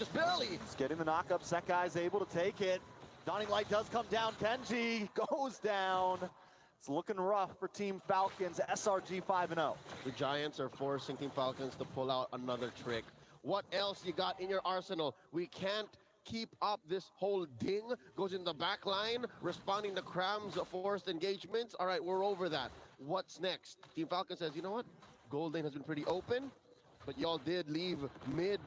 just barely. He's getting the knockup. Sekai's able to take it. Dawning Light does come down. Kenji goes down. It's looking rough for Team Falcons. SRG 5-0. The Giants are forcing Team Falcons to pull out another trick. What else you got in your arsenal? We can't keep up this whole ding. Goes in the back line, responding to Cram's forced engagements. All right, we're over that. What's next? Team Falcon says, you know what? Gold lane has been pretty open, but y'all did leave mid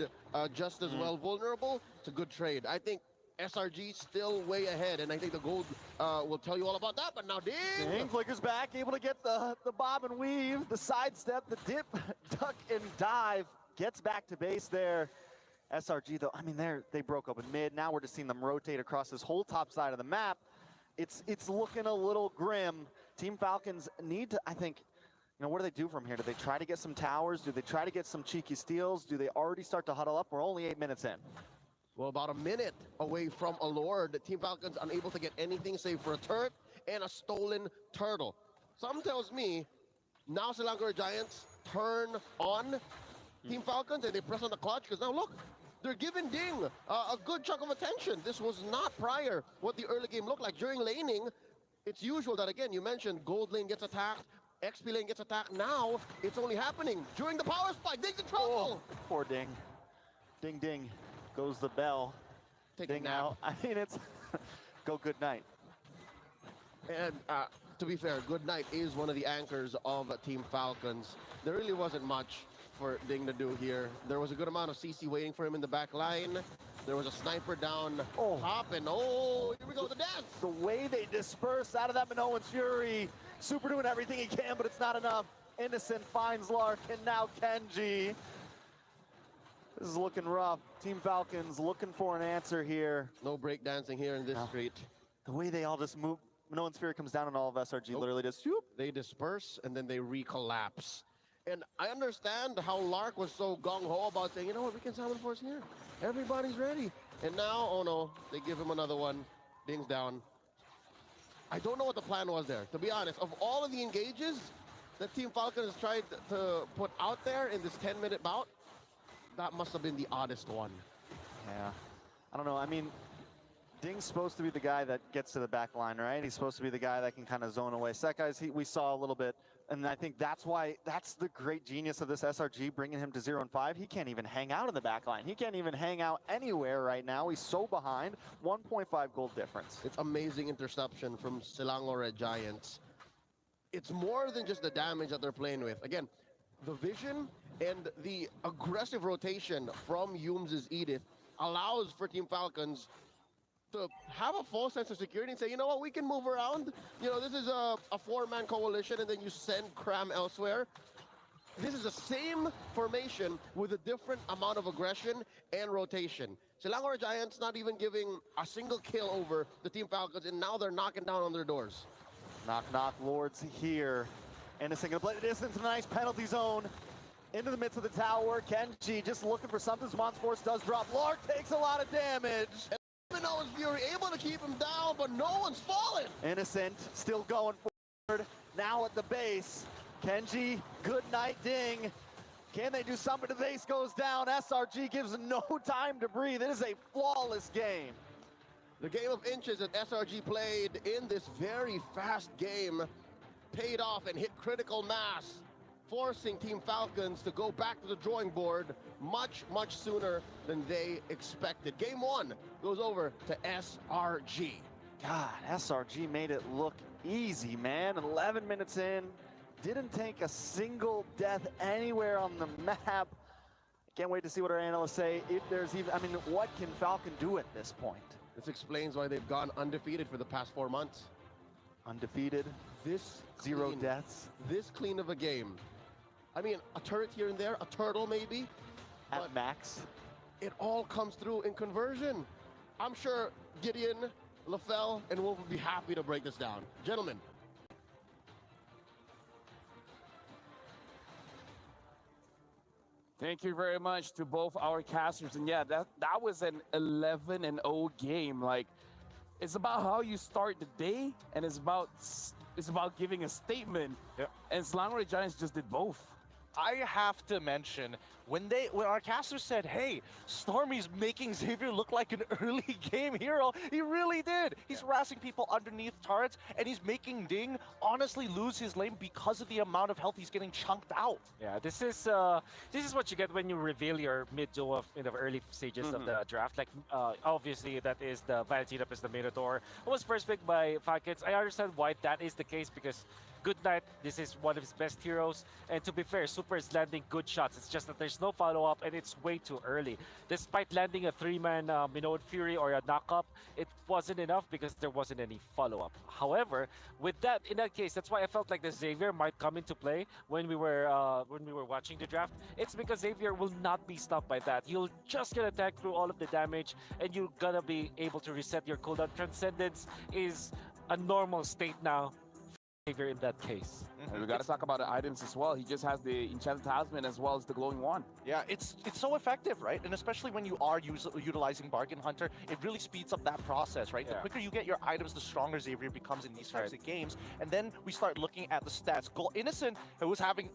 just as well vulnerable. It's a good trade. I think SRG still way ahead, and I think the gold will tell you all about that. But now Ding flickers back, able to get the bob and weave, the sidestep, the dip, duck and dive. Gets back to base there. SRG though, I mean, they broke up in mid. Now we're just seeing them rotate across this whole top side of the map. It's looking a little grim. Team Falcons need to, I think, you know, what do they do from here? Do they try to get some towers? Do they try to get some cheeky steals? Do they already start to huddle up? We're only 8 minutes in. Well, about a minute away from a Lord. Team Falcons unable to get anything save for a turret and a stolen turtle. Something tells me now Selangor Giants turn on Team Falcons and they press on the clutch, because now look, they're giving Ding a good chunk of attention. This was not prior what the early game looked like. During laning, it's usual that, again, you mentioned gold lane gets attacked, XP lane gets attacked. Now it's only happening during the power spike. Ding's in trouble. Oh, poor Ding. Ding, ding. Goes the bell. Take Ding out. I mean, it's go good night. And to be fair, good night is one of the anchors of Team Falcons. There really wasn't much for Ding to do here. There was a good amount of CC waiting for him in the back line. There was a sniper down top, and here we go, the dance. The way they disperse out of that Minoan's Fury. Super doing everything he can, but it's not enough. Innocent finds Lark, and now Kenji. This is looking rough. Team Falcons looking for an answer here. No break dancing here in this street. The way they all just move. Minoan's Fury comes down and all of SRG literally just whoop. They disperse, and then they recollapse. And I understand how Lark was so gung-ho about saying, you know what, we can summon force here. Everybody's ready. And now, oh no, they give him another one. Ding's down. I don't know what the plan was there, to be honest. Of all of the engages that Team Falcon has tried to put out there in this 10-minute bout, that must have been the oddest one. Yeah. I don't know. I mean, Ding's supposed to be the guy that gets to the back line, right? He's supposed to be the guy that can kind of zone away. Sekai's, we saw a little bit. And I think that's why, that's the great genius of this SRG, bringing him to 0 and 5. He can't even hang out in the back line. He can't even hang out anywhere right now. He's so behind. 1.5 gold difference. It's amazing interception from Selangor Giants. It's more than just the damage that they're playing with. Again, the vision and the aggressive rotation from Yums' Edith allows for Team Falcons to have a false sense of security and say, you know what, we can move around. You know, this is a 4-man coalition, and then you send Cram elsewhere. This is the same formation with a different amount of aggression and rotation. Selangor Giants not even giving a single kill over the Team Falcons, and now they're knocking down on their doors. Knock, knock, Lords here. Innocent gonna play the distance in a nice penalty zone. Into the midst of the tower. Kenji just looking for something. Smon's Force does drop. Lark takes a lot of damage. Minoan's Fury able to keep him down, but no one's fallen. Innocent still going forward. Now at the base. Kenji, good night, Ding. Can they do something? The base goes down. SRG gives no time to breathe. It is a flawless game. The game of inches that SRG played in this very fast game paid off and hit critical mass, forcing Team Falcons to go back to the drawing board much, much sooner than they expected. Game 1 goes over to SRG. God, SRG made it look easy, man. 11 minutes in, didn't take a single death anywhere on the map. Can't wait to see what our analysts say. If there's even, I mean, what can Falcon do at this point? This explains why they've gone undefeated for the past 4 months. Undefeated, This zero clean, deaths. This clean of a game. I mean, a turret here and there, a turtle maybe. At max. It all comes through in conversion. I'm sure Gideon, LaFell, and Wolf would be happy to break this down. Gentlemen. Thank you very much to both our casters. And yeah, that was an 11-0 game. Like, it's about how you start the day, and it's about giving a statement. Yep. And Selangor Giants just did both. I have to mention, when our caster said, hey, Stormy's making Xavier look like an early game hero, he really did. He's harassing people underneath turrets, and he's making Ding honestly lose his lane because of the amount of health he's getting chunked out. Yeah, this is what you get when you reveal your mid duo in the early stages of the draft. Like, obviously, that is the Valentina plus the Minotaur. It was first picked by Falcons. I understand why that is the case, because Good Knight, this is one of his best heroes. And to be fair, Super is landing good shots. It's just that there's no follow-up, and it's way too early. Despite landing a 3-man Minoad Fury or a knock-up, it wasn't enough because there wasn't any follow-up. However, with that, in that case, that's why I felt like the Xavier might come into play when we were watching the draft. It's because Xavier will not be stopped by that. You'll just get attacked through all of the damage, and you're gonna be able to reset your cooldown. Transcendence is a normal state now. Xavier in that case. And we got to talk about the items as well. He just has the Enchanted Talisman as well as the Glowing Wand. Yeah, it's so effective, right? And especially when you are utilizing Bargain Hunter, it really speeds up that process, right? The quicker you get your items, the stronger Xavier becomes in these types of games. And then we start looking at the stats. Innocent, who was having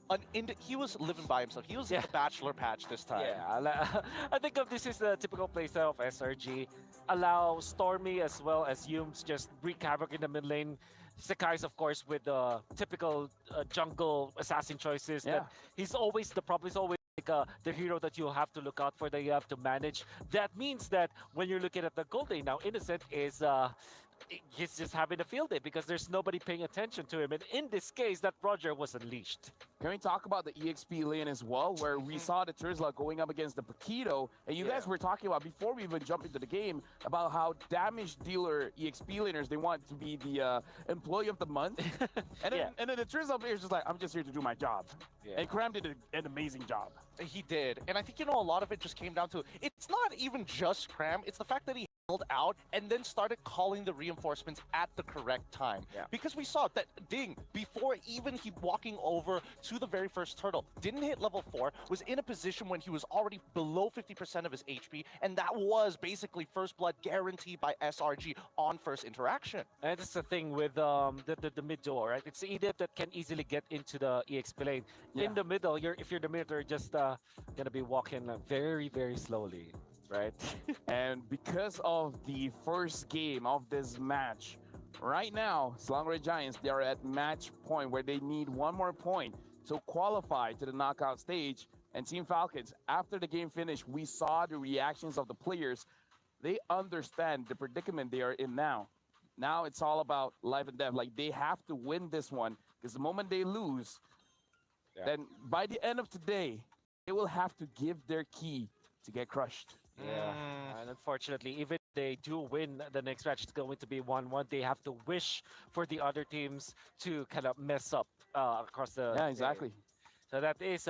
he was living by himself. He was in the Bachelor patch this time. Yeah, I think of this is the typical playstyle of SRG. Allow Stormy as well as Yumes just wreak havoc in the mid lane. Sakai's, of course, with the typical jungle assassin choices. That he's always the problem. He's always like the hero that you have to look out for, that you have to manage. That means that when you're looking at the gold lane now, Innocent is he's just having a field day because there's nobody paying attention to him. And in this case, that Roger was unleashed. Can we talk about the EXP lane as well, where we saw the Trizla going up against the Paquito, and you guys were talking about, before we even jump into the game, about how damage dealer EXP laners, they want to be the employee of the month. And then the Trizla player is just like, I'm just here to do my job. And Cram did an amazing job. He did. And I think, a lot of it just came down to, it's not even just Cram, it's the fact that he held out and then started calling the reinforcements at the correct time. Because we saw that Ding, before even he walking over to the very first turtle, didn't hit level 4, was in a position when he was already below 50% of his HP, and that was basically first blood guaranteed by SRG on first interaction. And that's the thing with the mid duo, right? It's Edip that can easily get into the EXP lane. In the middle, if you're the mid, you're just gonna be walking very, very slowly. Right? And because of the first game of this match, right now, Selangor Giants, they are at match point where they need one more point to qualify to the knockout stage. And Team Falcons, after the game finished, we saw the reactions of the players. They understand the predicament they are in now. Now it's all about life and death. Like, they have to win this one, because the moment they lose, then by the end of today, they will have to give their key to get crushed. Yeah, and unfortunately, even if they do win the next match, it's going to be 1-1. They have to wish for the other teams to kind of mess up across the... Yeah, exactly. So that is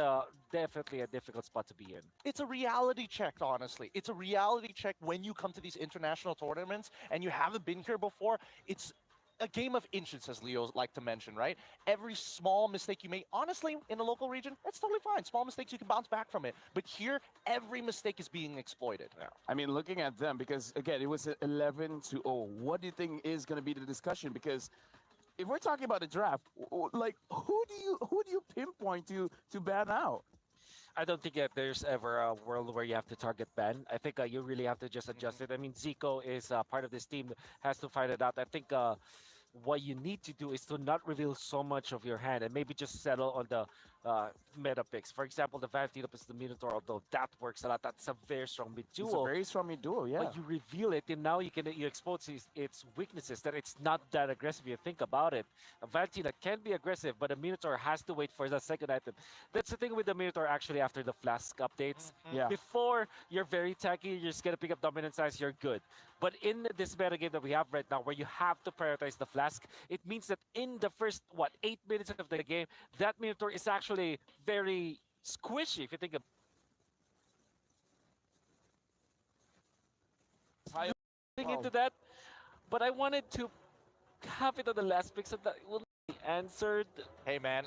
definitely a difficult spot to be in. It's a reality check, honestly. It's a reality check when you come to these international tournaments and you haven't been here before. It's a game of inches, as Leo like to mention, right? Every small mistake you make, honestly, in a local region, that's totally fine. Small mistakes, you can bounce back from it. But here, every mistake is being exploited. I mean, looking at them, because again, it was 11-0. What do you think is going to be the discussion? Because if we're talking about the draft, like, who do you pinpoint to ban out? I don't think that there's ever a world where you have to target ban. I think you really have to just adjust it. I mean, Zico is part of this team, has to fight it out. I think what you need to do is to not reveal so much of your hand and maybe just settle on the meta picks. For example, the Valentina plus the Minotaur, although that works a lot, that's a very strong mid duo. It's a very strong mid duo, yeah. But you reveal it, and now you expose its weaknesses, that it's not that aggressive if you think about it. A Valentina can be aggressive, but a Minotaur has to wait for the second item. That's the thing with the Minotaur, actually, after the Flask updates. Before, you're very tanky, you're just going to pick up dominant size, you're good. But in this meta game that we have right now, where you have to prioritize the Flask, it means that in the first, 8 minutes of the game, that Minotaur is actually very squishy, if you think of into that. But I wanted to have it on the last pick so that it will be answered. Hey man,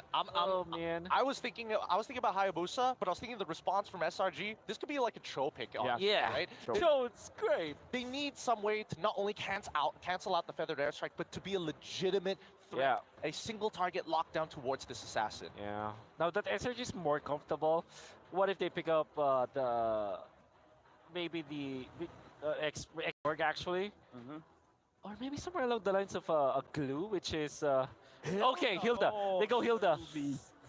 man. I was thinking about Hayabusa, but I was thinking the response from SRG. This could be like a Cho pick, right? Cho, it's great. They need some way to not only cancel out the feathered airstrike, but to be a legitimate threat. Yeah. A single target lockdown towards this assassin. Yeah. Now that SRG is more comfortable, what if they pick up maybe the X-Org actually? Or maybe somewhere along the lines of a glue, which is... okay, Hilda. They go Hilda.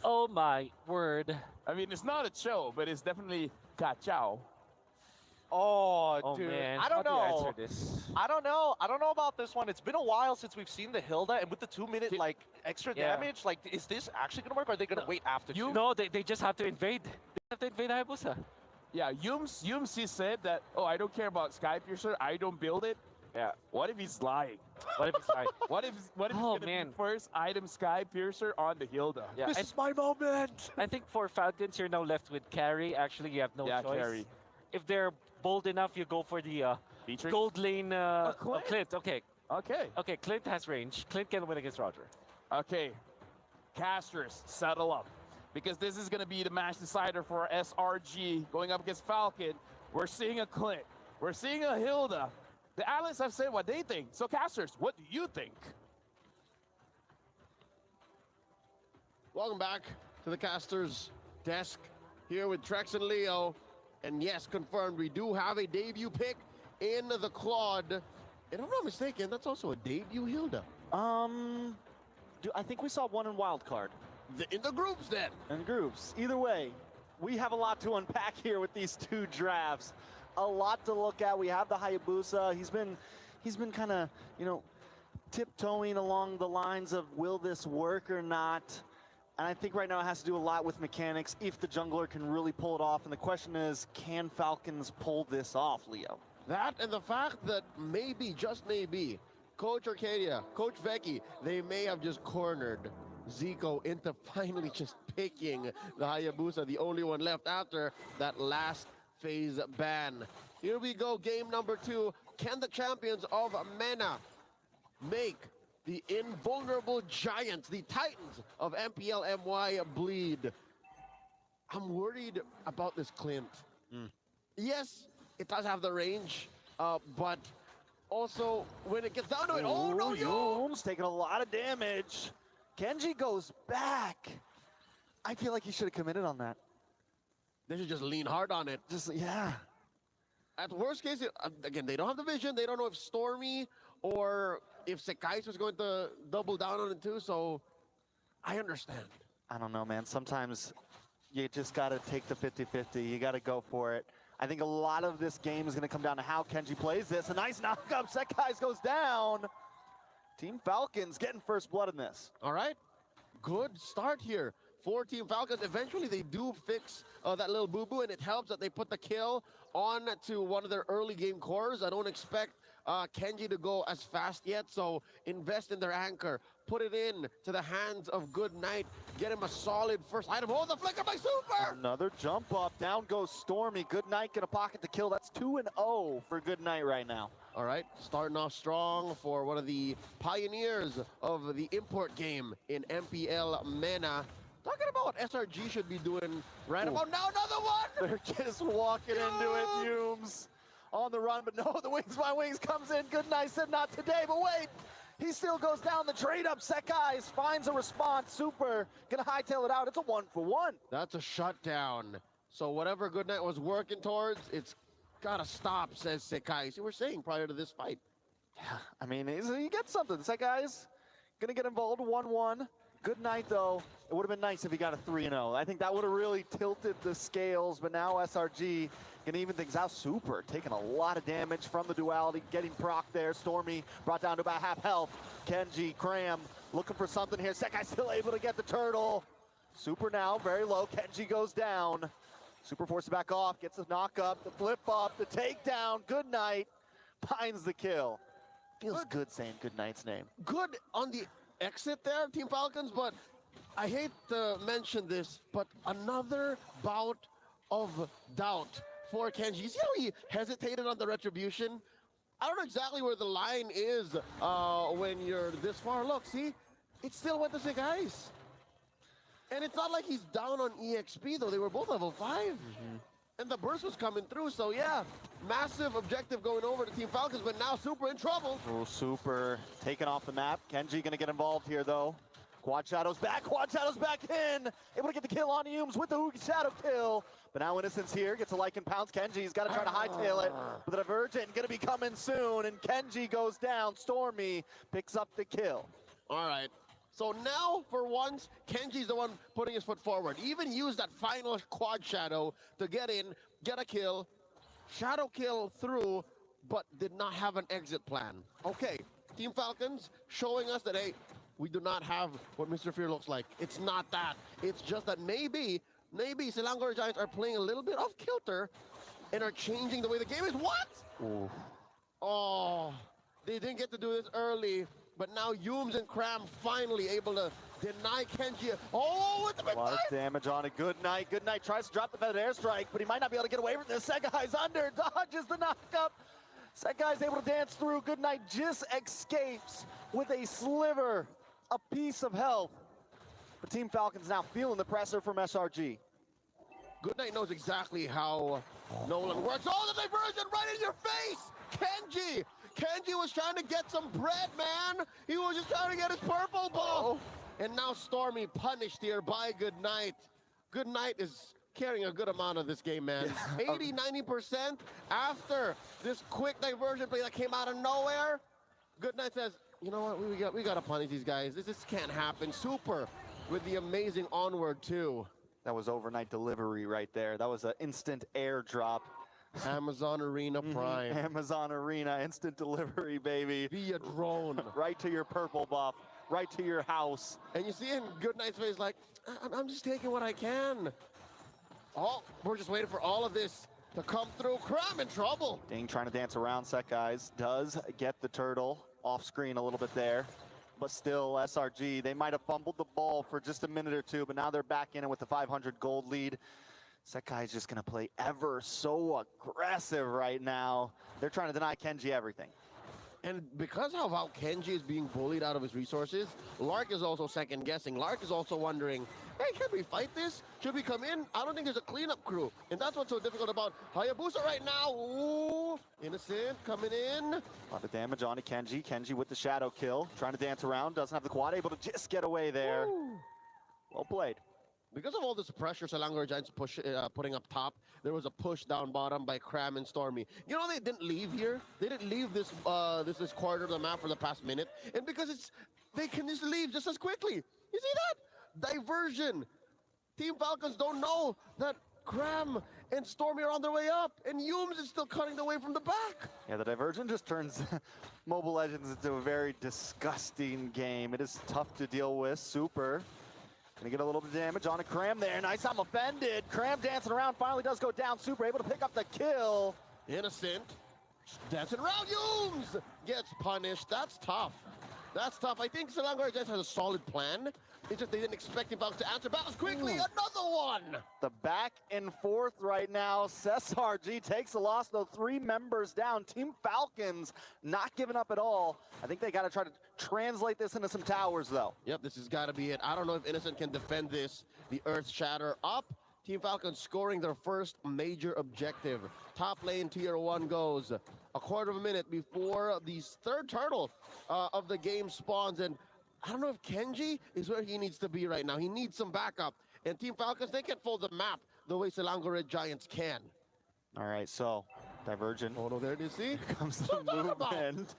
Oh my word. I mean, it's not a show, but it's definitely Gachao. Oh, Oh dude. man. I don't How do you know. answer this? I don't know. I don't know about this one. It's been a while since we've seen the Hilda, and with the 2-minute like extra Yeah. damage, like is this actually gonna work? Or are they gonna wait after? No, they just have to invade. They have to invade Hayabusa. Yeah, Yums he said that, oh, I don't care about Sky Piercer, I don't build it. Yeah. What if he's lying? What if it's like... What if Oh, it's gonna man. be first item Sky Piercer on the Hilda? Yeah, This I, is my moment. I think for Falcons, you're now left with carry. Actually, you have no Yeah, choice. carry. If they're bold enough, you go for the Beatrix? gold lane Clint. Clint. Okay. Okay. Okay, Clint has range. Clint can win against Roger. Okay. Casters, settle up. Because this is gonna be the match decider for SRG going up against Falcon. We're seeing a Clint. We're seeing a Hilda. The analysts have said what they think. So casters, what do you think? Welcome back to the caster's desk here with Trex and Leo. And yes, confirmed, we do have a debut pick in the Claude. And if I'm not mistaken, that's also a debut Hilda. I think we saw one in wild card. In the groups then. And groups. Either way, we have a lot to unpack here with these two drafts. A lot to look at. We have the Hayabusa. He's been kind of, you know, tiptoeing along the lines of will this work or not. And I think right now it has to do a lot with mechanics if the jungler can really pull it off. And the question is, can Falcons pull this off, Leo? That and the fact that maybe, just maybe, Coach Arcadia, Coach Vecchi, they may have just cornered Zico into finally just picking the Hayabusa, the only one left after that last phase ban. Here we go, game number 2. Can the champions of MENA make the invulnerable giants, the titans of MPL MY bleed? I'm worried about this Clint. Yes, it does have the range, but also when it gets down to it, oh no, Youm's taking a lot of damage. Kenji goes back. I feel like he should have committed on that. they should just lean hard on it. Just, yeah. At worst case, again, they don't have the vision. They don't know if Stormy or if Sekais was going to double down on it too, so I understand. I don't know, man. Sometimes you just got to take the 50-50. You got to go for it. I think a lot of this game is going to come down to how Kenji plays this. A nice knock-up. Sekais goes down. Team Falcons getting first blood in this. All right, good start here for Team Falcons. Eventually, they do fix that little boo-boo, and it helps that they put the kill on to one of their early game cores. I don't expect Kenji to go as fast yet, so invest in their anchor. Put it in to the hands of Good Night. Get him a solid first item. Oh, the flicker by Super! Another jump up. Down goes Stormy. Good Night get a pocket to kill. That's 2-0 for Good Night right now. All right, starting off strong for one of the pioneers of the import game in MPL MENA. Talking about what SRG should be doing right about now. Another one! They're just walking into it, Humes. On the run, but no, the Wings by Wings comes in. Good Night said not today, but wait. He still goes down the trade up. Sekais finds a response. Super gonna hightail it out. It's a 1-for-1. That's a shutdown. So whatever Good Night was working towards, it's gotta stop, says Sekai. So we're saying prior to this fight. Yeah, I mean, he gets something. Sekai's gonna get involved. 1-1. Good Night, though. It would have been nice if he got a 3-0. I think that would have really tilted the scales, but now SRG gonna even things out. Super taking a lot of damage from the duality, getting proc there. Stormy brought down to about half health. Kenji, Cram looking for something here. Sekai still able to get the turtle. Super now very low. Kenji goes down. Super forces back off, gets the knock up, the flip up, the takedown. Good Night finds the kill. Feels good saying Good Night's name. Good on the exit there, Team Falcons, but I hate to mention this, but another bout of doubt for Kenji. You see how he hesitated on the retribution? I don't know exactly where the line is when you're this far. Look, see? It still went to Sekais. And it's not like he's down on EXP, though. They were both level 5. and the burst was coming through. So yeah, massive objective going over to Team Falcons, but now Super in trouble. Oh, Super taken off the map. Kenji gonna get involved here though. Quad Shadow's back in. Able to get the kill on Humes with the Hoogie Shadow kill. But now Innocence here, gets a Lycan pounce. Kenji's gotta try to hightail it. But the Divergent gonna be coming soon, and Kenji goes down. Stormy picks up the kill. All right. So now, for once, Kenji's the one putting his foot forward. He even used that final Quad Shadow to get in, get a kill, Shadow kill through, but did not have an exit plan. Okay, Team Falcons showing us that, hey, we do not have what Mr. Fear looks like. It's not that. It's just that maybe Selangor Giants are playing a little bit off kilter and are changing the way the game is. What? Ooh. Oh, they didn't get to do this early, but now Humes and Cram finally able to deny Kenji. Oh, with the big A lot of damage on it. Good night. Tries to drop the feathered airstrike, but he might not be able to get away from this. Segai's under, dodges the knockup. Segai's able to dance through. Good night just escapes with a sliver, a piece of health. But Team Falcons now feeling the pressure from SRG. Goodnight knows exactly how Nolan works. Oh, the diversion right in your face! Kenji was trying to get some bread, man. He was just trying to get his purple ball. And now Stormy punished here by Goodnight. Goodnight is carrying a good amount of this game, man. 80, 90% after this quick diversion play that came out of nowhere. Goodnight says, you know what, we got to punish these guys. This can't happen. Super with the amazing onward too. That was overnight delivery right there. That was an instant airdrop. Amazon Arena Prime. Amazon Arena, instant delivery, baby. Via drone. Right to your purple buff, right to your house. And you see in Goodnight's face like, I'm just taking what I can. Oh, we're just waiting for all of this to come through. Cram in trouble. Ding trying to dance around Set Guys. Does get the turtle off screen a little bit there. But still, SRG, they might have fumbled the ball for just a minute or two, but now they're back in it with the 500 gold lead. Sekai is just going to play ever so aggressive right now. They're trying to deny Kenji everything. And because of how Kenji is being bullied out of his resources, Lark is also second guessing. Lark is also wondering, hey, can we fight this? Should we come in? I don't think there's a cleanup crew. And that's what's so difficult about Hayabusa right now. Ooh, Innocent coming in. A lot of damage on to Kenji. Kenji with the shadow kill, trying to dance around, doesn't have the quad, able to just get away there. Ooh. Well played. Because of all this pressure Selangor Giants putting up top, there was a push down bottom by Cram and Stormy. You know, they didn't leave here. They didn't leave this this quarter of the map for the past minute. And because they can just leave just as quickly. You see that? Diversion. Team Falcons don't know that Cram and Stormy are on their way up. And Humes is still cutting the way from the back. Yeah, the diversion just turns Mobile Legends into a very disgusting game. It is tough to deal with. Super. Gonna get a little bit of damage on a Cram there. Nice, I'm offended. Cram dancing around, finally does go down. Super able to pick up the kill. Innocent. Dancing around, Humes gets punished. That's tough. That's tough. I think Selangor Giants has a solid plan. It's just they didn't expect Team Falcons to answer back as quickly. Another one. The back and forth right now. SRG takes a loss, though. 3 members down. Team Falcons not giving up at all. I think they got to try to translate this into some towers, though. Yep, this has got to be it. I don't know if Innocent can defend this. The Earth Shatter up. Team Falcons scoring their first major objective. Top lane tier 1 goes. A quarter of a minute before the third turtle of the game spawns. And I don't know if Kenji is where he needs to be right now. He needs some backup. And Team Falcons, they can fold the map the way Selangor Giants can. All right, so Divergent. Oh, no, there it is, see? Here comes the movement.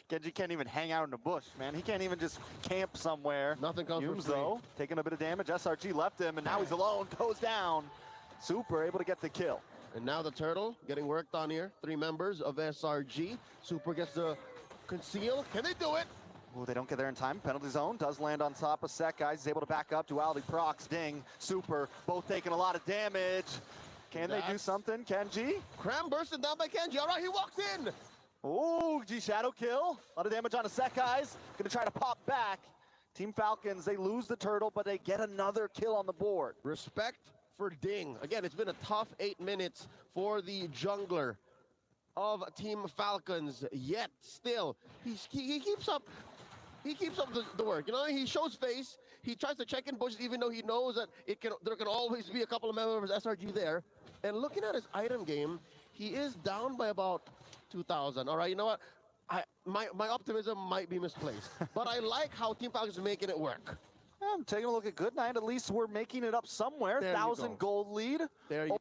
Kenji can't even hang out in the bush, man. He can't even just camp somewhere. Nothing comes Humes, from free. though, taking a bit of damage. SRG left him, and now he's alone. Goes down. Super able to get the kill. And now the turtle getting worked on here. 3 members of SRG. Super gets the conceal. Can they do it? Oh, they don't get there in time. Penalty zone does land on top of Set Guys. He's able to back up. Duality procs, Ding, Super, both taking a lot of damage. Can they do something, Kenji? Cram bursting down by Kenji. All right, he walks in. Oh, G Shadow kill. A lot of damage on the Set Guys. Gonna try to pop back. Team Falcons, they lose the turtle, but they get another kill on the board. Respect for Ding. Again, it's been a tough 8 minutes for the jungler of Team Falcons, yet still, he keeps up he keeps up the work. You know, he shows face. He tries to check in bushes, even though he knows that there can always be a couple of members of SRG there. And looking at his item game, he is down by about 2,000. All right, you know what? My optimism might be misplaced, but I like how Team Falcon is making it work. I'm taking a look at Goodnight. At least we're making it up somewhere. There you 1,000 go. gold lead. There you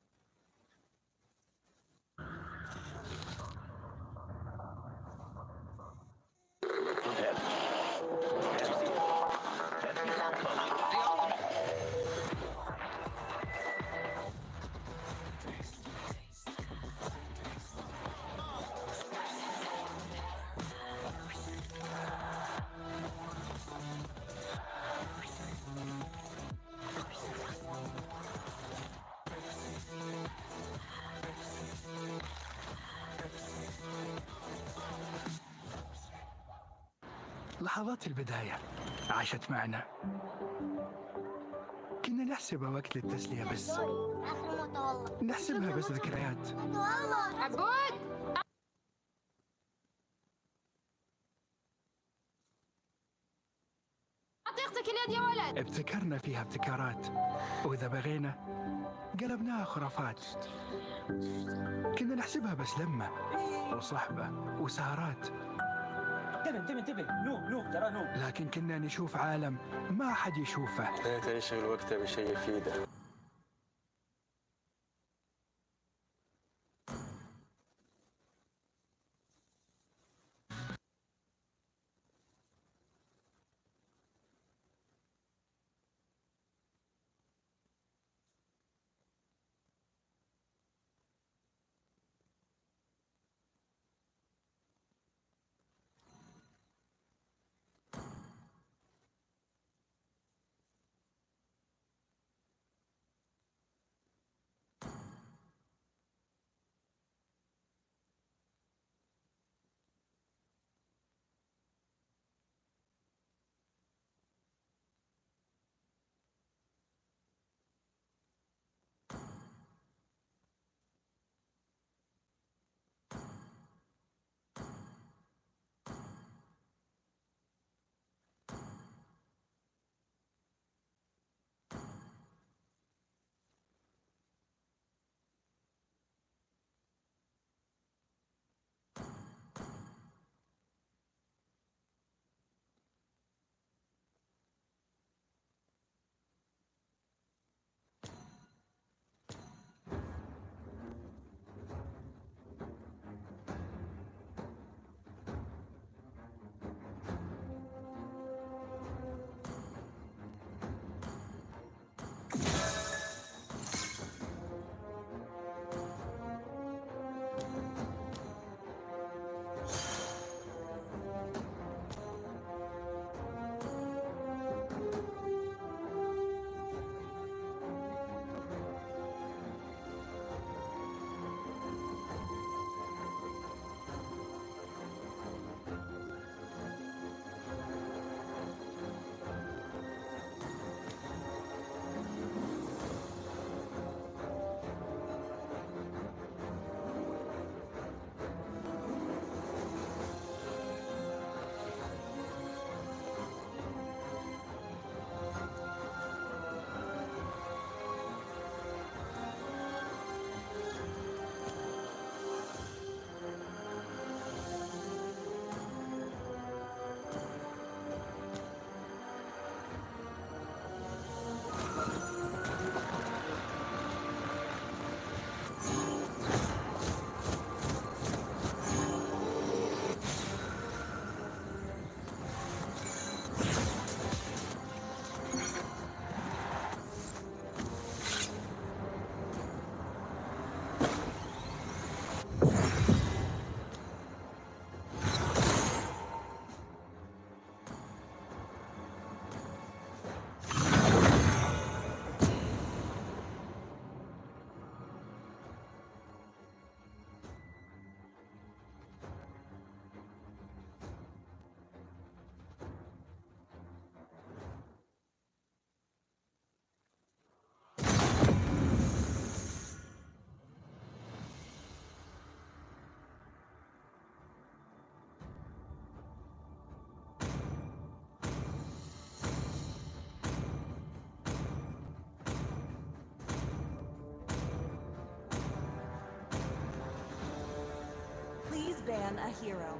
لحظات البداية عاشت معنا. كنا نحسبها وقت للتسلية بس. نحسبها بس ذكريات. عبود عطيقتك اليد يا ولد. ابتكرنا فيها ابتكارات، وإذا بغينا قلبناها خرافات. كنا نحسبها بس لمة وصحبة وسهرات. انتبه نوب ترى نوب. لكن كنا نشوف عالم ما حد يشوفه. لا تشغل وقته بشيء يفيده. ban a hero.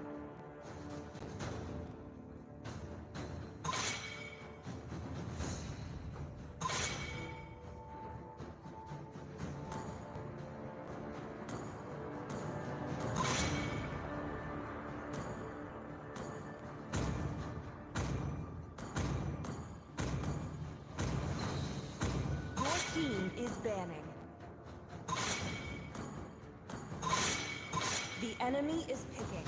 Your team is banning. The enemy is picking.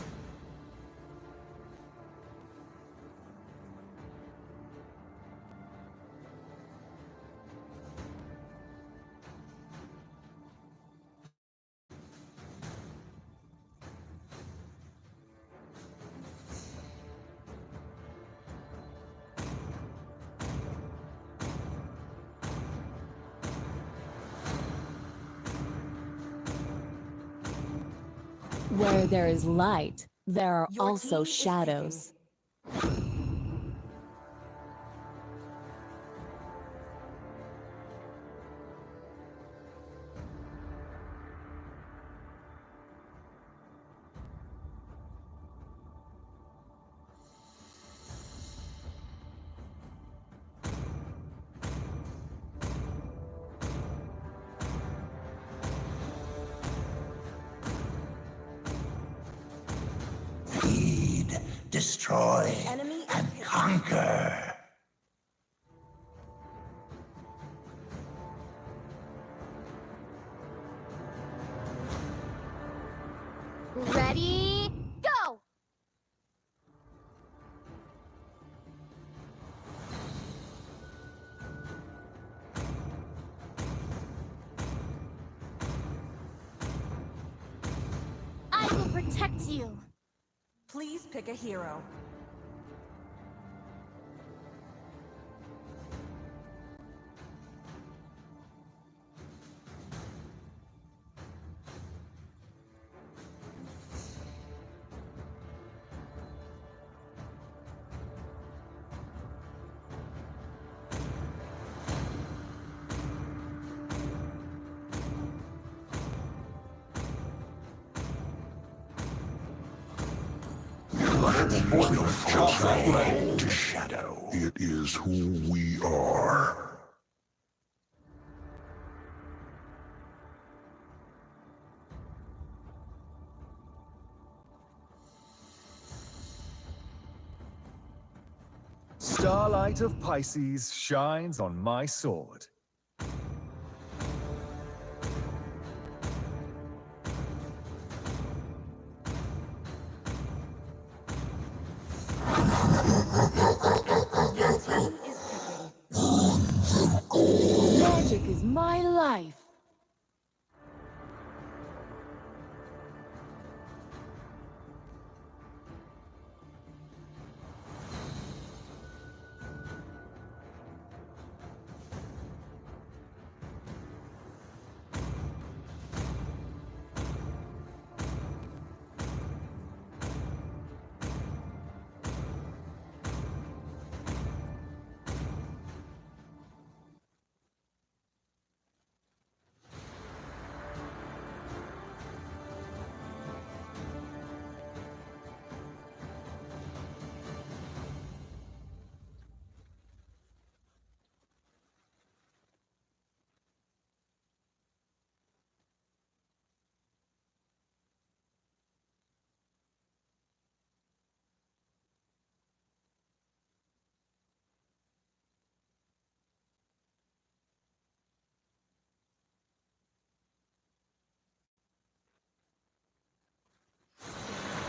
Where there is light, there are Your also team is shadows. Feed, destroy, Enemy is and picking. conquer. Ready, go! I will protect you. Please pick a hero. To shadow. It is who we are. Starlight of Pisces shines on my sword. Your team is picking. Magic is my life.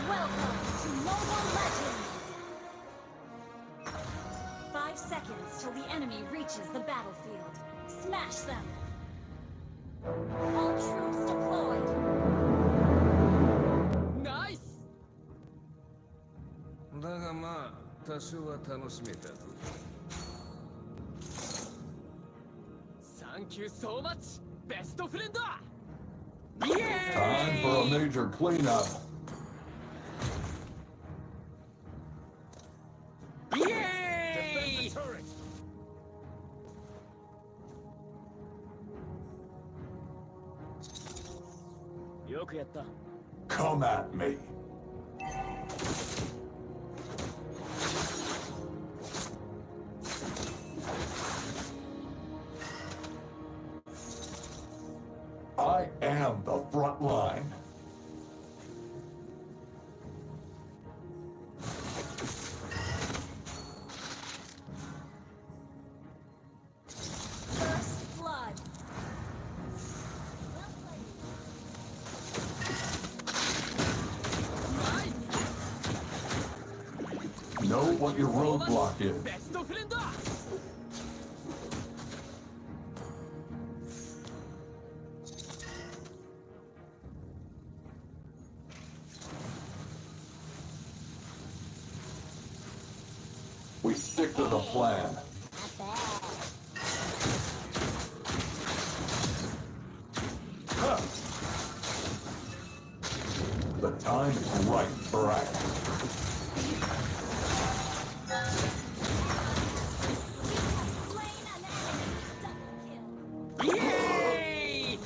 Welcome to Mobile Legends! 5 seconds till the enemy reaches the battlefield. Smash them! All troops deployed! Nice! だがまあ多少は楽しめたぞ。 Thank you so much, best friend! Time for a major cleanup. Defend the turret! Come at me. Know what your roadblock is. We stick to the plan. The time is right for action. Yay!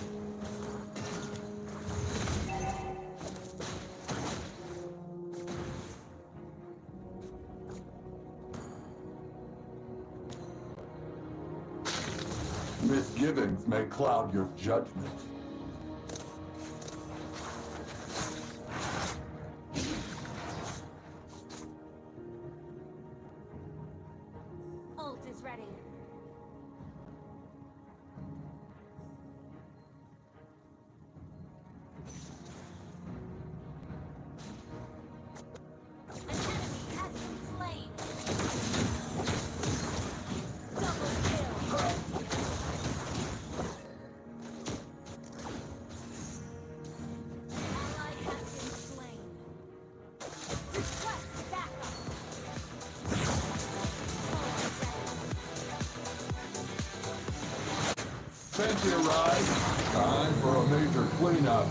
Misgivings may cloud your judgment. Ult is ready. An enemy has been slain. Double kill. Ally has been slain. Request backup. Fancy a ride? Time for a major cleanup.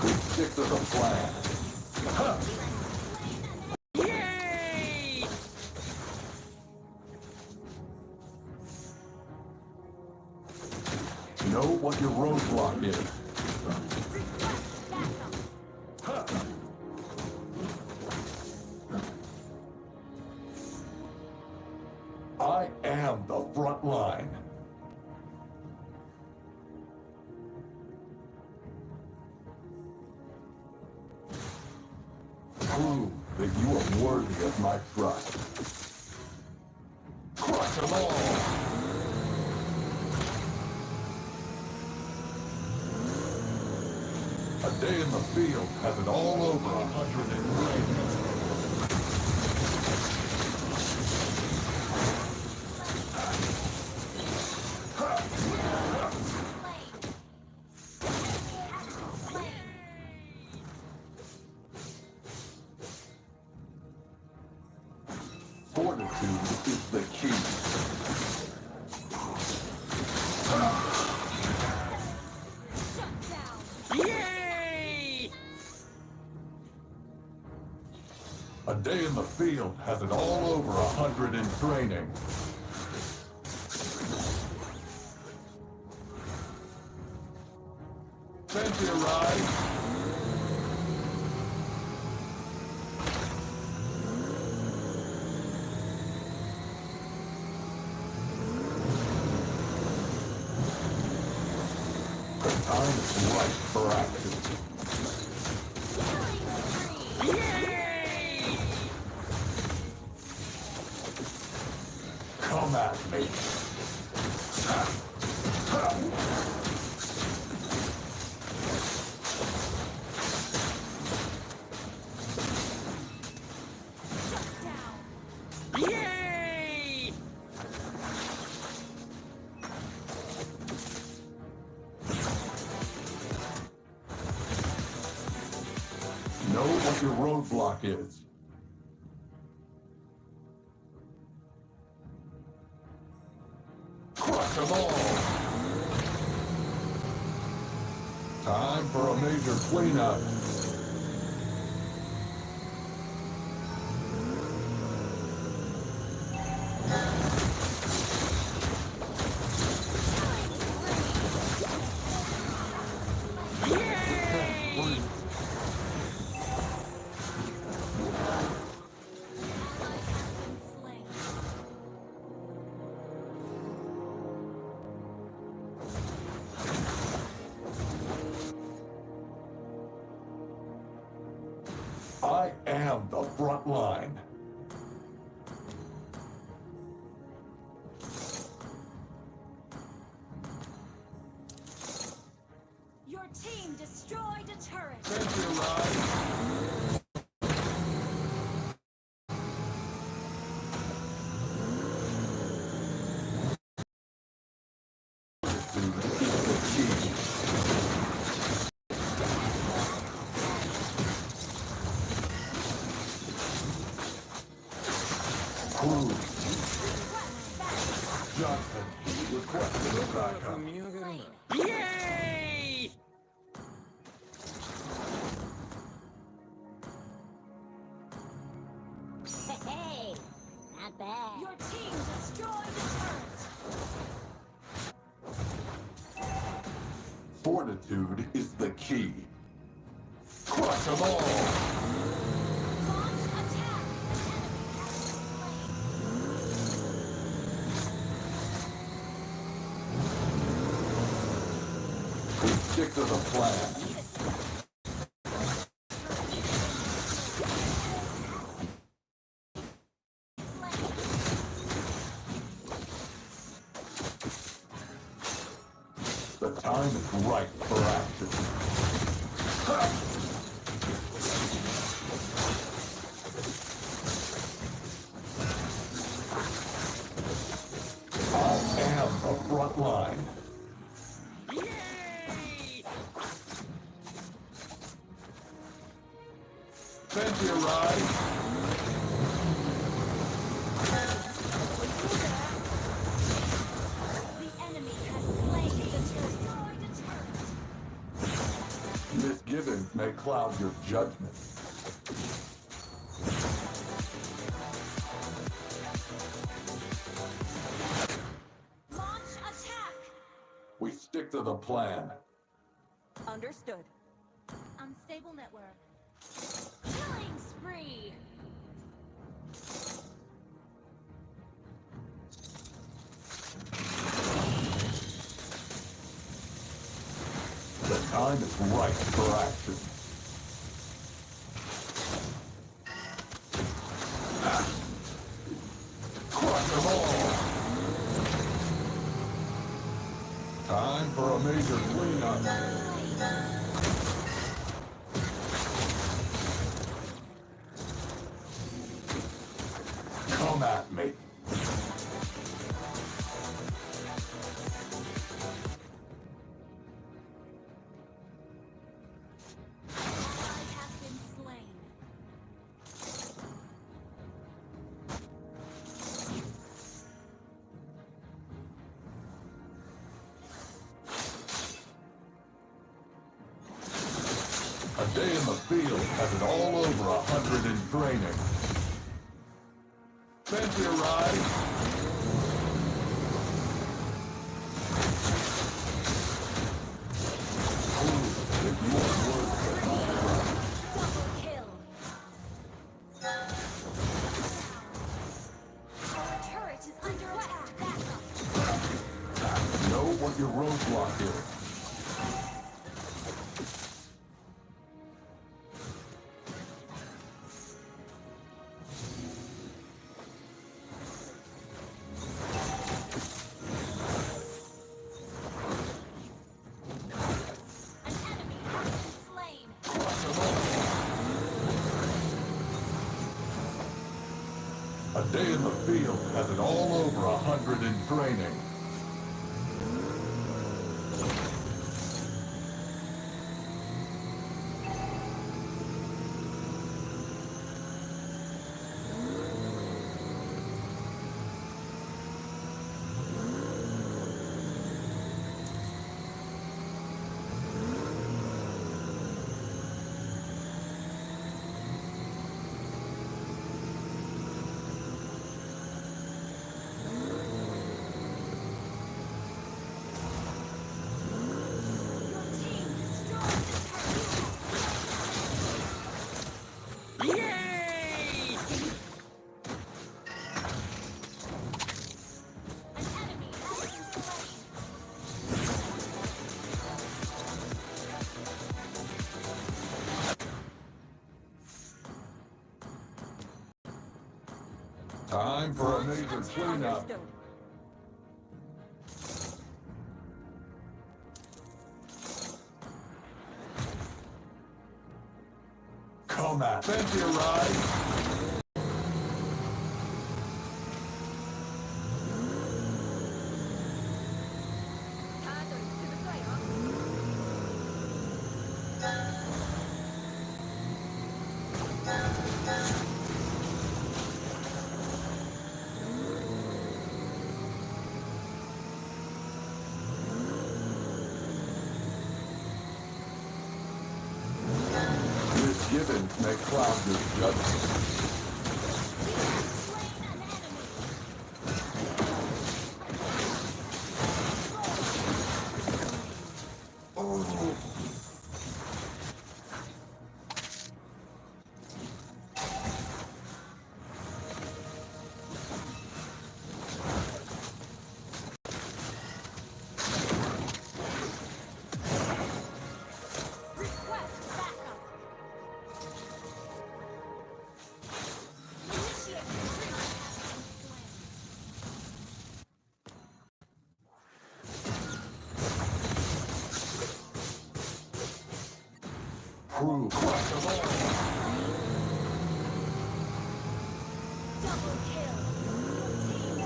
We stick to the plan. Yay! Know what your roadblock is. I am the front line. Prove that you are worthy of my trust. Crush them all! A day in the field has it all over 103. Fortitude is the key. Yay! A day in the field has it all over 100 in training. Fancy a ride? The time is right for action. Yay! Come at me. Yay! Know what your roadblock is. Crush them all! Time for a major cleanup. Yay! I am the front line. turret. Sentry ride. CLOUDE. Johnson requested a backup. Yay! Hey, not bad. Your team destroyed the turret. Fortitude is the key. Crush them all. Launch attack. We stick to the plan. The time is right for action. I am the front line. Sentry ride. The enemy has slain the destroyed the turret. Misgivings may cloud your judgment. Launch attack. We stick to the plan. Understood. Unstable network. Killing spree. The time is right for action. Crush them all. Time for a major cleanup. Come at me. Ally has been slain. A day in the field has it all over 100 in training. Sentry ride. If you are worth Double kill. Our turret is under attack. Backup. know what your roadblock is. An enemy has been slain. A day in the field has it all over 100 in training. Your team destroyed the turret. Yay! An enemy has been slain. Time for a major cleanup. Understood. match. Fancy a ride? Misgivings may cloud your judgment. Crew, crush them all. Double kill. Team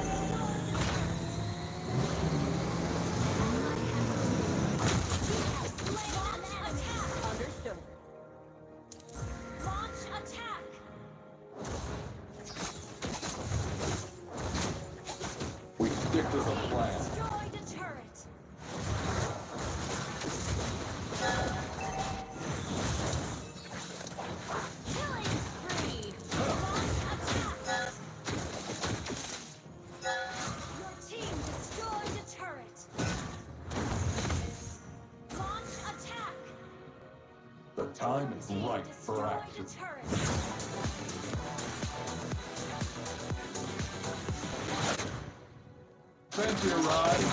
attack. Understood. Launch attack. We stick to the plan. Destroyed a turret. Killing spree. Launch attack. Your team destroyed a turret. Launch attack. The time is Team right for destroyed action. a turret. Fancy a ride?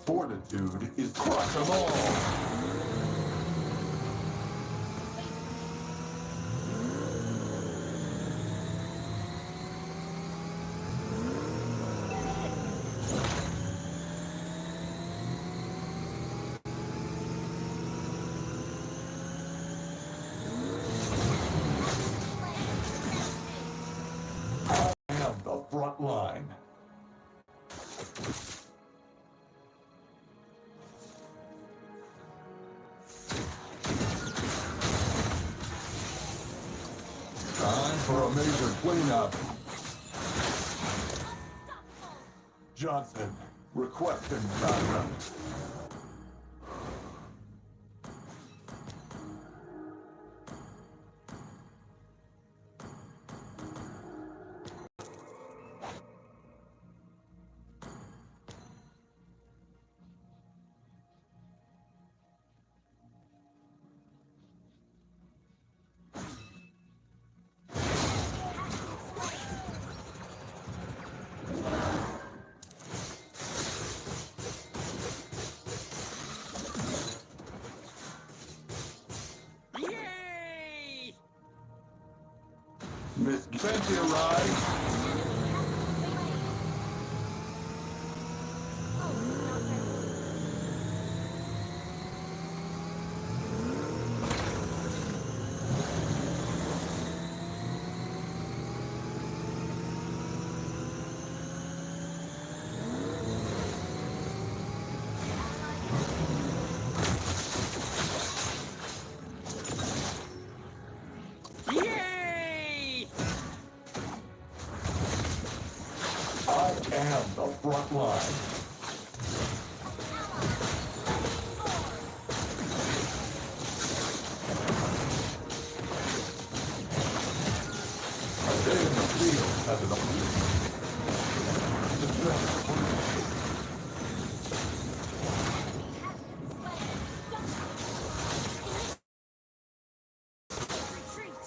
Fortitude is crush them all. I am the front line. Time for a major cleanup. Johnson, requesting backup. Miss Fancy a ride? climb. A day in the field has an Retreat.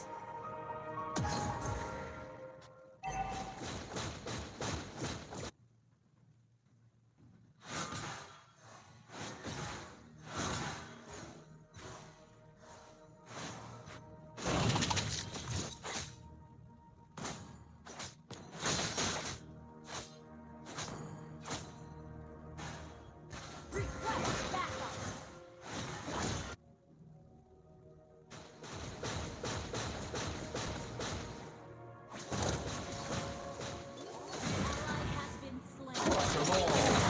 Request backup. Ally has been slain.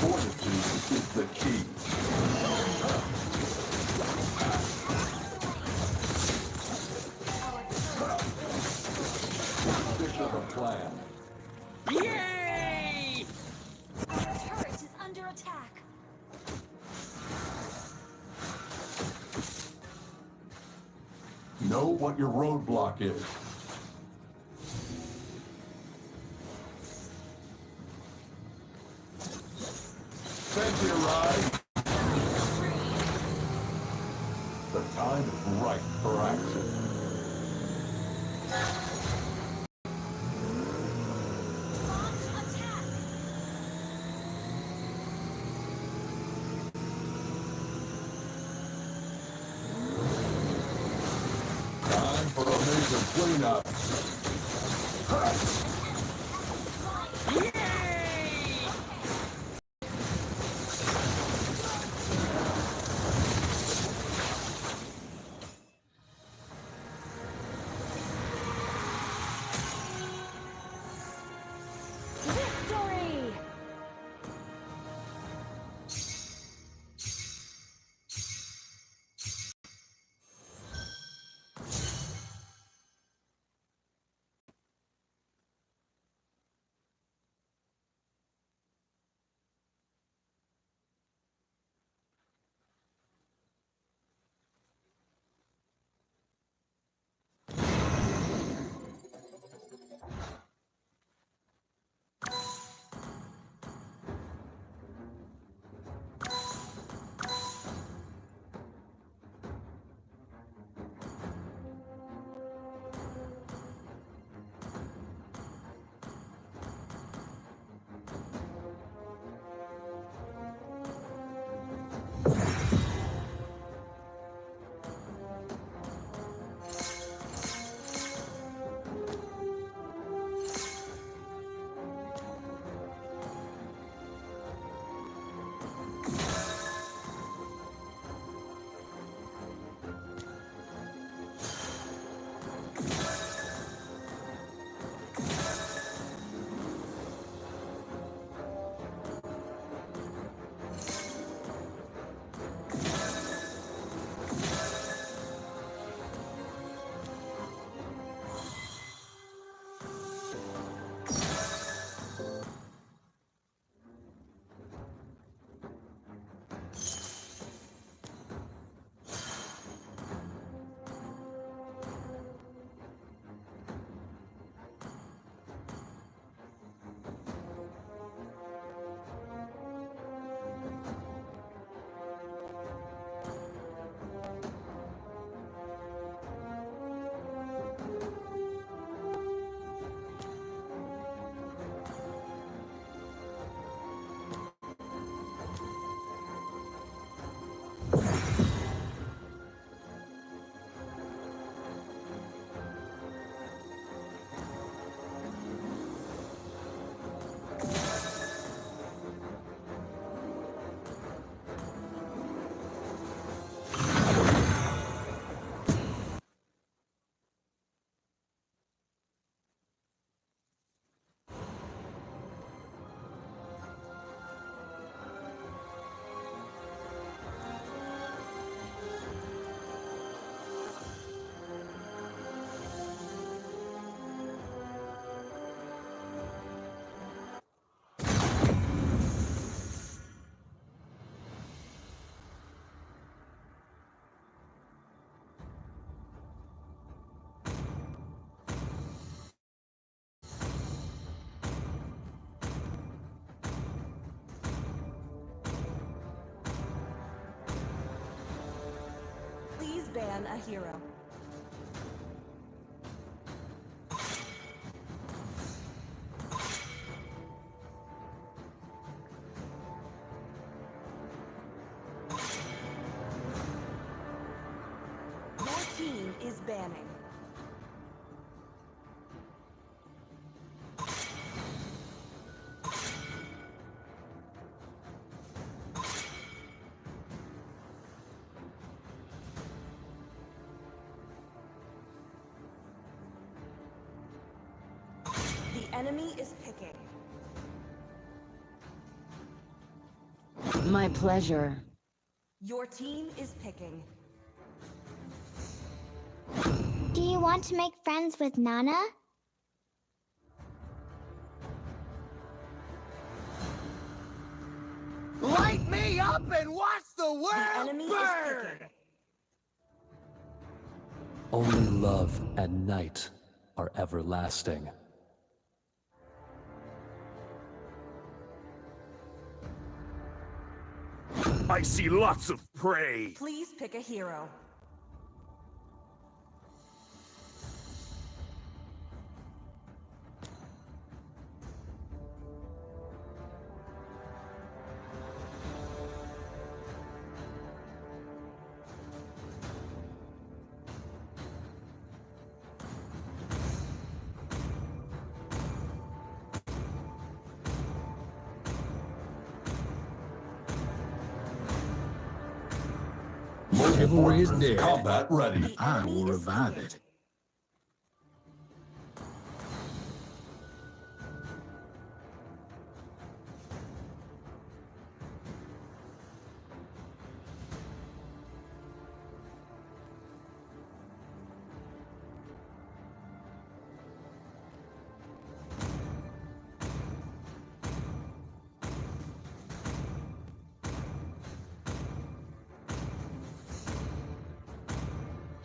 fortitude is the key. Stick to the plan. Our turret is under attack. Know what your roadblock is. Sentry arrived. The time is right for action. Launch attack. Time for a major cleanup. Victory! ban a hero. Your team is banning. The enemy is picking. My pleasure. Your team is picking. Do you want to make friends with Nana? Light me up and watch the The world enemy is burn! picking. Only love and night are everlasting. I see lots of prey. Please pick a hero. Chivalry is dead. Combat ready. I will revive it.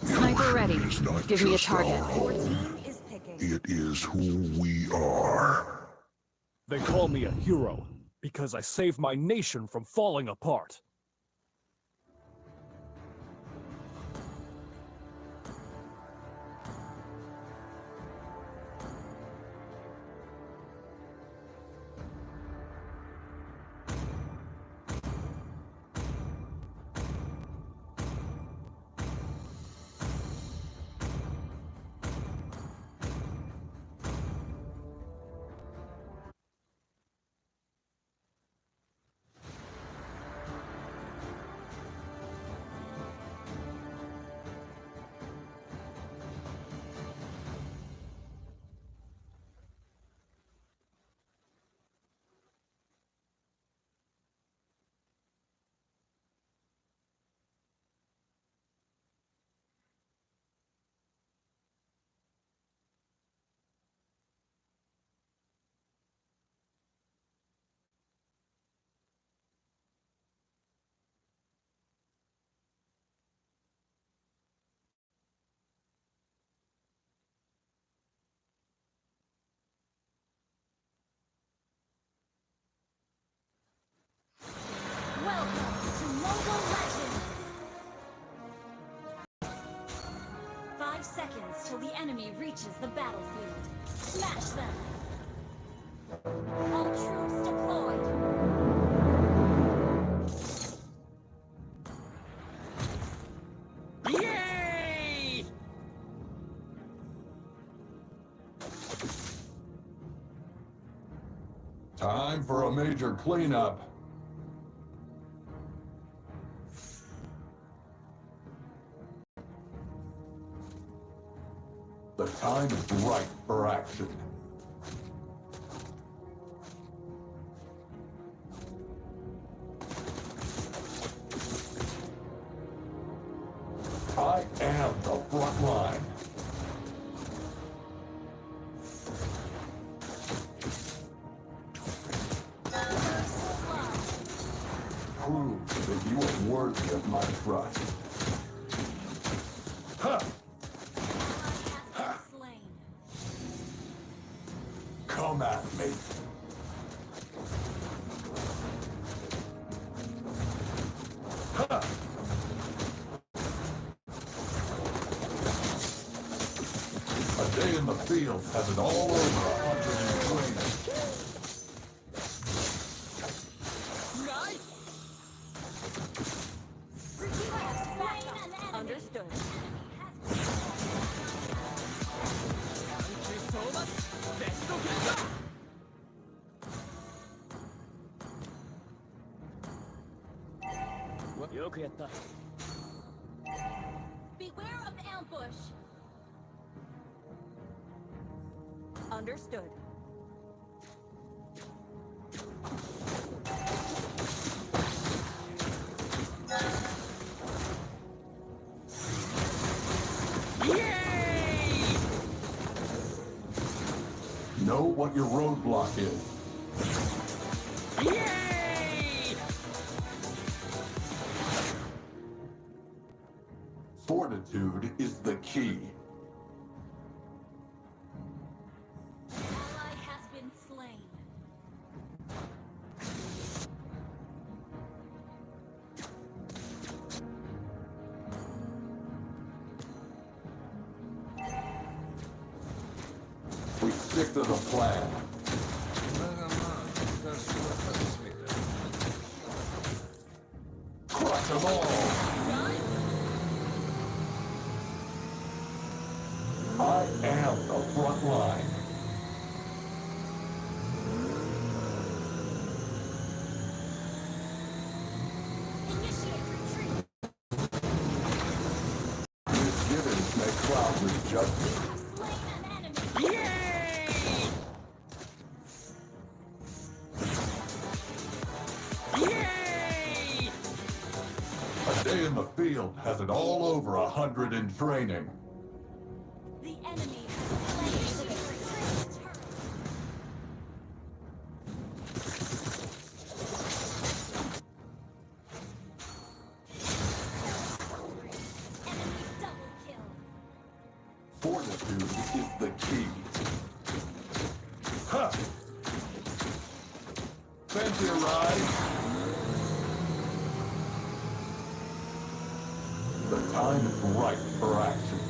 Sniper ready. Give me a target. Your team is picking. It is who we are. They call me a hero because I saved my nation from falling apart. Welcome to Mobile Legends! 5 seconds till the enemy reaches the battlefield. Smash them! All troops deployed! Yay! Time for a major cleanup. The time is right for action. I am the front line. Prove that you are worthy of my trust. Huh. Come at me. Huh. day in the field has it all over 100 in training. Understood. Beware of ambush. Understood. Know what your roadblock is. Fortitude is the key. Ally has been slain. We stick to the plan. Crush them all. I am the front line. Initiate retreat. Misgivings may cloud with judgment. Slain an enemy. A day in the field has it all over 100 in training. The enemy has slain the retreat. Enemy double kill. Fortitude is the key. Huh! Fancy a ride? The time is right for action.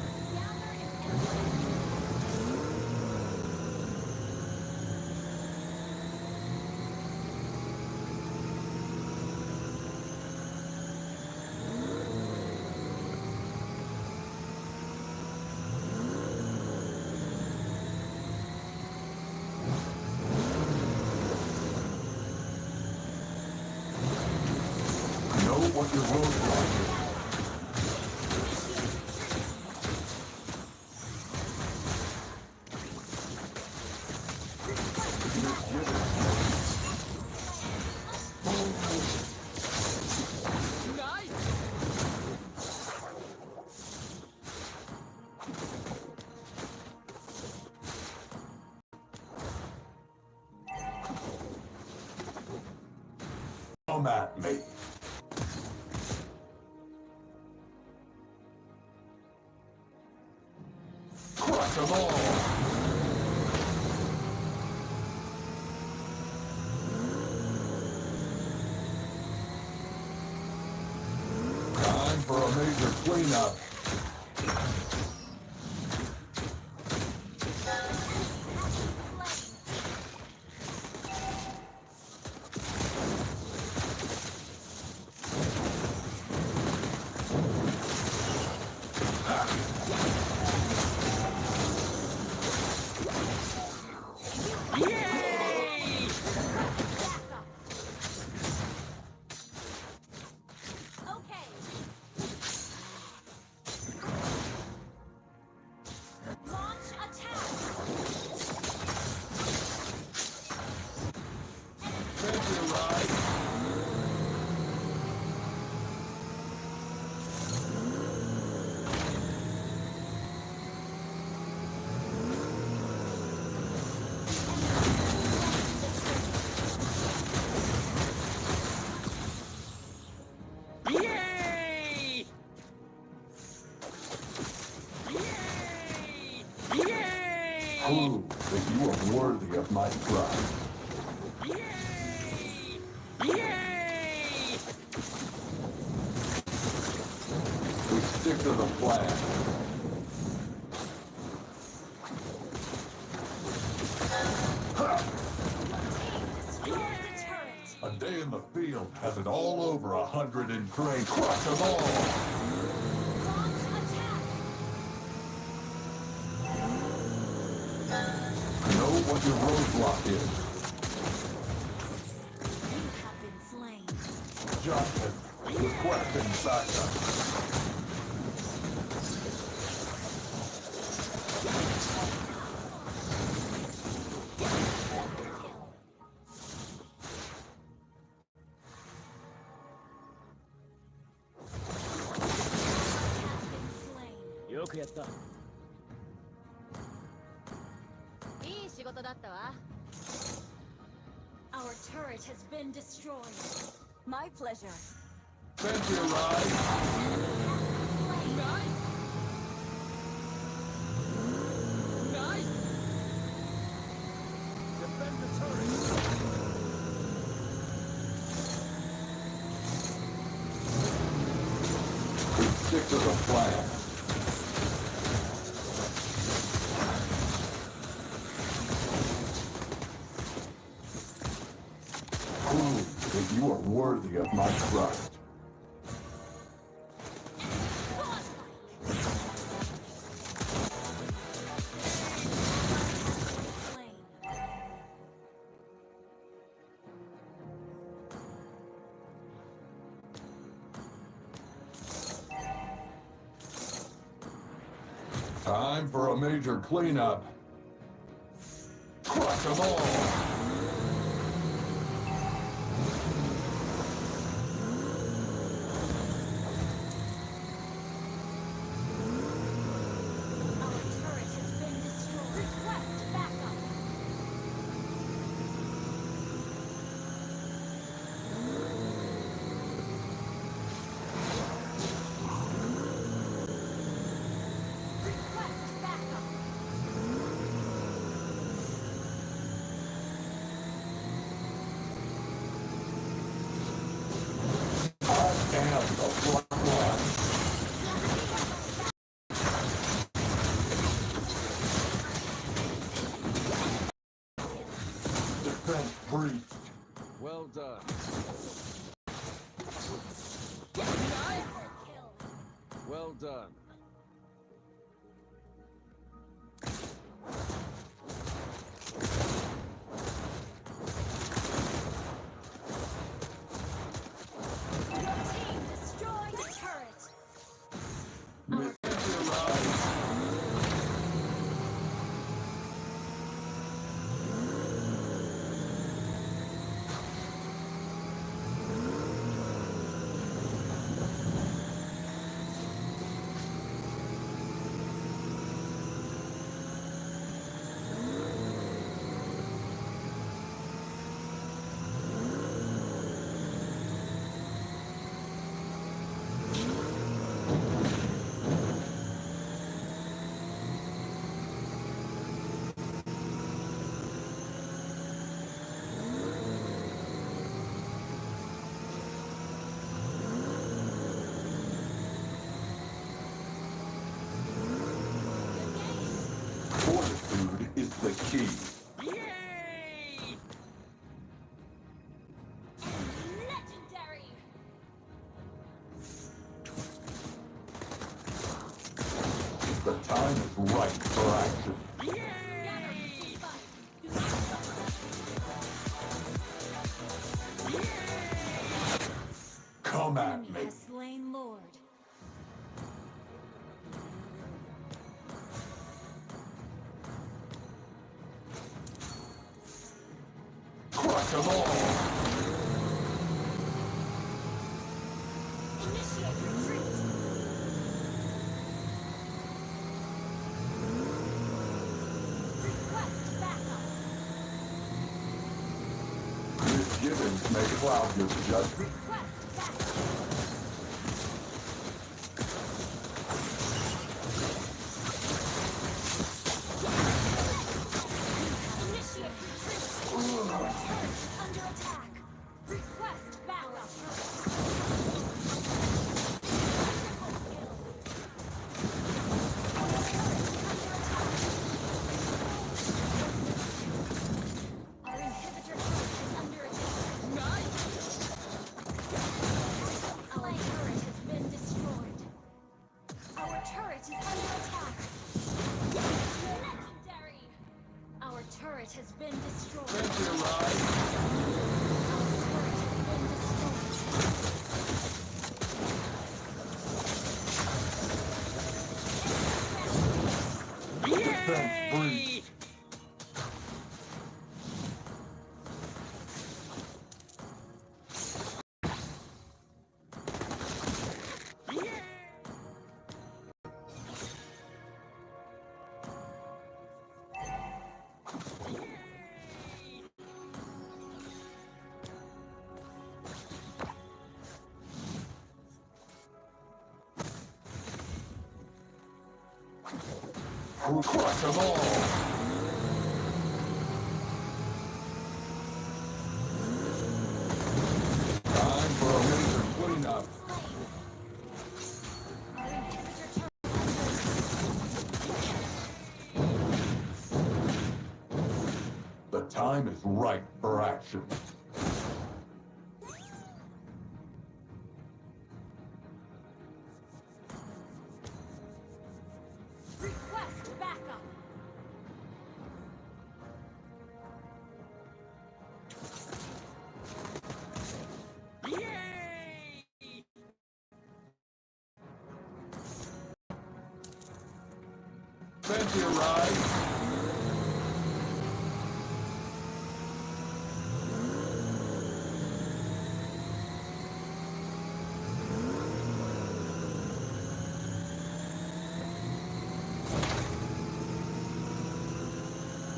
Know what your roadblock is. Come at me. Crush them all. Time for a major cleanup. Prove that you are worthy of my trust. We stick to the plan. has it all over 100 and train. Crush them all! Launch attack. Know what your roadblock is. You have been slain. Johnson, requesting backup. Our turret has been destroyed. My pleasure. Thank you, Ryan. Defend the turret. Stick to the plan. Prove that you are worthy of my trust. Time for a major cleanup. Crush them all! Our turret has been destroyed. Request backup. Request backup. I am the front line. Defense breached. Well done. Well done. Your team destroyed the turret. Fortitude is the key. Legendary. The time is right for action. Come at Enemy me. has slain Lord. Crush them all. Initiate retreat. Request backup. Misgivings may cloud your judgment. Request backup. Initiate retreat. Our turret is under attack. Request backup. Our inhibitor turret is under attack. has been destroyed. Thank you, Ride. Defense breach. Crush them all. Time for a major cleanup. The time is right for action. Request backup. Thank you, Ride.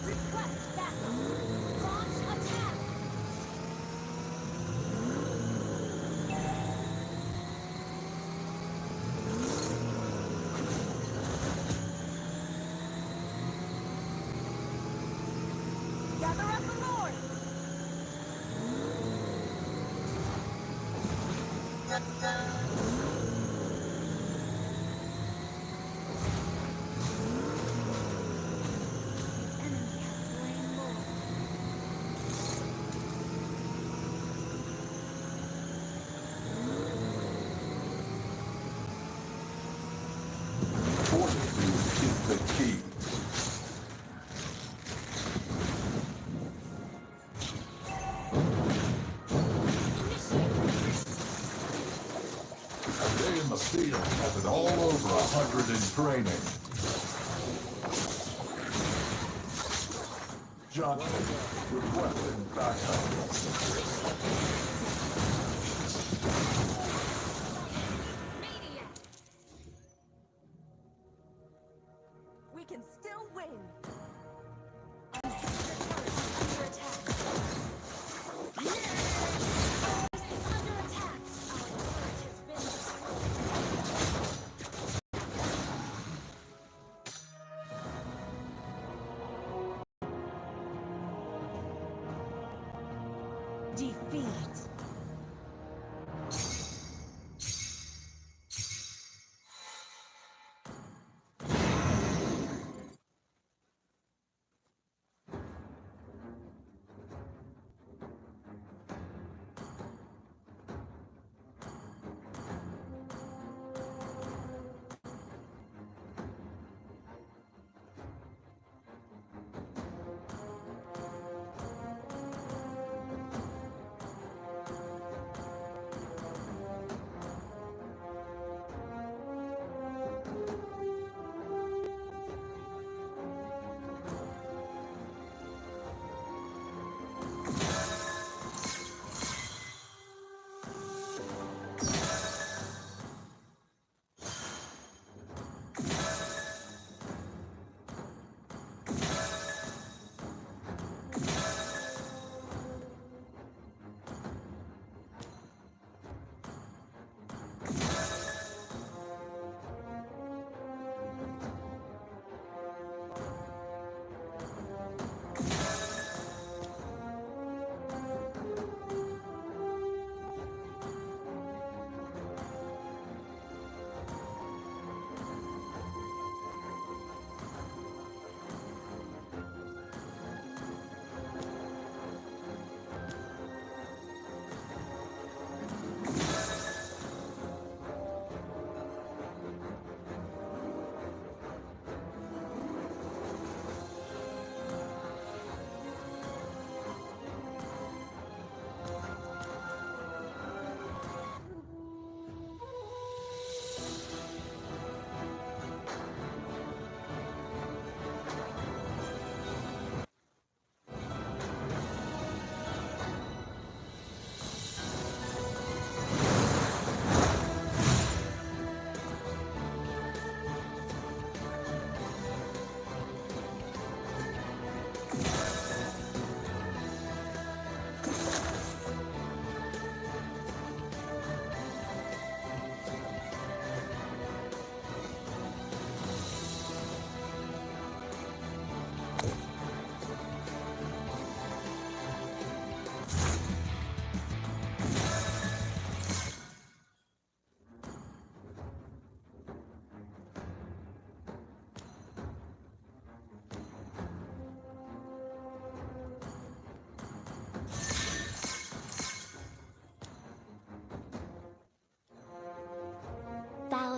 Request backup. Launch attack. Gather up the Lord. Enemy has slain Lord. Fortitude is the key. A day in the field has it all over 100 in training. Johnson requesting backup. We can still win. Under attack. Base is under attack. Our turret has been destroyed. Defeat.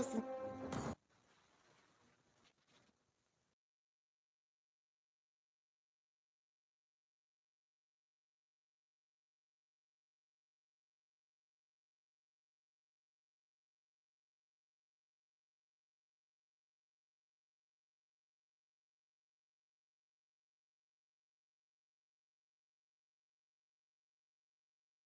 10,000.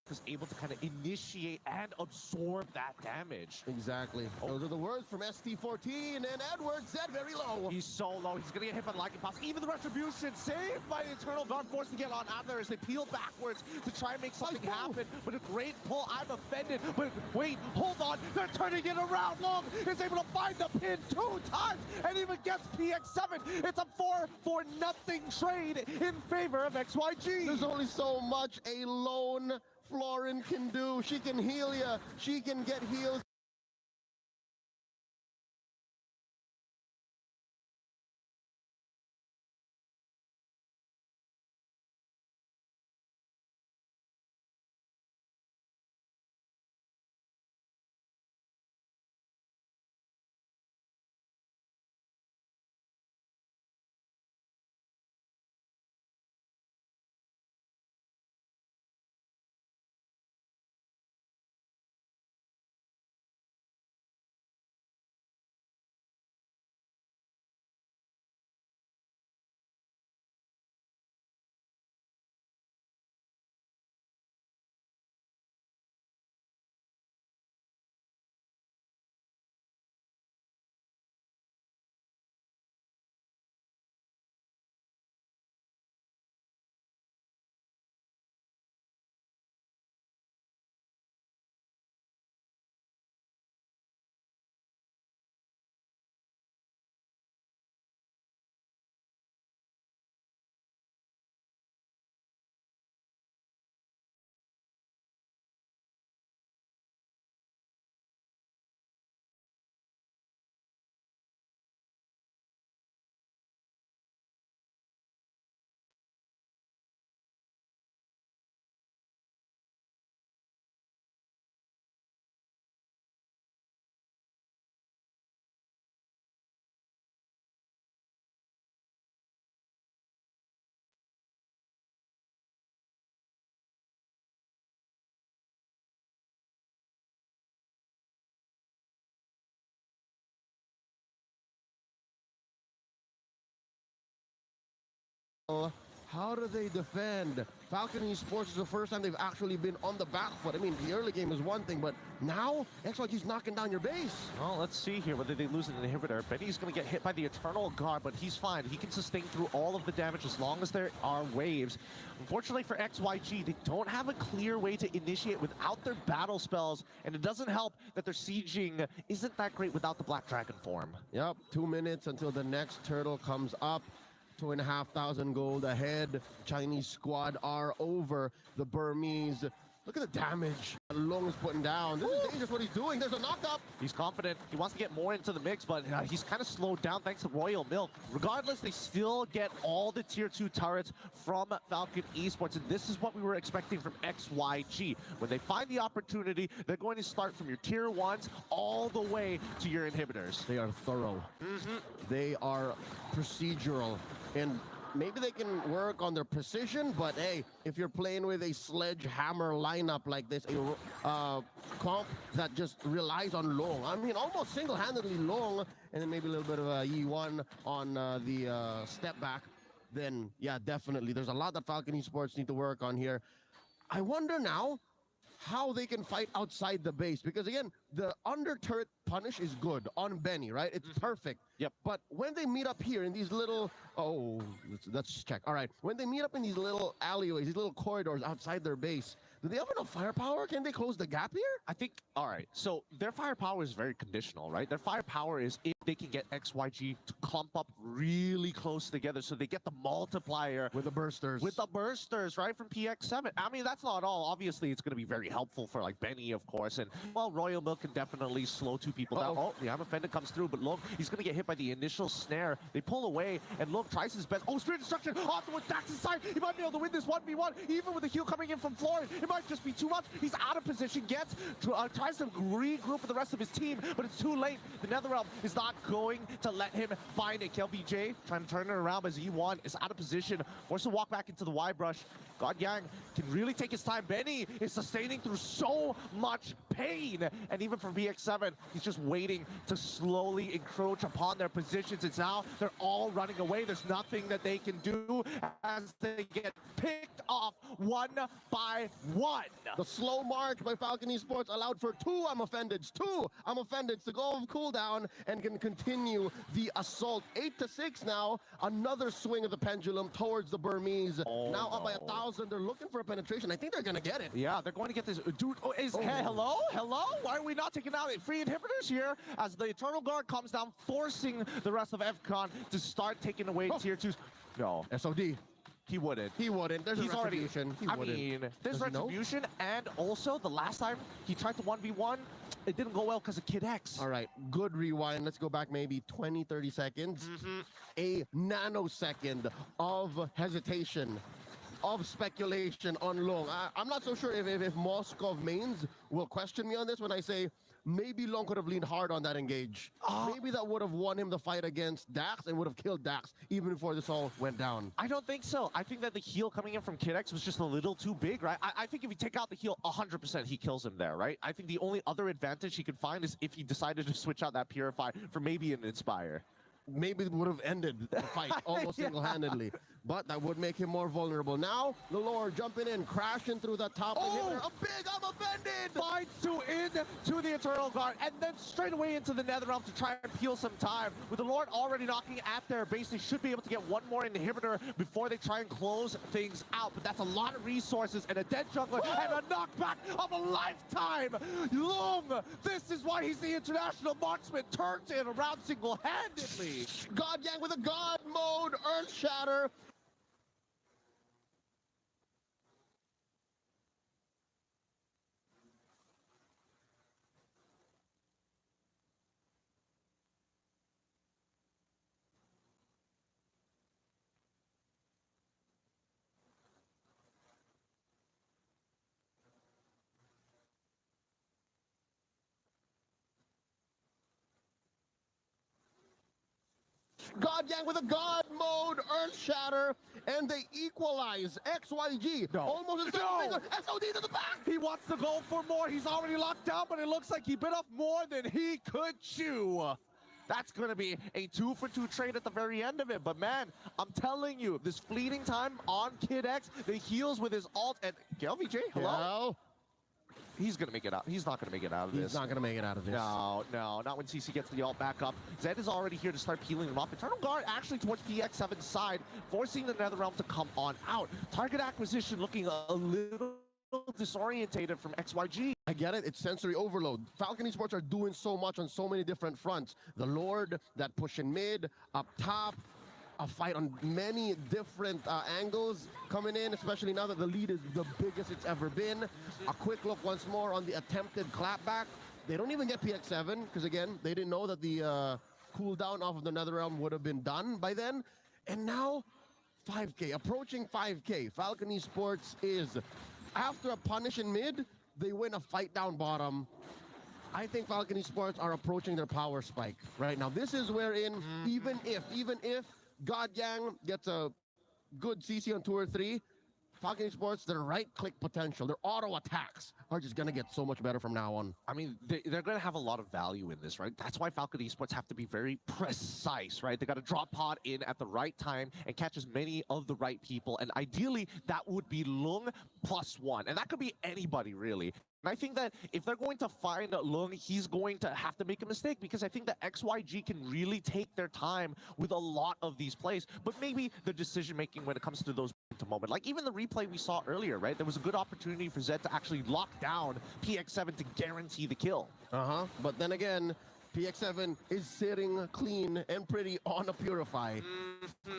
Was able to kind of initiate and absorb that damage. Exactly. Those are the words from ST14, and Edwards said very low. He's so low. He's going to get hit by the lightning pass. Even the retribution saved by the Eternal Guard, forced to get on out there as they peel backwards to try and make something happen. But a great pull. I'm offended. But wait, hold on. They're turning it around. Long is able to find the pin 2 times and even gets PX7. It's a 4-for-0 trade in favor of XYG. There's only so much a lone Florin can do. She can heal ya. She can get heals. How do they defend? Falcon Esports is the first time they've actually been on the back foot. I mean, the early game is one thing, but now XYG's knocking down your base. Well, let's see here whether they lose an inhibitor. Benny's going to get hit by the Eternal Guard, but he's fine. He can sustain through all of the damage as long as there are waves. Unfortunately for XYG, they don't have a clear way to initiate without their battle spells, and it doesn't help that their sieging isn't that great without the Black Dragon form. Yep, 2 minutes until the next turtle comes up. 2,500 gold ahead. Chinese squad are over the Burmese. Look at the damage Long is putting down. This is dangerous what he's doing. There's a knock-up. He's confident. He wants to get more into the mix, but he's kind of slowed down thanks to Royal Milk. Regardless, they still get all the tier 2 turrets from Falcon Esports, and this is what we were expecting from XYG. When they find the opportunity, they're going to start from your tier 1s all the way to your inhibitors. They are thorough. They are procedural. And maybe they can work on their precision, but hey, if you're playing with a sledgehammer lineup like this, a comp that just relies on long, I mean, almost single-handedly long, and then maybe a little bit of a E1 on the step back, then yeah, definitely. There's a lot that Falcon Esports need to work on here. I wonder now how they can fight outside the base, because again, the under turret punish is good on Benny, right? It's perfect. Yep. But when they meet up here in these little, let's check. All right, when they meet up in these little alleyways, these little corridors outside their base, do they have enough firepower? Can they close the gap here? I think, all right, so their firepower is very conditional, right? Their firepower is if they can get XYG to clump up really close together so they get the multiplier. With the bursters. With the bursters, right, from PX7. I mean, that's not all. Obviously, it's going to be very helpful for, like, Benny, of course. And, well, Royal Milk can definitely slow two people down. Oh, yeah, Offended comes through, but look, he's going to get hit by the initial snare. They pull away, and look, tries his best. Oh, Spirit Destruction! Afterwards, Dax inside! He might be able to win this 1v1, even with the heal coming in from Florin. It might might just be too much. He's out of position, tries to regroup with the rest of his team, but it's too late. The Netherrealm is not going to let him find it. KLBJ trying to turn it around as E1 is out of position, forced to walk back into the Y brush. God Yang can really take his time. Benny is sustaining through so much pain, and even from BX7, he's just waiting to slowly encroach upon their positions. It's now they're all running away. There's nothing that they can do as they get picked off one by one. The slow march by Falcon Esports allowed for two I'm offendeds to go off cooldown and can continue the assault. 8-6 now. Another swing of the pendulum towards the Burmese. Now up by 1,000. They're looking for a penetration. I think they're gonna get it. Yeah, they're going to get this. Dude, hey, hello? Why are we not taking out free inhibitors here? As the Eternal Guard comes down, forcing the rest of FCON to start taking away tier 2s. No. SOD. He wouldn't. There's He's a retribution. There's retribution, and also the last time he tried to 1v1, it didn't go well because of Kid X. All right, good rewind. Let's go back maybe 20, 30 seconds. A nanosecond of hesitation, of speculation on Long. I'm not so sure if Moskov mains will question me on this when I say maybe Long could have leaned hard on that engage. Maybe that would have won him the fight against Dax and would have killed Dax even before this all went down. I don't think so. I think that the heal coming in from Kid X was just a little too big, right? I think if you take out the heal, 100% he kills him there, right? I think the only other advantage he could find is if he decided to switch out that Purify for maybe an Inspire. Maybe it would have ended the fight almost single-handedly, but that would make him more vulnerable. Now, the Lord jumping in, crashing through the top inhibitor. A big I'm offended! Finds to the Eternal Guard, and then straight away into the Netherrealm to try and peel some time. With the Lord already knocking at their base, they should be able to get one more inhibitor before they try and close things out, but that's a lot of resources and a dead jungler and a knockback of a lifetime! Long, this is why he's the international marksman, turns it around single-handedly. God Yang with a God mode, Earth Shatter. God Yang with a God mode, Earth Shatter, and they equalize. XYG. Almost a single SOD to the back. He wants to go for more. He's already locked down, but it looks like he bit off more than he could chew. That's going to be a 2-for-2 trade at the very end of it. But man, I'm telling you, this fleeting time on Kid X, the heals with his ult, and LVJ, hello? He's going to make it out. He's not going to make it out of this. He's not going to make it out of this. No, not when CC gets the ult back up. Zed is already here to start peeling him off. Eternal Guard actually towards PX7's side, forcing the Netherrealm to come on out. Target acquisition looking a little disorientated from XYG. I get it. It's sensory overload. Falcon Esports are doing so much on so many different fronts. The Lord, that push in mid, up top, a fight on many different angles coming in, especially now that the lead is the biggest it's ever been. A quick look once more on the attempted clapback. They don't even get PX7 because, again, they didn't know that the cooldown off of the Netherrealm would have been done by then. And now 5K, approaching 5K. Falcon Esports is, after a punish in mid, they win a fight down bottom. I think Falcon Esports are approaching their power spike right now. This is wherein, even if God Yang gets a good CC on 2 or 3, Falcon Esports, their right-click potential, their auto attacks are just going to get so much better from now on. I mean, they're going to have a lot of value in this, right? That's why Falcon Esports have to be very precise, right? They got to drop pod in at the right time and catch as many of the right people. And ideally, that would be Lung +1. And that could be anybody, really. And I think that if they're going to find Lung, he's going to have to make a mistake, because I think that XYG can really take their time with a lot of these plays. But maybe the decision-making when it comes to those moment, like even the replay we saw earlier, right? There was a good opportunity for Zed to actually lock down PX7 to guarantee the kill. But then again, PX7 is sitting clean and pretty on a Purify.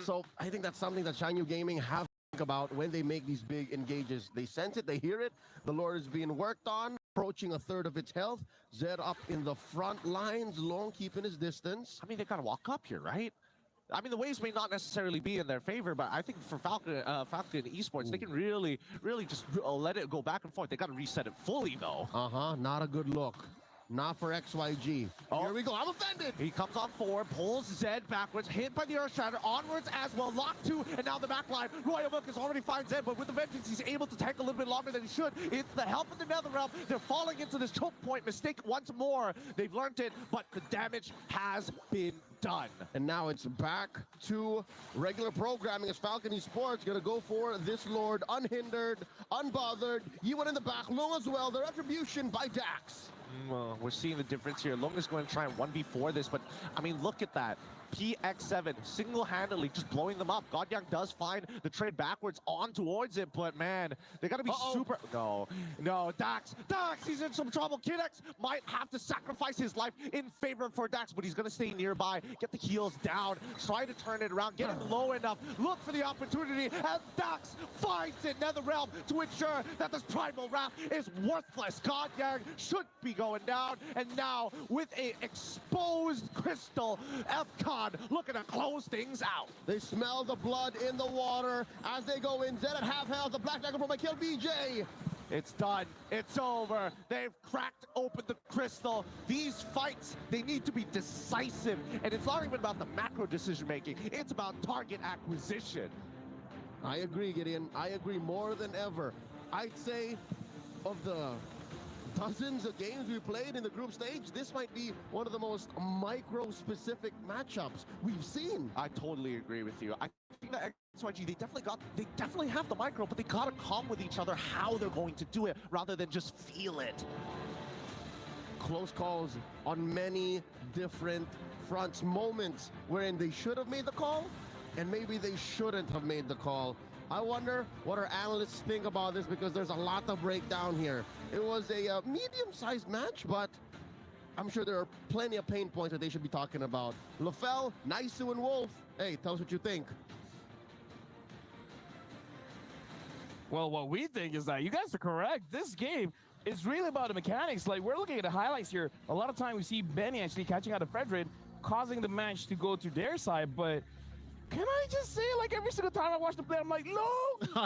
So I think that's something that Shanyu Gaming have to think about when they make these big engages. They sense it, they hear it. The Lord is being worked on, approaching a third of its health. Zed up in the front lines, Long keeping his distance. I mean, they gotta walk up here, right? I mean, the waves may not necessarily be in their favor, but I think for Falcon Esports, they can really just let it go back and forth. They got to reset it fully, though. Not a good look. Not for XYG. Oh. Here we go. I'm offended. He comes on forward, pulls Zed backwards, hit by the Earth Shatter, onwards as well, locked 2, and now the back line. Royal Milk has already found Zed, but with the Vengeance, he's able to tank a little bit longer than he should. It's the help of the Netherrealm. They're falling into this choke point mistake once more. They've learned it, but the damage has been done. And now it's back to regular programming as Falcon Esports gonna go for this Lord unhindered, unbothered. Yiwen in the back, Lung as well. The retribution by Dax. We're seeing the difference here. Lung is going to try and 1v4 this, but I mean, look at that. PX7 single-handedly just blowing them up. Godyang does find the trade backwards on towards it, but man, they got to be super... No, Dax, he's in some trouble. Kid X might have to sacrifice his life in favor for Dax, but he's going to stay nearby, get the heals down, try to turn it around, get him low enough, look for the opportunity, and Dax finds it. Netherrealm to ensure that this Primal Wrath is worthless. Godyang should be going down, and now with a exposed crystal, FCON looking to close things out. They smell the blood in the water as they go in. Zed at half health. The Black Dagger from my kill BJ. It's done. It's over. They've cracked open the crystal. These fights, they need to be decisive. And it's not even about the macro decision making. It's about target acquisition. I agree, Gideon. I agree more than ever. I'd say of the dozens of games we played in the group stage, this might be one of the most micro-specific matchups we've seen. I totally agree with you. I think that XYG, they definitely have the micro, but they gotta come with each other how they're going to do it rather than just feel it. Close calls on many different fronts, moments wherein they should have made the call and maybe they shouldn't have made the call. I wonder what our analysts think about this because there's a lot to break down here. It was a medium-sized match, but I'm sure there are plenty of pain points that they should be talking about. LaFell, Naisu, and Wolf, hey, tell us what you think. Well, what we think is that you guys are correct. This game is really about the mechanics. Like, we're looking at the highlights here. A lot of time we see Benny actually catching out of Fredrid, causing the match to go to their side, but can I just say, like, every single time I watch the play, I'm like, no, no,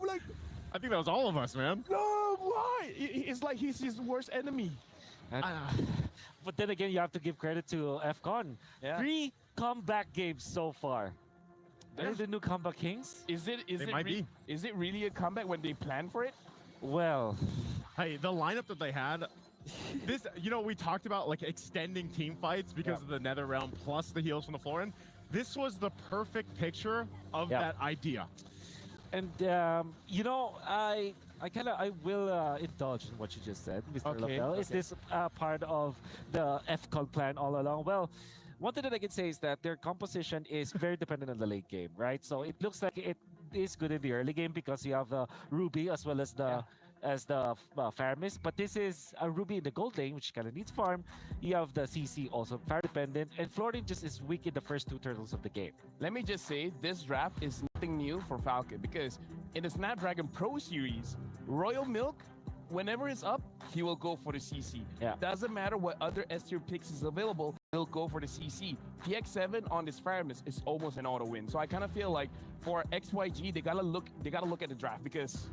like, I think that was all of us, man. no, why? It's like he's his worst enemy. But then again, you have to give credit to FCON. Yeah. 3 comeback games so far. They're the new comeback kings. Is it really a comeback when they plan for it? Well, hey, the lineup that they had, this, you know, we talked about like extending team fights because of the Netherrealm plus the heals from the Florin. This was the perfect picture of that idea. And you know, I will indulge in what you just said, Mr. LaFell. Is this part of the FCON plan all along? Well, one thing that I can say is that their composition is very dependent on the late game, right? So it looks like it is good in the early game because you have Ruby as well as the Faramis, but this is a Ruby in the gold lane, which kind of needs farm. You have the CC also fire dependent, and Florin just is weak in the first 2 turtles of the game. Let me just say, this draft is nothing new for Falcon because in the Snapdragon Pro Series, Royal Milk, whenever it's up, he will go for the CC. Doesn't matter what other S-tier picks is available, he'll go for the CC. PX7 on this Faramis is almost an auto win. So I kind of feel like for XYG, they gotta look at the draft because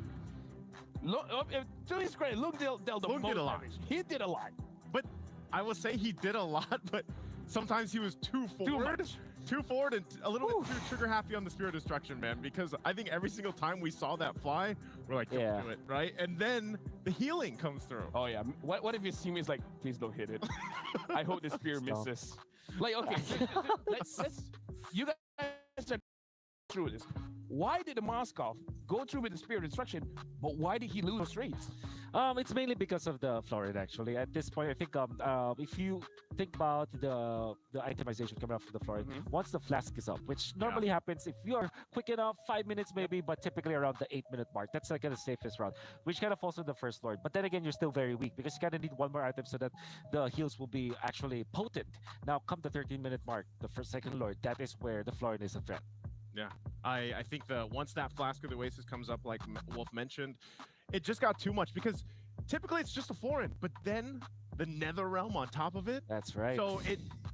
look, to his credit, Luke dealt the most did a lot. damage. He did a lot. But I will say he did a lot, but sometimes he was too forward. Too forward and a little bit too trigger happy on the Spirit of Destruction, man, because I think every single time we saw that fly, we're like, don't do it, right? And then the healing comes through. Oh, yeah. What if his teammate's like, please don't hit it? I hope the Spear misses. Like, okay, let's you guys are through with this. Why did the Moskov go through with the Spirit of Destruction, but why did he lose straights? It's mainly because of the Florin, actually. At this point, I think if you think about the itemization coming up from the Florin, once the flask is up, which normally happens if you're quick enough, 5 minutes maybe, but typically around the 8-minute mark. That's like the safest route, which kind of falls on the first Lord. But then again, you're still very weak because you kind of need one more item so that the heals will be actually potent. Now, come the 13-minute mark, the second Lord, that is where the Florin is a threat. Yeah, I think once that Flask of the Oasis comes up, like Wolf mentioned, it just got too much because typically it's just a Florin, but then the Nether Realm on top of it. That's right. So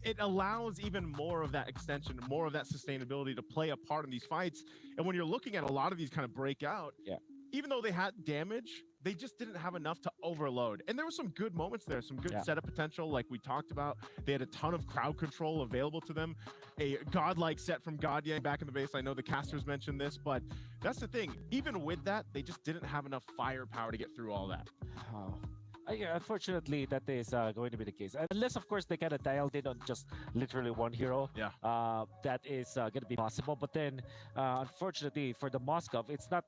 it allows even more of that extension, more of that sustainability to play a part in these fights. And when you're looking at a lot of these kind of breakout, even though they had damage, they just didn't have enough to overload. And there were some good moments there, some good setup potential, like we talked about. They had a ton of crowd control available to them. A godlike set from Godye back in the base. I know the casters mentioned this, but that's the thing. Even with that, they just didn't have enough firepower to get through all that. Oh. Yeah, unfortunately, that is going to be the case. Unless, of course, they kind of dialed in on just literally one hero. Yeah. That is going to be possible. But then, unfortunately, for the Moskov, it's not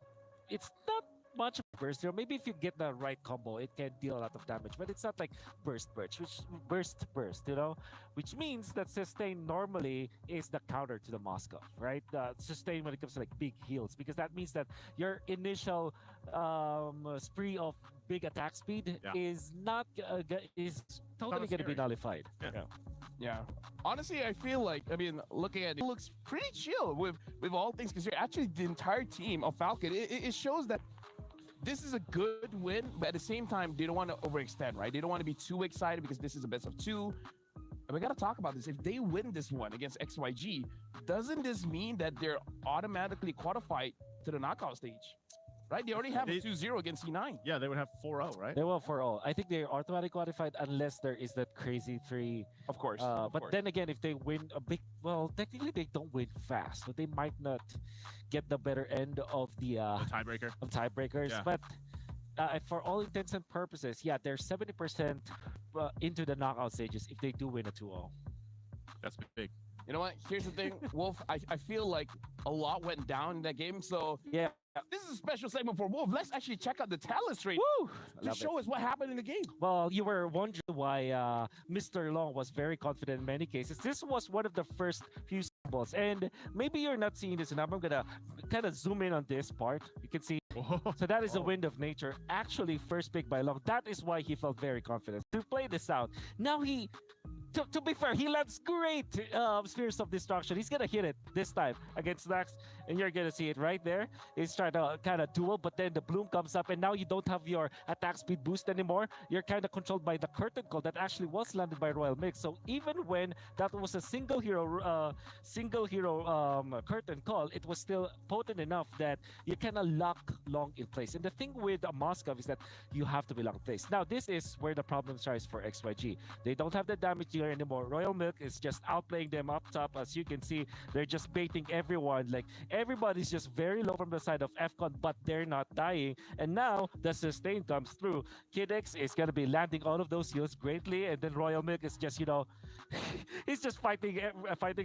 much of a burst hero. Maybe if you get the right combo, it can deal a lot of damage. But it's not like burst, you know? Which means that sustain normally is the counter to the Moskov, right? Sustain when it comes to like big heals, because that means that your initial spree of big attack speed is not is totally going to be nullified. Yeah. Honestly, I feel like, I mean, looking at it, looks pretty chill with all things considered. Actually, the entire team of Falcon, it shows that this is a good win, but at the same time, they don't want to overextend, right? They don't want to be too excited because this is a best of 2. And we got to talk about this. If they win this one against XYG, doesn't this mean that they're automatically qualified to the knockout stage? Right? They already have a 2-0 against C9. Yeah, they would have 4-0, right? They will 4-0. I think they're automatically qualified unless there is that crazy 3. Of course. But then again, if they win a big, well, technically they don't win fast, but they might not get the better end of the tiebreaker. Of tiebreakers. Yeah. But for all intents and purposes, yeah, they're 70% into the knockout stages if they do win a 2-0. That's big. You know what? Here's the thing, Wolf. I feel like a lot went down in that game. So yeah, this is a special segment for Wolf. Let's actually check out the talent rate to show us what happened in the game. Well, you were wondering why Mr. Long was very confident in many cases. This was one of the first few symbols, and maybe you're not seeing this enough. I'm gonna kind of zoom in on this part. You can see. So that is a wind of nature. Actually, first pick by Long. That is why he felt very confident to play this out. Now he. To be fair, he lands great Spheres of Destruction. He's gonna hit it this time against Nax, and you're gonna see it right there. He's trying to kind of duel, but then the bloom comes up, and now you don't have your attack speed boost anymore. You're kind of controlled by the curtain call that actually was landed by Royal Mix. So even when that was a single hero curtain call, it was still potent enough that you kind of lock Long in place. And the thing with Moskov is that you have to be locked in place. Now this is where the problem starts for XYG. They don't have the damage dealer anymore. Royal Milk is just outplaying them up top. As you can see, they're just baiting everyone. Like everybody's just very low from the side of FCON, but they're not dying. And now the sustain comes through. Kid X is gonna be landing all of those heals greatly, and then Royal Milk is just, you know, he's just fighting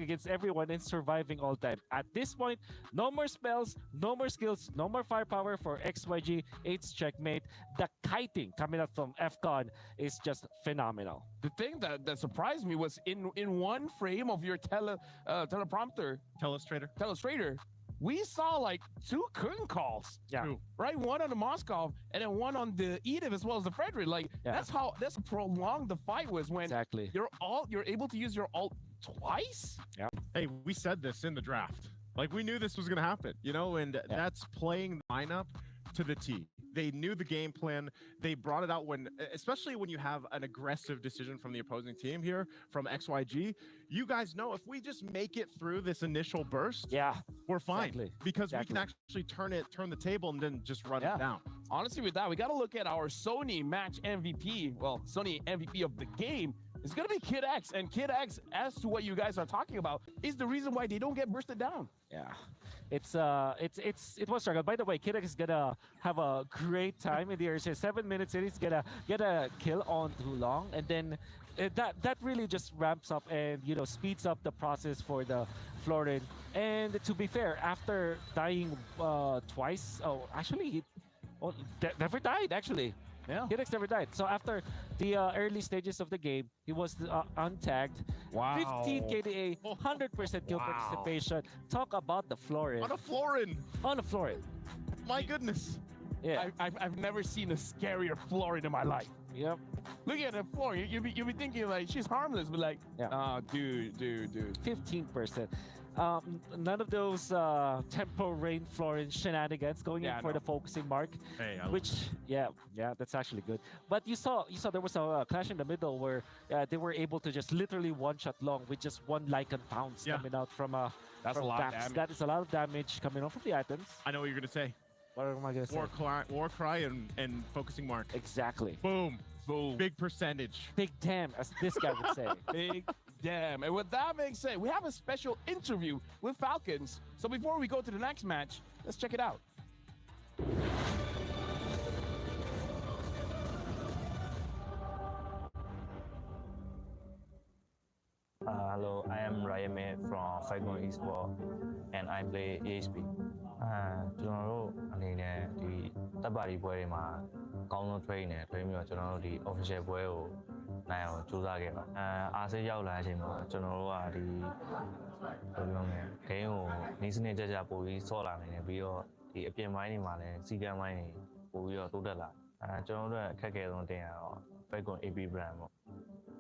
against everyone and surviving all time. At this point, no more spells, no more skills, no more firepower for XYG. It's checkmate. The kiting coming up from FCON is just phenomenal. The thing that surprised me was in one frame of your teleprompter, telestrator, we saw like 2 curtain calls. Yeah. Right? One on the Moskov and then one on the Edith as well as the Frederick. Like that's how prolonged the fight was when you're able to use your ult twice. Yeah. Hey, we said this in the draft. Like we knew this was gonna happen, you know, and that's playing the lineup to the T. They knew the game plan. They brought it out especially when you have an aggressive decision from the opposing team here from XYG. You guys know if we just make it through this initial burst, we're fine because we can actually turn the table and then just run it down. Honestly, with that, we got to look at our Sony match MVP. Well, Sony MVP of the game is going to be Kid X, and Kid X, as to what you guys are talking about, is the reason why they don't get bursted down. Yeah. It was struggle. By the way, Kid X is gonna have a great time in the area. 7 minutes in, he's gonna get a kill on too long, and then that really just ramps up and, you know, speeds up the process for the Florin. And to be fair, after dying twice, he never died actually. Yeah. Kid X never died. So after the early stages of the game, he was untagged. Wow. 15 KDA, 100% kill participation. Talk about the Florin. On a Florin. On a Florin. My goodness. Yeah. I've never seen a scarier Florin in my life. Yep. Looking at the Florin, you'll be thinking like she's harmless, but like, dude. 15%. None of those tempo rain Florence shenanigans going in for the focusing mark. Hey, yeah, that's actually good. But you saw there was a clash in the middle where they were able to just literally one-shot long with just one Lycan pounce coming out from that's from a lot backs. of damage. That is a lot of damage coming off from the items. I know what you're gonna say. What am I gonna say? War cry and focusing mark. Exactly. Boom. Boom. Big percentage. Big damn, as this guy would say. Big damn. And with that being said, we have a special interview with Falcons. So before we go to the next match, let's check it out. Hello, I am Ryan May from Falcon Esports and I play AHP. ကျွန်တော်တို့အနေနဲ့ဒီတပ်ပါတီပွဲတွေမှာအကောင်းဆုံး train နဲ့ train ပြီးတော့ကျွန်တော်တို့ဒီ official ပွဲကိုနိုင်အောင်ကြိုးစားခဲ့ပါအားစိတ်ရောက်လာတဲ့အချိန်မှာကျွန်တော်တို့ကဒီဘယ်လိုပြောမလဲ game ကိုနီးစနစ်ကြကြပို့ပြီးဆော့လာနိုင်တယ်ပြီးတော့ဒီအပြင်ပိုင်းတွေမှာလည်းစီကံပိုင်းတွေပို့ပြီးတော့တိုးတက်လာကျွန်တော်တို့အခက်အခဲဆုံးတင်ရတော့ Falcon AP brand ပေါ့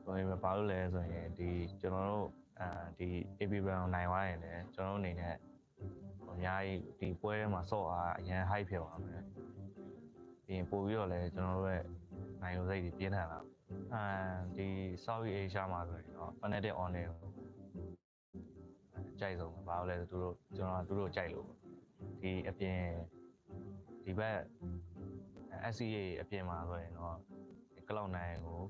ဆိုရင်ဘာလို့လဲဆိုရင်ဒီကျွန်တော်တို့ဒီ AP brand ကိုနိုင်သွားရင်လည်းကျွန်တော်တို့အနေနဲ့အများကြီးဒီပွဲထဲမှာဆော့အားအရင် high ဖြစ်သွားမယ်ပြီးရင်ပို့ပြီးတော့လည်းကျွန်တော်တို့ရဲ့နိုင်ရုံစိတ်တွေပြင်းထန်လာဒီ South Asia မှာဆိုရင်တော့ Fnatic on နဲ့ကြိုက်ဆုံးဘာလို့လဲဆိုသူတို့ကျွန်တော်တို့ကြိုက်လို့ဒီအပြင်ဒီဘက် SCA အပြင်မှာဆိုရင်တော့ CLOUDE 9ကို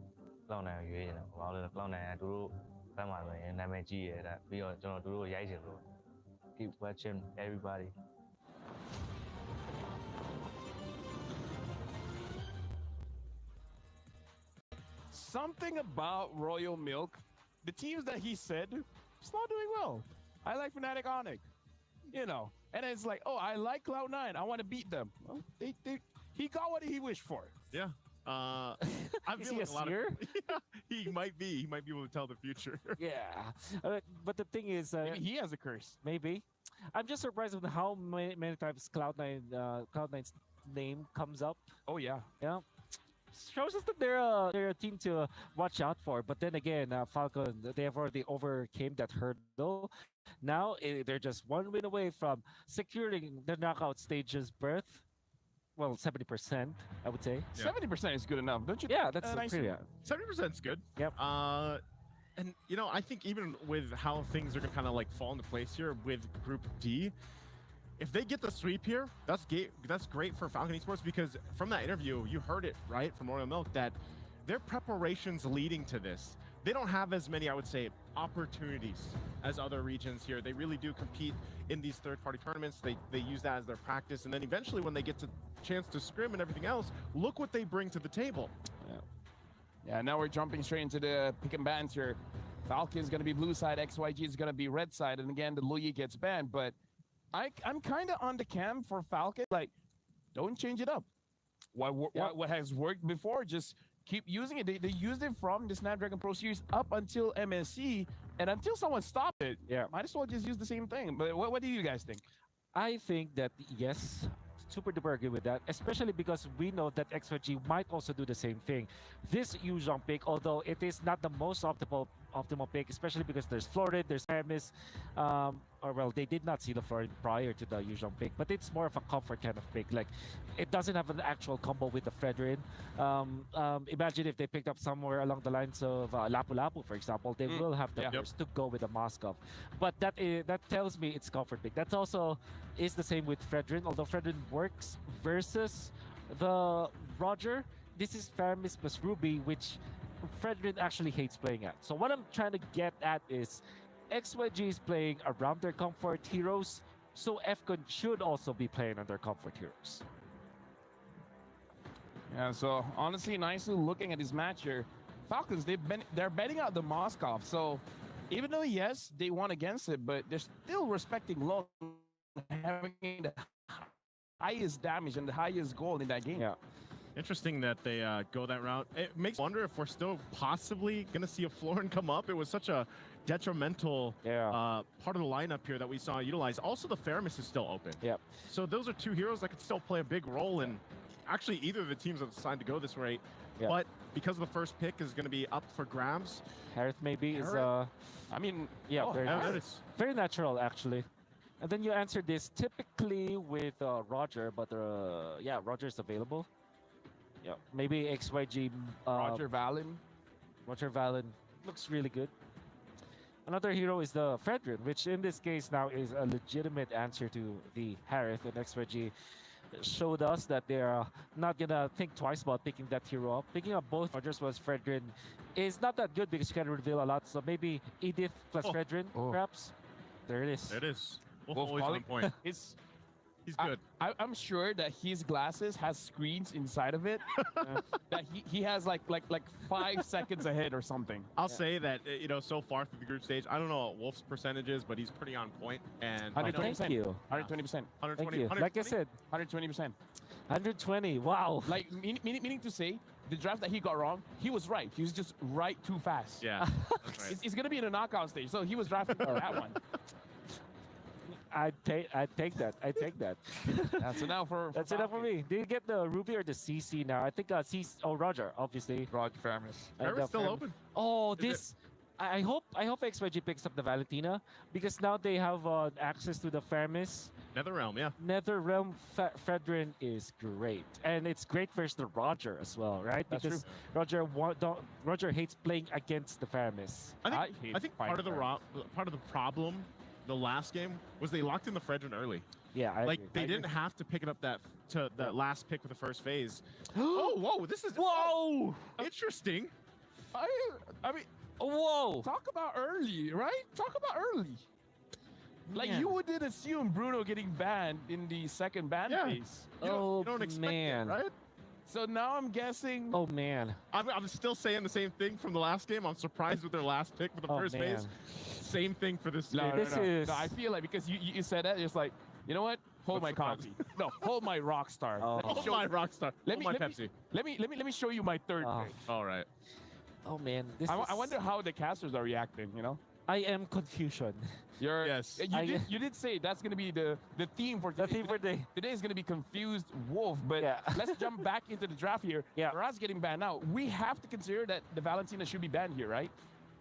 ရွေးနေတယ်ဘာလို့လဲ CLOUDE 9ကသူတို့ဘက်မှာဆိုရင်နာမည်ကြီးရတဲ့ပြီးတော့ကျွန်တော်တို့ရိုက်ချင်လို့ keep watching everybody Something about Royal Milk, the teams that he said, it's not doing well. I like Fnatic Onyx, you know, and it's like, oh, I like Cloud9. I want to beat them. Well, he got what he wished for. Yeah. I Is feel he like a lot seer? of he might be able to tell the future. Yeah. But the thing is, Maybe he has a curse. Maybe. I'm just surprised with how many times Cloud9's name comes up. Oh yeah. Yeah. Shows us that they're a team to watch out for. But then again, Falcon, they have already overcame that hurdle. Now they're just one win away from securing the knockout stage's berth. Well, 70%, I would say. Yeah. 70% is good enough, don't you? Yeah, that's nice. pretty. 70% is good. Yep. And you know, I think even with how things are gonna kind of like fall into place here with Group D, if they get the sweep here, that's great for Falcon Esports because from that interview, you heard it right from Royal Milk that their preparations leading to this, they don't have as many, I would say, opportunities as other regions here. They really do compete in these third-party tournaments. They use that as their practice, and then eventually when they get to chance to scrim and everything else, look what they bring to the table. Yeah, now we're jumping straight into the pick and bans here. Falcon's going to be blue side, XYG is going to be red side, and again, the Luyi gets banned, but I'm kind of on the camp for Falcon. Like, don't change it up. What has worked before, just keep using it. They used it from the Snapdragon Pro Series up until MSC, and until someone stopped it, might as well just use the same thing. But what do you guys think? I think that, yes, super duper agree with that, especially because we know that XYG might also do the same thing. This Yuzhong pick, although it is not the most optimal pick, especially because there's Florid, there's Hermes, or well, they did not see the Florid prior to the Yuzhong pick, but it's more of a comfort kind of pick. Like, it doesn't have an actual combo with the Fredrin. Imagine if they picked up somewhere along the lines of Lapu Lapu, for example, they will have the burst to go with the Moskov. But that tells me it's comfort pick. That also is the same with Fredrin, although Fredrin works versus the Roger. This is Faramis plus Ruby, which Fredrin actually hates playing at. So what I'm trying to get at is XYG is playing around their comfort heroes, so FCON should also be playing on their comfort heroes. Yeah, so honestly, nicely looking at this match here, Falcons, they're betting out the Moskov. So even though, yes, they won against it, but they're still respecting Long, having the highest damage and the highest goal in that game. Yeah. Interesting that they go that route. It makes me wonder if we're still possibly going to see a Florin come up. It was such a detrimental part of the lineup here that we saw utilized. Also, the Faramis is still open. Yep. So those are two heroes that could still play a big role in actually either of the teams that decided to go this way Yeah. but because the first pick is going to be up for grabs, Harith maybe is Harith? I mean, yeah, oh, very, yeah, natural. that is- Very natural actually. And then you answer this typically with Roger, but yeah, Roger's available. Yeah, maybe XYG. Roger Valen. Roger Valen looks really good. Another hero is the Fredrin, which in this case now is a legitimate answer to the Harith, and XYG showed us that they're not gonna think twice about picking that hero up. Picking up both Rogers plus Fredrin is not that good because you can reveal a lot. So maybe Edith plus Fredrin, perhaps. There it is. There it is. Wolf Wolf always calling. on point. He's good. I'm sure that his glasses has screens inside of it that he has like 5 seconds ahead or something. I'll say that so far through the group stage, I don't know what Wolf's percentage is, but he's pretty on point. And 120%. Thank you. 120%. 120. Thank you. Like I said, 120%. 120. Wow. Like meaning to say, the draft that he got wrong, he was right. He was just right too fast. Yeah, that's right. It's gonna be in a knockout stage, so he was drafted for that one. I take that. I take that. Yeah, so now for That's enough for me. Do you get the Ruby or the CC now? I think CC. Oh, Roger, obviously. Roger Farmers. Farmer's still open. Oh, Is this. I hope XYG picks up the Valentina because now they have access to the Fermis. NetherRealm, yeah. NetherRealm Fredrin is great, and it's great versus the Roger as well, right? That's because Roger hates playing against the Fermis. I think part of the problem the last game was they locked in the Fredrin early. Yeah, I like agree. they didn't have to pick it up that last pick with the first phase. Oh, whoa! This is interesting. I mean, whoa! Talk about early, right? Talk about early. Like Man. you would assume Bruno getting banned in the second ban phase. Oh, you don't expect man. it, right? So now I'm guessing. Oh man. I'm still saying the same thing from the last game. I'm surprised with their last pick for the first man. phase. Same thing for this No, game. no, This no. is- No, I feel like because you said that, it's like, you know what? Hold my coffee. No, hold my rock star. Oh. Oh my Rockstar. Let Oh me my let Pepsi. me show you my third Oh. pick. All right. Oh man. This I is- wonder how the casters are reacting. You know, I am confusion. you're Yes. You did say that's gonna be the theme for The today. theme for the Today is gonna be confused wolf, but Yeah. let's jump back into the draft here. Yeah. Marad's getting banned now. We have to consider that the Valentina should be banned here, right?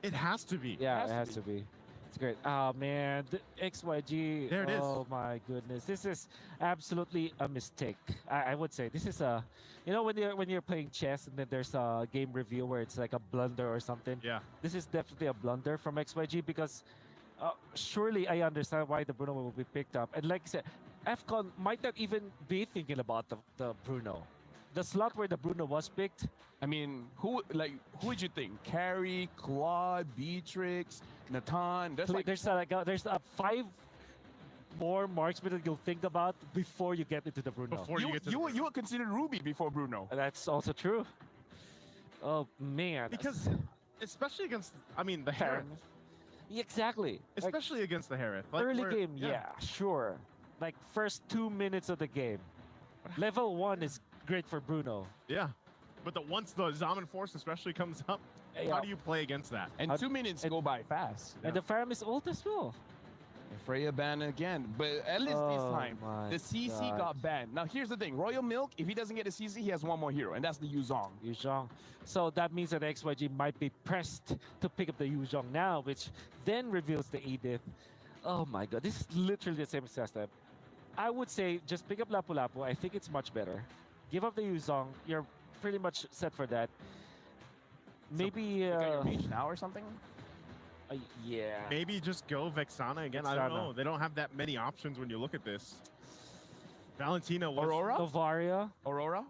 It has to be. Yeah, Has it to has be. to be. It's great. Oh man, the XYG. There it is. Oh my goodness, this is absolutely a mistake. I would say this is a, when you're playing chess and then there's a game review where it's like a blunder or something. Yeah. This is definitely a blunder from XYG because surely I understand why the Bruno will be picked up. And like I said, FCON might not even be thinking about the Bruno. The slot where the Bruno was picked. I mean, who would you think? Carrie, Claude, Beatrix, Nathan. There's 5 more marksmen that you'll think about before you get into the Bruno. Before you get to the you would consider Ruby before Bruno. That's also true. Oh man. Because especially against, the Harith. Exactly. Like, Especially against the Harith. Like, early where- game, yeah, sure. Like first 2 minutes of the game. Level 1 is great for Bruno. Yeah. But once the Zaman Force especially comes up, Yeah. how do you play against that? And 2 minutes go by fast. And the Faram is ult as well. Freya banned again, but at least this Oh time my the CC God. got banned. Now here's the thing: Royal Milk. If he doesn't get a CC, he has one more hero, and that's the Yuzong. Yuzhong. So that means that XYG might be pressed to pick up the Yuzhong now, which then reveals the Edith. Oh my god, this is literally the same success step. I would say just pick up Lapu Lapu. I think it's much better. Give up the Yuzhong. You're pretty much set for that. Maybe You got your reach now or something. yeah. Maybe just go Vexana again. I don't Vexana. know. They don't have that many options when you look at this. Valentina was Aurora? Novaria. Aurora?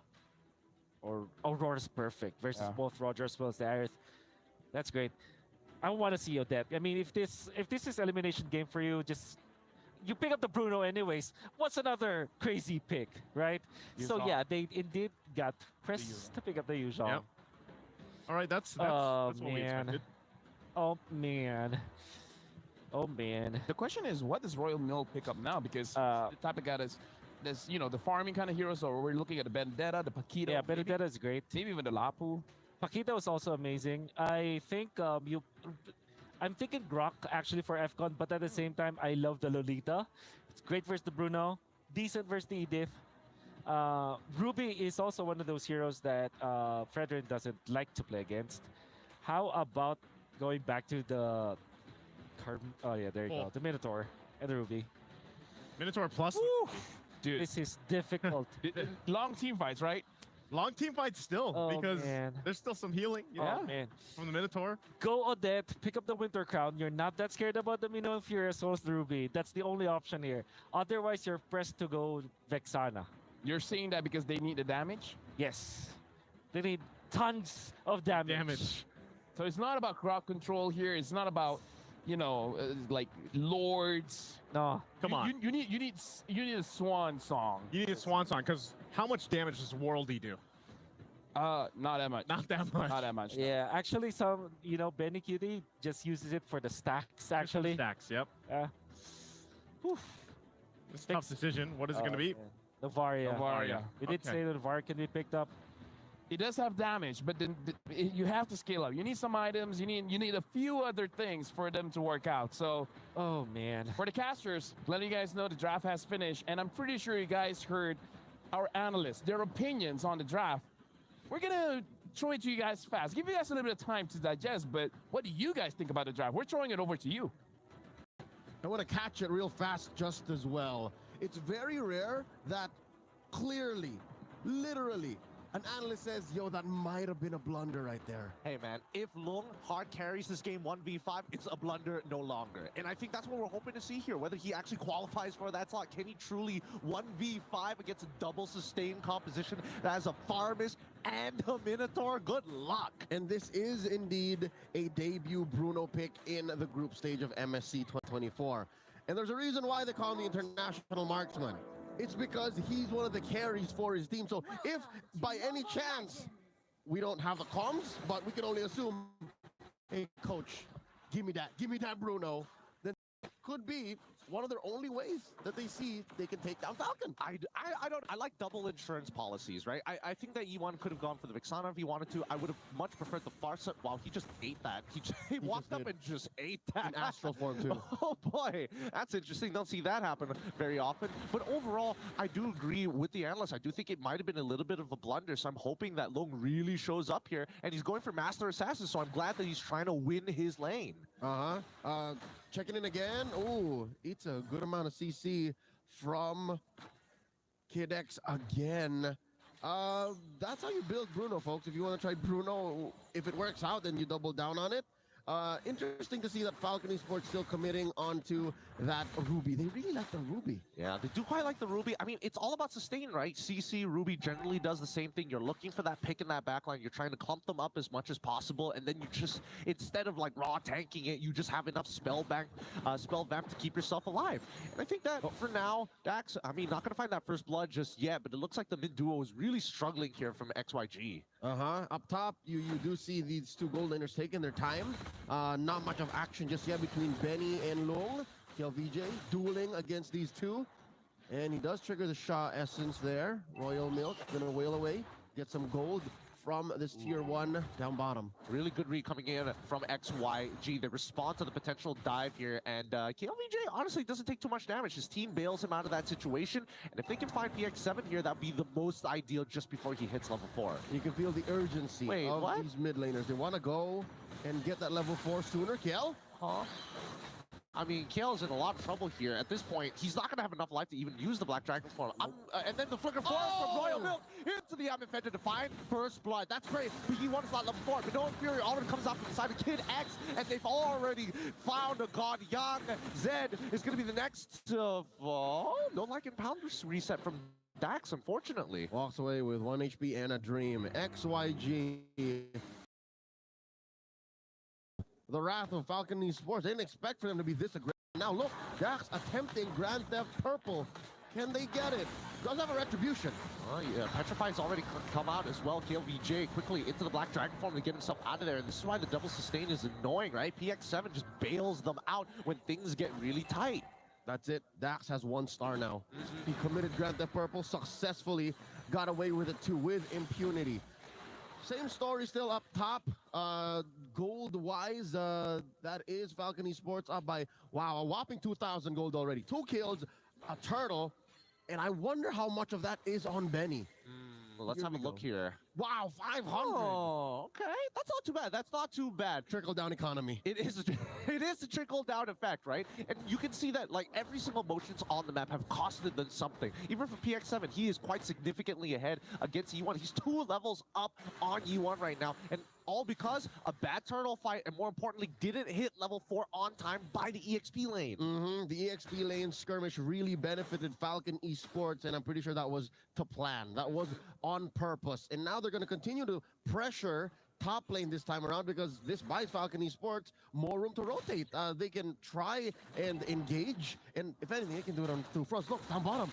Or Aurora's perfect versus Yeah. both Roger as well as the Aerith. That's great. I want to see your depth. I mean, if this is elimination game for you, just you pick up the Bruno anyways. What's another crazy pick, right? So Yuzhong. yeah, they indeed got pressed to pick up the Yuzhong. Yep. All right, that's Oh what we man. expected. Oh man. Oh man. The question is, what does Royal Milk pick up now? Because the type of guy that's the farming kind of heroes, or we're looking at the Vendetta, the Paquito. Yeah, maybe- Benedetta is great. Maybe even the Lapu. Paquita was also amazing. I think I'm thinking Grok actually for FCON, but at the same time, I love the Lolita. It's great versus the Bruno, decent versus the Edith. Ruby is also one of those heroes that Fredrin doesn't like to play against. How about going back to the oh yeah, there you go. The Minotaur and the Ruby. Minotaur plus. Dude, This is difficult. long team fights, right? Long team fight still, Oh, because man. there's still some healing Oh man. from the Minotaur. Go Odette, pick up the Winter Crown. You're not that scared about the Mino Fury as well as the Ruby. That's the only option here. Otherwise, you're pressed to go Vexana. You're saying that because they need the damage? Yes. They need tons of damage. So it's not about crowd control here. It's not about, you know, like lords. No. Come on. You need a swan song. You need a swan song, because how much damage does Worldy do? Not that much. Not that much. Not that much. Yeah, actually, some, you know, Benny Cutie just uses it for the stacks, actually. Stacks, yep. Whew. It's a tough decision. What is it going to be? Novaria. Novaria. We did say that Novaria can be picked up. It does have damage, but then you have to scale up. You need some items. You need a few other things for them to work out. So, oh man. For the casters, letting you guys know the draft has finished, and I'm pretty sure you guys heard our analysts, their opinions on the draft. We're gonna throw it to you guys fast. Give you guys a little bit of time to digest. But what do you guys think about the draft? We're throwing it over to you. I want to catch it real fast just as well. It's very rare that clearly, literally, an analyst says, yo, that might have been a blunder right there. Hey, man, if Lung hard carries this game 1v5, it's a blunder no longer. And I think that's what we're hoping to see here, whether he actually qualifies for that slot. Can he truly 1v5 against a double sustained composition that has a Farmus and a Minotaur? Good luck. And this is indeed a debut Bruno pick in the group stage of MSC 2024. And there's a reason why they call him the International Marksman. It's because he's one of the carries for his team. So if by any chance we don't have the comms, but we can only assume, hey, coach, give me that Bruno, then it could be one of their only ways that they see they can take down Falcon. I like double insurance policies, right? I think that E1 could have gone for the Vexana if he wanted to. I would have much preferred the Farsa. Wow, he just ate that. He walked up and just ate that. In astral form too. Oh boy, that's interesting. Don't see that happen very often. But overall, I do agree with the analyst. I do think it might have been a little bit of a blunder. So I'm hoping that Long really shows up here, and he's going for Master Assassin. So I'm glad that he's trying to win his lane. Checking in again. Ooh, it's a good amount of CC from Kid X again. That's how you build Bruno, folks. If you want to try Bruno, if it works out, then you double down on it. Interesting to see that Falcon Esports still committing onto that Ruby. They really like the Ruby. Yeah, they do quite like the Ruby. I mean, it's all about sustain, right? CC, Ruby generally does the same thing. You're looking for that pick in that backline. You're trying to clump them up as much as possible, and then you just, instead of like raw tanking it, you just have enough spell vamp to keep yourself alive. And I think that for now, Dax, I mean, not going to find that first blood just yet, but it looks like the mid duo is really struggling here from XYG. Up top, you do see these two gold laners taking their time. Not much of action just yet between Benny and Long. KLVJ dueling against these two. And he does trigger the Shah Essence there. Royal Milk gonna wail away. Get some gold from this tier 1 down bottom. Really good read coming in from XYG. They respond to the potential dive here, and KLVJ honestly doesn't take too much damage. His team bails him out of that situation, and if they can find PX7 here, that'd be the most ideal just before he hits level 4. You can feel the urgency of these mid laners. They want to go and get that level 4 sooner. Kel? Huh? I mean, Kale's in a lot of trouble here. At this point, he's not going to have enough life to even use the Black Dragon form. And then the Flicker Force from Royal Milk into the Defender to find first blood. That's great, but he wants that level 4. But no Fury already comes up inside of Kid X, and they've already found a god. Young Zed is going to be the next to fall. No like Impounders reset from Dax, unfortunately. Walks away with 1 HP and a dream. XYG. The wrath of Falcon Esports. They didn't expect for them to be this aggressive. Now look, Dax attempting Grand Theft Purple. Can they get it? Does have a retribution. Oh yeah, Petrify's already come out as well. KLVJ quickly into the Black Dragon form to get himself out of there. And this is why the double sustain is annoying, right? PX7 just bails them out when things get really tight. That's it. Dax has 1 star now. He committed Grand Theft Purple successfully. Got away with it too, with impunity. Same story still up top. Gold-wise, that is Falcon Esports up by, wow, a whopping 2,000 gold already. 2 kills, a turtle, And I wonder how much of that is on Benny. Well, let's Here have a we look go. here. Wow, 500. Oh, okay. That's not too bad. That's not too bad. Trickle down economy. It is it is a trickle down effect, right? And you can see that like every single motions on the map have costed them something. Even for PX7, he is quite significantly ahead against E1. He's 2 levels up on E1 right now. And all because a bad turtle fight, and more importantly, didn't hit level 4 on time by the EXP lane. The EXP lane skirmish really benefited Falcon Esports, and I'm pretty sure that was to plan. That was on purpose. And now they're going to continue to pressure top lane this time around because this buys Falcon Esports more room to rotate. They can try and engage, and if anything, they can do it on through frost. Look, down bottom.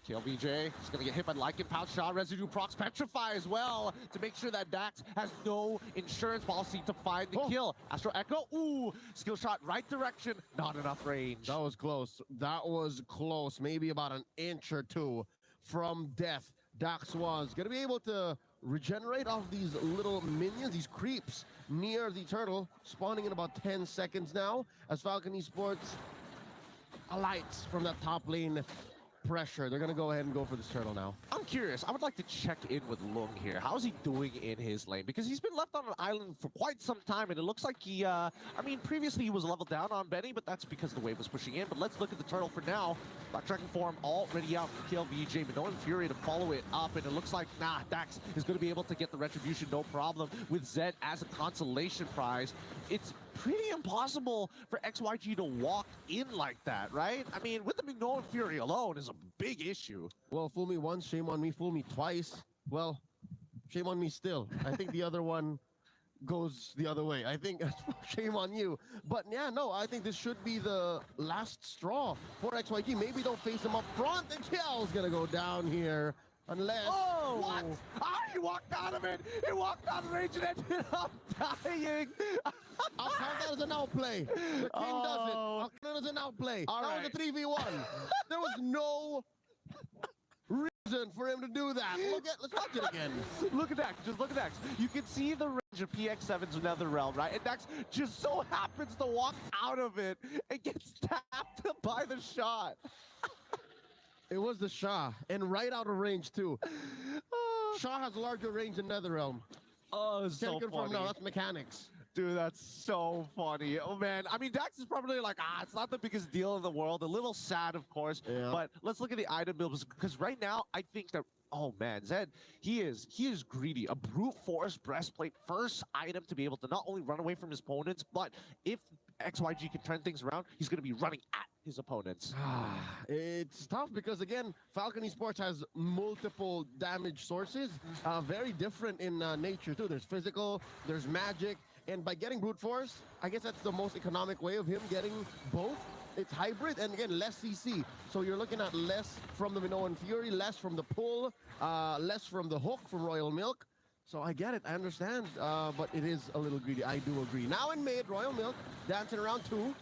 KLBJ is going to get hit by Lycan Pouch Shot. Residue procs Petrify as well to make sure that Dax has no insurance policy to find the kill. Astro Echo, ooh, skill shot right direction, not enough range. That was close. That was close. Maybe about an inch or two from death. Dax was going to be able to regenerate off these little minions, these creeps near the turtle, spawning in about 10 seconds now as Falcon Esports alights from that top lane pressure. They're going to go ahead and go for this turtle now. I'm curious. I would like to check in with Lung here. How's he doing in his lane? Because he's been left on an island for quite some time, and it looks like he, I mean, previously he was leveled down on Benny, but that's because the wave was pushing in. But let's look at the turtle for now. Backtracking for him already out from KLVJ, but no Fury to follow it up, and it looks like, nah, Dax is going to be able to get the retribution, no problem, with Zed as a consolation prize. It's pretty impossible for XYG to walk in like that, right? I mean, with the Mignola Fury alone is a big issue. Well, fool me once, shame on me. Fool me twice, well, shame on me still. I think the other one goes the other way. I think shame on you. But yeah, no, I think this should be the last straw for XYG. Maybe don't face him up front. The kill's gonna go down here. Unless... Oh! What? Ah, he walked out of it! He walked out of range and ended up dying! I'll count that as an outplay. The king does it. I'll count it as an outplay. All that was a 3v1. There was no reason for him to do that. Let's watch it again. Look at Dax. Just look at Dax. You can see the range of PX7's Nether Realm, right? And Dax just so happens to walk out of it and gets tapped by the shot. It was the Shah, and right out of range too. Shah has larger range than NetherRealm. Oh, so Can't confirm funny. now, that's mechanics. Dude, that's so funny. Oh, man. I mean, Dax is probably like, it's not the biggest deal in the world. A little sad, of course. Yeah. But let's look at the item builds, because right now, I think that, oh, man, Zed, he is greedy. A brute force breastplate, first item to be able to not only run away from his opponents, but if XYG can turn things around, he's going to be running at his opponents. It's tough because, again, Falcon Esports has multiple damage sources, very different in nature, too. There's physical, there's magic, and by getting brute force, I guess that's the most economic way of him getting both. It's hybrid, and again, less CC. So you're looking at less from the Minoan Fury, less from the pull, less from the hook from Royal Milk. So I get it, I understand, but it is a little greedy. I do agree. Now in mid, Royal Milk dancing around 2.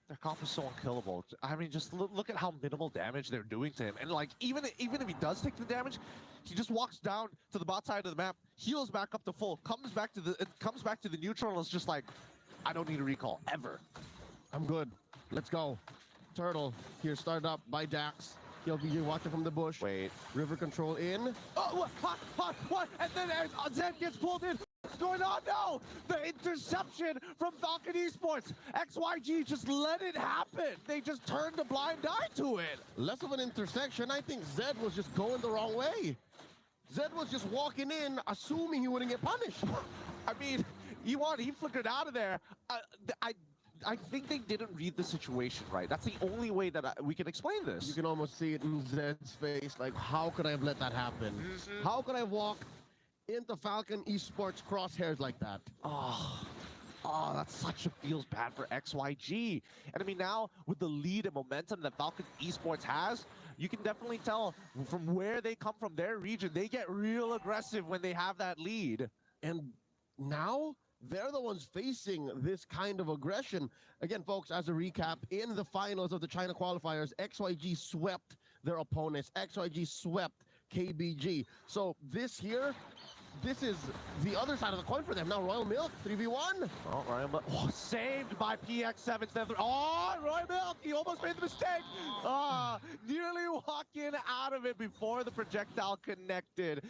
Their comp is so unkillable. I mean, just look at how minimal damage they're doing to him. And like, even if he does take the damage, he just walks down to the bot side of the map, heals back up to full, comes back to the neutral, and is just like, I don't need a recall ever. I'm good. Let's go. Turtle here started up by Dax. KLBJ watching from the bush. Wait. River control in. Oh, what? And then Zed gets pulled in. What's going on? No! The interception from Falcon Esports. XYG just let it happen. They just turned a blind eye to it. Less of an intersection. I think Zed was just going the wrong way. Zed was just walking in, assuming he wouldn't get punished. I mean, he flickered out of there. I think they didn't read the situation right. That's the only way that we can explain this. You can almost see it in Zed's face. Like, how could I have let that happen? How could I walk into Falcon Esports crosshairs like that? Oh, that's such a feels bad for XYG. And I mean, now with the lead and momentum that Falcon Esports has, you can definitely tell from where they come from, their region, they get real aggressive when they have that lead. And now they're the ones facing this kind of aggression. Again, folks, as a recap, in the finals of the China qualifiers, XYG swept their opponents. XYG swept KBG. So this here, this is the other side of the coin for them. Now Royal Milk, 3v1. Oh, Royal Milk, saved by PX7. Oh, Royal Milk, he almost made the mistake. Nearly walking out of it before the projectile connected.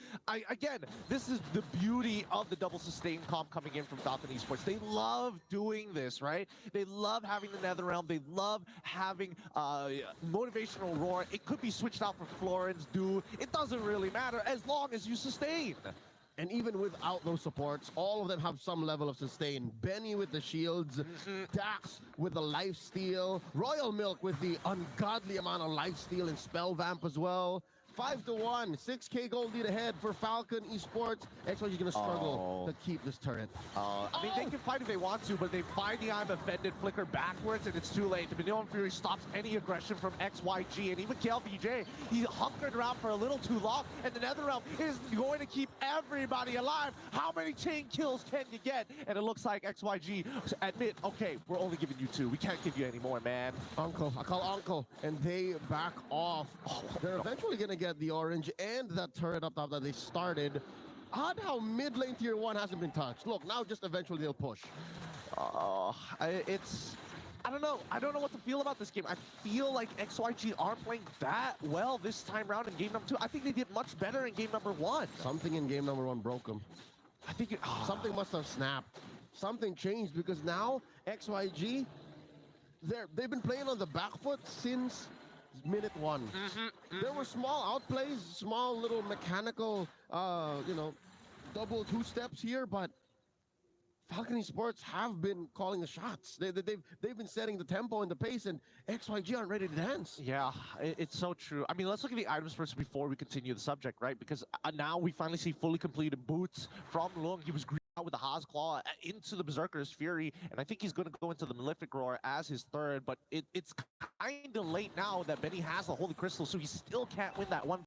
Again, this is the beauty of the double sustain comp coming in from Falcon Esports. They love doing this, right? They love having the Netherrealm. They love having motivational roar. It could be switched out for Florence, dude. It doesn't really matter as long as you sustain. And even without those supports, all of them have some level of sustain. Benny with the shields, Dax with the lifesteal, Royal Milk with the ungodly amount of lifesteal and spell vamp as well. 5-1, 6K gold lead ahead for Falcon Esports. XYG is gonna struggle to keep this turret. I mean, they can fight if they want to, but they find the I'm offended flicker backwards, and it's too late. The Manila Fury stops any aggression from XYG, and even KLVJ, he hunkered around for a little too long, and the Netherrealm is going to keep everybody alive. How many chain kills can you get? And it looks like XYG admit, okay, we're only giving you 2. We can't give you any more, man. Uncle, I call Uncle, and they back off. They're eventually gonna get the orange and that turret up top that they started. Odd how mid lane tier 1 hasn't been touched. Look, now just eventually they'll push. I don't know. I don't know what to feel about this game. I feel like XYG aren't playing that well this time around in game number 2. I think they did much better in game number 1. Something in game number 1 broke them. I think something must have snapped. Something changed because now XYG, they've been playing on the back foot since minute 1. There were small outplays, small little mechanical, double 2 steps here, but Falcon Esports have been calling the shots. They've been setting the tempo and the pace, and XYG aren't ready to dance. Yeah, it's so true. I mean, let's look at the items first before we continue the subject, right? Because now we finally see fully completed boots from Lung. He was out with the Haas Claw into the Berserker's Fury, and I think he's going to go into the Malefic Roar as his 3rd, but it's kind of late now that Benny has the Holy Crystal, so he still can't win that one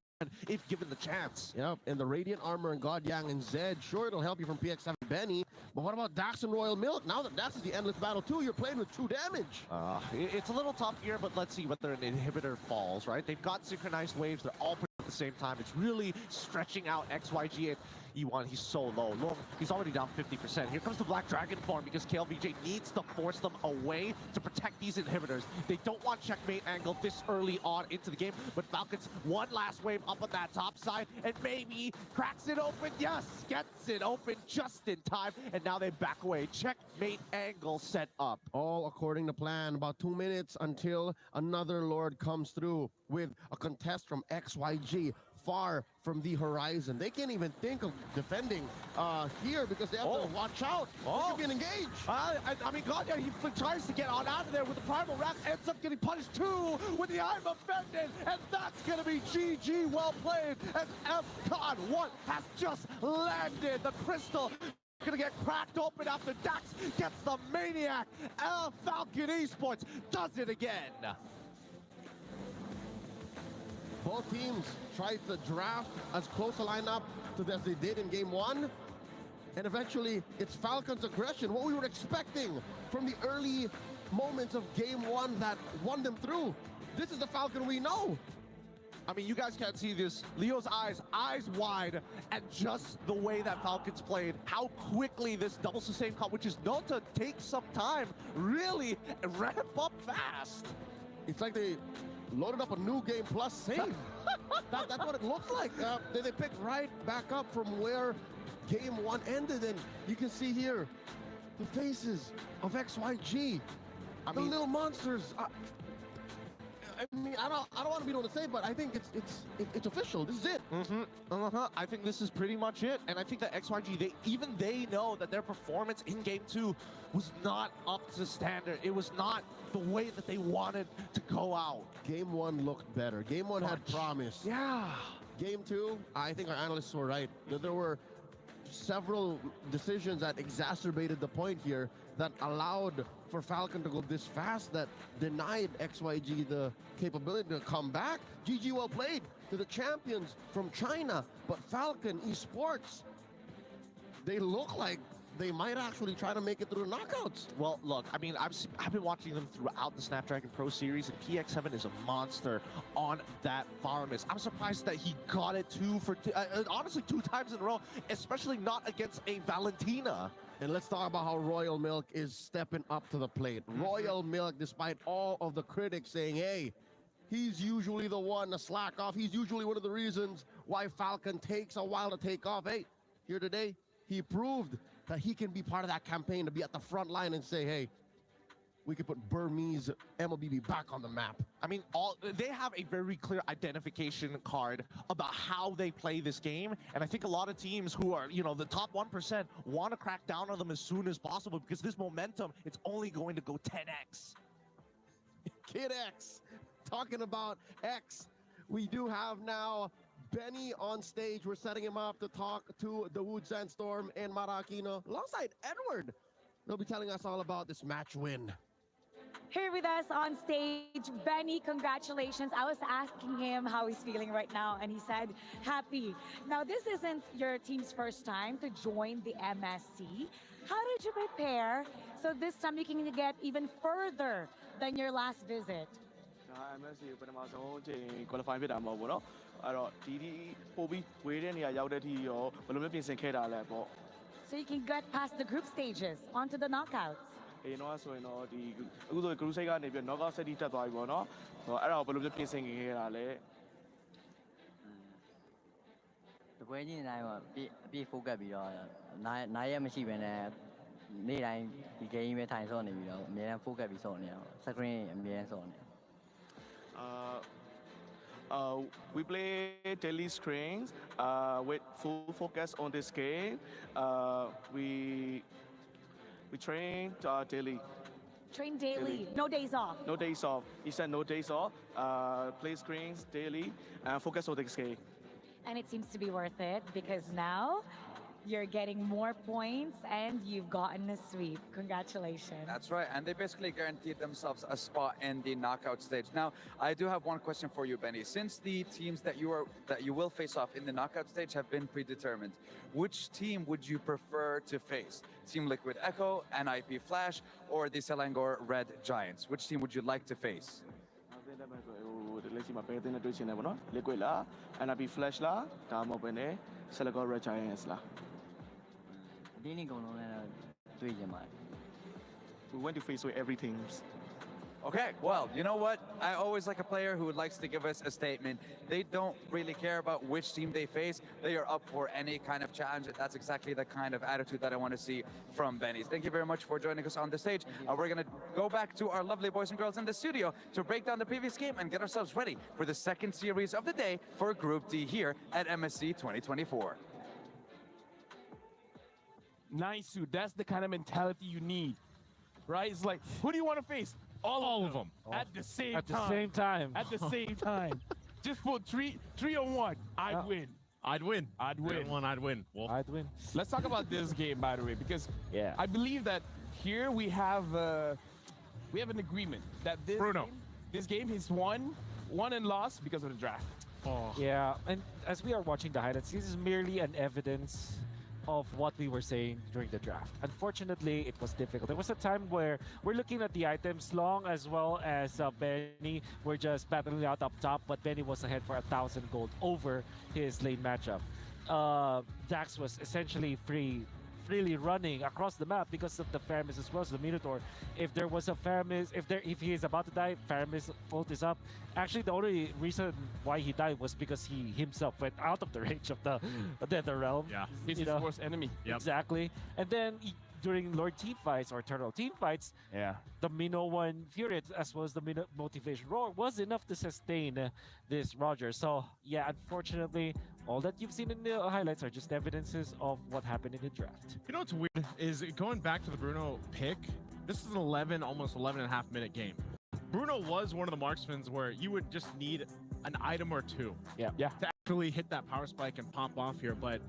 if given the chance. Yep, and the Radiant Armor and God Yang and Zed, sure, it'll help you from PX7 Benny, but what about Dax and Royal Milk? Now that Dax is the Endless Battle too, you're playing with true damage. It's a little tough here, but let's see whether an inhibitor falls, right? They've got synchronized waves, they're all at the same time. It's really stretching out XYG and E1, he's so low. Look, he's already down 50%. Here comes the Black Dragon form because KLVJ needs to force them away to protect these inhibitors. They don't want checkmate angle this early on into the game, but Falcons one last wave up on that top side and maybe cracks it open. Yes, gets it open just in time, and now they back away. Checkmate angle set up. All according to plan. About 2 minutes until another Lord comes through with a contest from XYG. Far from the horizon. They can't even think of defending here because they have to watch out. They can engage. I mean, God, yeah, he tries to get on out of there with the Primal Wrath, ends up getting punished too with the I'm offended, and that's going to be GG. Well played as FCON 1 has just landed. The crystal gonna get cracked open after Dax gets the Maniac. Falcon Esports does it again. Both teams tried to draft as close a lineup to as they did in game 1. And eventually, it's Falcon's aggression, what we were expecting from the early moments of game 1 that won them through. This is the Falcon we know. I mean, you guys can't see this. Leo's eyes wide, and just the way that Falcons played, how quickly this double sustain comp, which is known to take some time, really ramp up fast. It's like they loaded up a new game plus save. That's what it looks like. They picked right back up from where game 1 ended, and you can see here the faces of XYG. The little monsters. I mean, I don't want to be the one to say, but I think it's official. This is it. I think this is pretty much it, and I think that XYG, they know that their performance in game 2 was not up to standard. It was not the way that they wanted to go out. Game 1 looked better. Game 1 had promise. Yeah. Game 2, I think our analysts were right. There were several decisions that exacerbated the point here that allowed for Falcon to go this fast, that denied XYG the capability to come back. GG well played to the champions from China, but Falcon Esports, they look like they might actually try to make it through the knockouts. Well, look, I mean, I've been watching them throughout the Snapdragon Pro Series, and PX7 is a monster on that Faramis. I'm surprised that he got it honestly 2 times in a row, especially not against a Valentina. And let's talk about how Royal Milk is stepping up to the plate. Royal Milk, despite all of the critics saying, hey, he's usually the one to slack off. He's usually one of the reasons why Falcon takes a while to take off. Hey, here today, he proved that he can be part of that campaign, to be at the front line and say, hey, we could put Burmese MLBB back on the map. I mean, they have a very clear identification card about how they play this game, and I think a lot of teams who are, the top 1% want to crack down on them as soon as possible, because this momentum, it's only going to go 10x. Kid X, talking about X, we do have now Benny on stage. We're setting him up to talk to the Wood Sandstorm and Marakino alongside Edward. They'll be telling us all about this match win. Here with us on stage, Benny, congratulations. I was asking him how he's feeling right now, and he said happy. Now, this isn't your team's first time to join the MSC. How did you prepare so this time you can get even further than your last visit? MSC ပထမဆုံးချိန် qualify ဖြစ်တာမဟုတ်ဘူးเนาะအဲ့တော့ဒီပို့ပြီးဝေးတဲ့နေရာရောက်တဲ့အထိရောဘယ်လိုမျိုးပြင်ဆင်ခဲ့တာလဲပေါ့ So you can get past the group stages onto the knockouts. အေးတော့ဆိုရင်တော့ဒီအခုဆို group stage ကနေပြီး knockout stage တက်သွားပြီပေါ့เนาะအဲ့ဒါကိုဘယ်လိုမျိုးပြင်ဆင်ခဲ့တာလဲတပွဲချင်းတိုင်းမှာအပြည့် focus ပြီးတော့နိုင်ရမရှိဘဲနဲ့နေ့တိုင်းဒီ game ပဲထိုင်ဆော့နေပြီးတော့အများအား focus ပြီးဆော့နေအောင် screen အများအားဆော့နေ we play daily screens with full focus on this game. We train daily. Train daily. No days off. No days off. He said no days off. Play screens daily and focus on this game. And it seems to be worth it because now you're getting more points and you've gotten a sweep. Congratulations. That's right, and they basically guaranteed themselves a spot in the knockout stage. Now, I do have one question for you, Benny. Since the teams that you will face off in the knockout stage have been predetermined, which team would you prefer to face? Team Liquid Echo, NIP Flash, or the Selangor Red Giants? Which team would you like to face? Liquid လား NIP Flash လားဒါမှမဟုတ်ဘဲနဲ့ Selangor Red Giants လား We went to face with everything. Okay, well, you know what? I always like a player who likes to give us a statement. They don't really care about which team they face. They are up for any kind of challenge. That's exactly the kind of attitude that I want to see from Benny's. Thank you very much for joining us on the stage. We're going to go back to our lovely boys and girls in the studio to break down the previous game and get ourselves ready for the second series of the day for Group D here at MSC 2024. Nice, dude. That's the kind of mentality you need, right? It's like, who do you want to face? All of them. At the same time. At the same time. At the same time. Just put 3-on-1. I'd win. I'd win. I'd win. 3-on-1, I'd win. Wolf. I'd win. Let's talk about this game, by the way, because I believe that here we have an agreement that this game is won and lost because of the draft. Oh. Yeah, and as we are watching the highlights, this is merely an evidence of what we were saying during the draft. Unfortunately, it was difficult. There was a time where we're looking at the items, Long as well as Benny were just battling out up top, but Benny was ahead for 1,000 gold over his lane matchup. Dax was essentially freely running across the map because of the Faramis as well as the Minotaur. If there was a Faramis, if he is about to die, Faramis ult is up. Actually, the only reason why he died was because he himself went out of the range of the Nether Realm. Yeah, he's his worst enemy. Yep. Exactly. And then during Lord team fights or Turtle team fights, the Mino 1 Fury as well as the Mino Motivation Roar was enough to sustain this Roger. So yeah, unfortunately, all that you've seen in the highlights are just evidences of what happened in the draft. You know what's weird is going back to the Bruno pick, this is an almost 11.5 minute game. Bruno was one of the marksmen where you would just need an item or two to actually hit that power spike and pop off here, but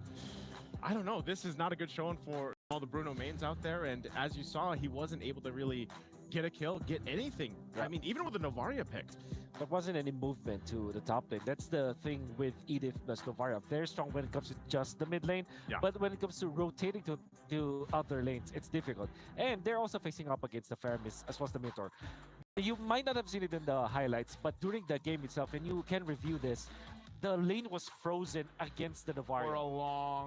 I don't know. This is not a good showing for all the Bruno mains out there, and as you saw, he wasn't able to really get a kill, get anything. I mean, even with the Novaria pick. there wasn't any movement to the top lane. That's the thing with Edith plus Novaria. Very strong when it comes to just the mid lane, but when it comes to rotating to other lanes, it's difficult. And they're also facing up against the Faramis as well as the Minotaur. You might not have seen it in the highlights, but during the game itself, and you can review this, the lane was frozen against the Novaria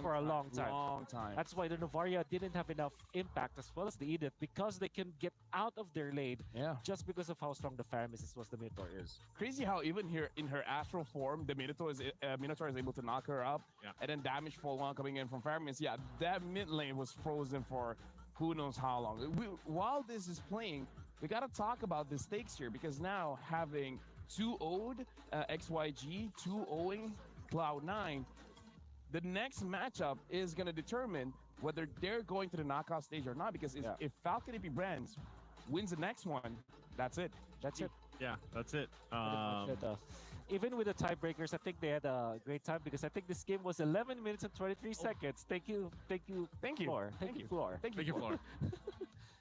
for a long time. That's why the Novaria didn't have enough impact as well as the Edith, because they can get out of their lane just because of how strong the Faramis as well as the Minotaur is. Crazy how even here in her astral form, the Minotaur is able to knock her up, and then damage full on coming in from Faramis. Yeah, that mid lane was frozen for who knows how long. While this is playing, we got to talk about the stakes here, because now having 2-0'd XYG, 2-0'ing Cloud9, the next matchup is going to determine whether they're going to the knockout stage or not, because if Falcon EP Brands wins the next one, that's it. That's it. Yeah, that's it. Even with the tiebreakers, I think they had a great time, because I think this game was 11 minutes and 23 seconds. Thank you, Floor. Thank you, Floor.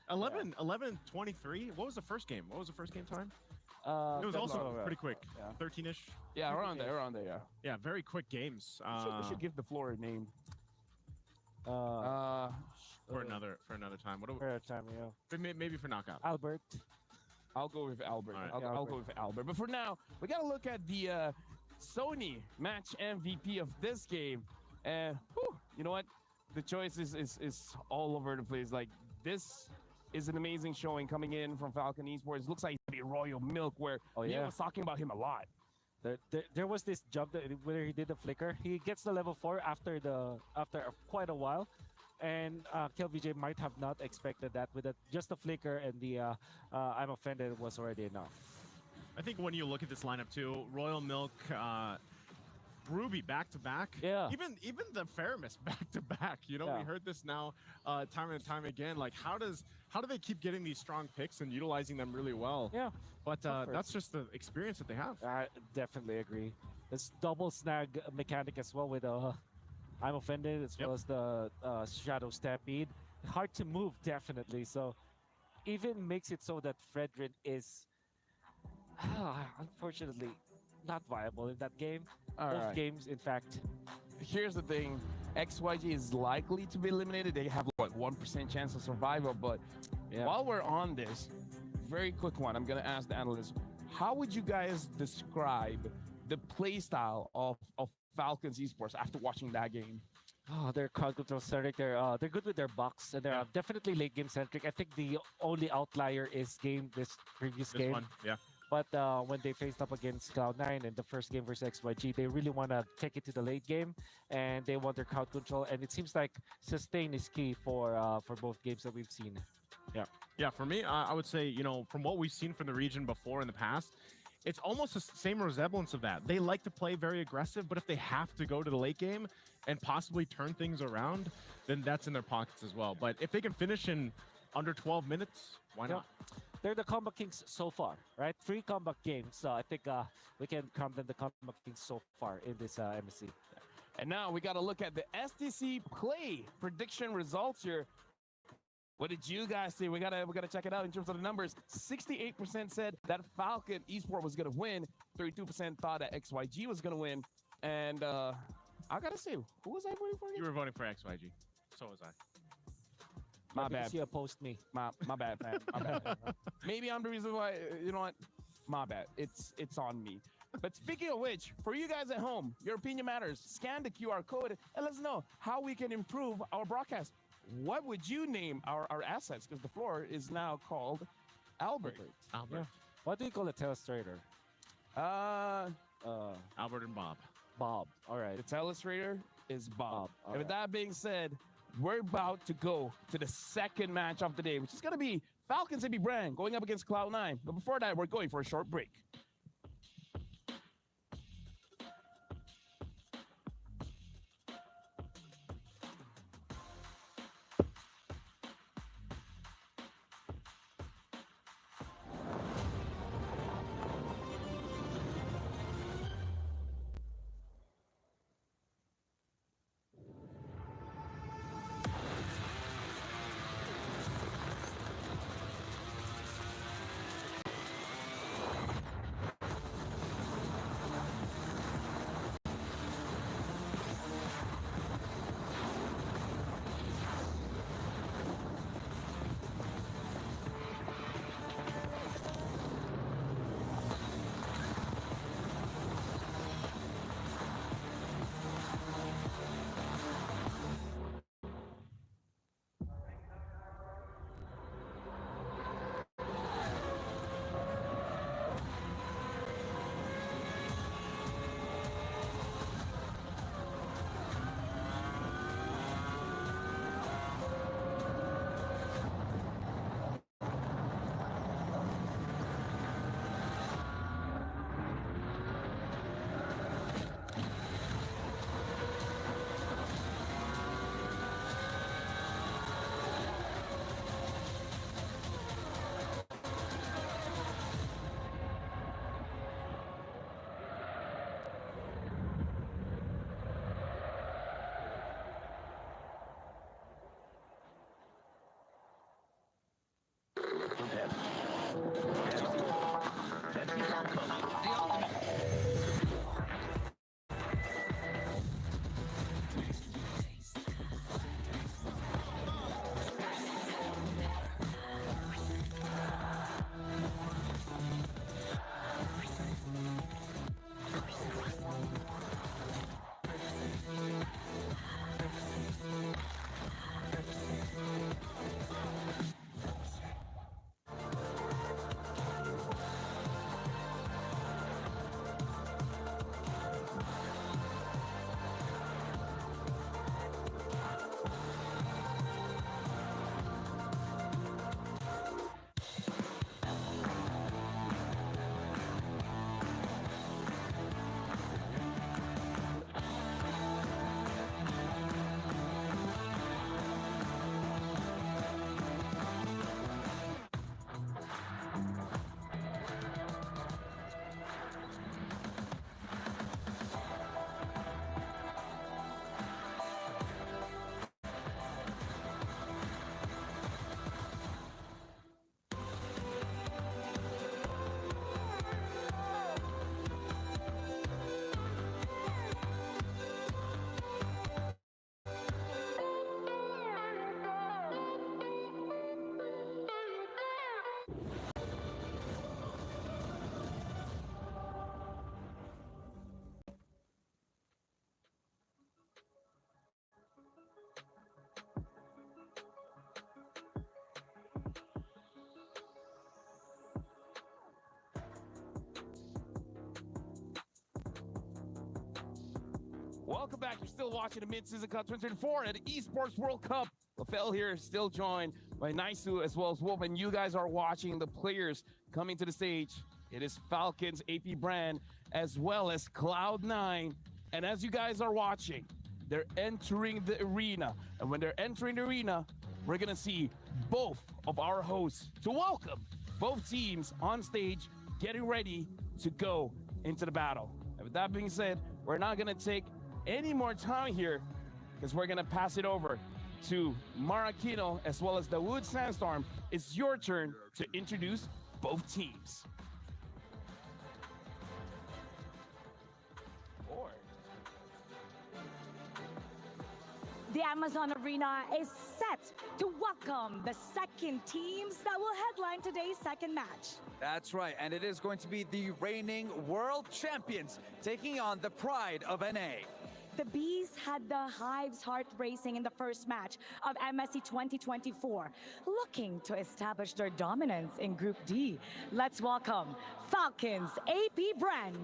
11:23. What was the first game? What was the first game time? It was also pretty quick. 13-ish. Yeah, around there. Yeah, very quick games. We should give the floor a name. For another time. Maybe for knockout. Albert. I'll go with Albert. Right. I'll go with Albert. But for now, we got to look at the Sony match MVP of this game. And you know what? The choice is all over the place. Like, this is an amazing showing coming in from Falcon Esports. Looks like it's Royal Milk, where Neil was talking about him a lot. There was this jump where he did the flicker. He gets the level 4 after quite a while, and KLVJ might have not expected that. With just the flicker and the I'm offended was already enough. I think when you look at this lineup too, Royal Milk, Ruby back to back. Yeah. Even the Faramis back to back. You know, we heard this now time and time again. Like, how do they keep getting these strong picks and utilizing them really well? Yeah. But that's just the experience that they have. I definitely agree. This double snag mechanic as well with I'm offended as well as the Shadow Stampede. Hard to move, definitely. So even makes it so that Fredrin is unfortunately not viable in that game. Both games, in fact. Here's the thing. XYG is likely to be eliminated. They have, what, 1% chance of survival. But while we're on this, very quick one, I'm going to ask the analysts, how would you guys describe the play style of Falcons Esports after watching that game? Oh, they're crowd control centric. They're good with their box, and they're definitely late game centric. I think the only outlier is this previous game. One, yeah. But when they faced up against Cloud9 in the first game versus XYG, they really want to take it to the late game, and they want their crowd control. And it seems like sustain is key for both games that we've seen. Yeah. For me, I would say, you know, from what we've seen from the region before in the past, it's almost the same resemblance of that. They like to play very aggressive, but if they have to go to the late game and possibly turn things around, then that's in their pockets as well. But if they can finish in under 12 minutes, why not? They're the comeback kings so far, right? 3 comeback games. So I think we can crown them the comeback kings so far in this MSC. And now we got to look at the STC play prediction results here. What did you guys see? We gotta check it out in terms of the numbers. 68% said that Falcon Esports was gonna win. 32% thought that XYG was gonna win. And I gotta say, who was I voting for again? You were voting for XYG. So was I. My bad. You opposed me. My bad, fam. My bad. Maybe I'm the reason why. You know what? My bad. It's on me. But speaking of which, for you guys at home, your opinion matters. Scan the QR code and let us know how we can improve our broadcast. What would you name our assets? Because the floor is now called Albert. Yeah. What do you call a telestrator? Albert and Bob. Bob. All right. The telestrator is Bob. All And with that being said, we're about to go to the second match of the day, which is going to be Falcons AB Brand going up against Cloud9. But before that, we're going for a short break. Welcome back. You're still watching the Mid-Season Cup 2024 at the Esports World Cup. Lafel here, still joined by Naisu as well as Wolf, and you guys are watching the players coming to the stage. It is Falcons, AP Brand, as well as Cloud9. And as you guys are watching, they're entering the arena. And when they're entering the arena, we're going to see both of our hosts to welcome both teams on stage, getting ready to go into the battle. And with that being said, we're not going to take any more time here because we're going to pass it over to Maracino as well as the Wood Sandstorm. It's your turn to introduce both teams. The Amazon Arena is set to welcome the second teams that will headline today's second match. That's right, and it is going to be the reigning world champions taking on the pride of NA. The Bees had the Hive's heart racing in the first match of MSC 2024, looking to establish their dominance in Group D. Let's welcome Falcons AP Brand.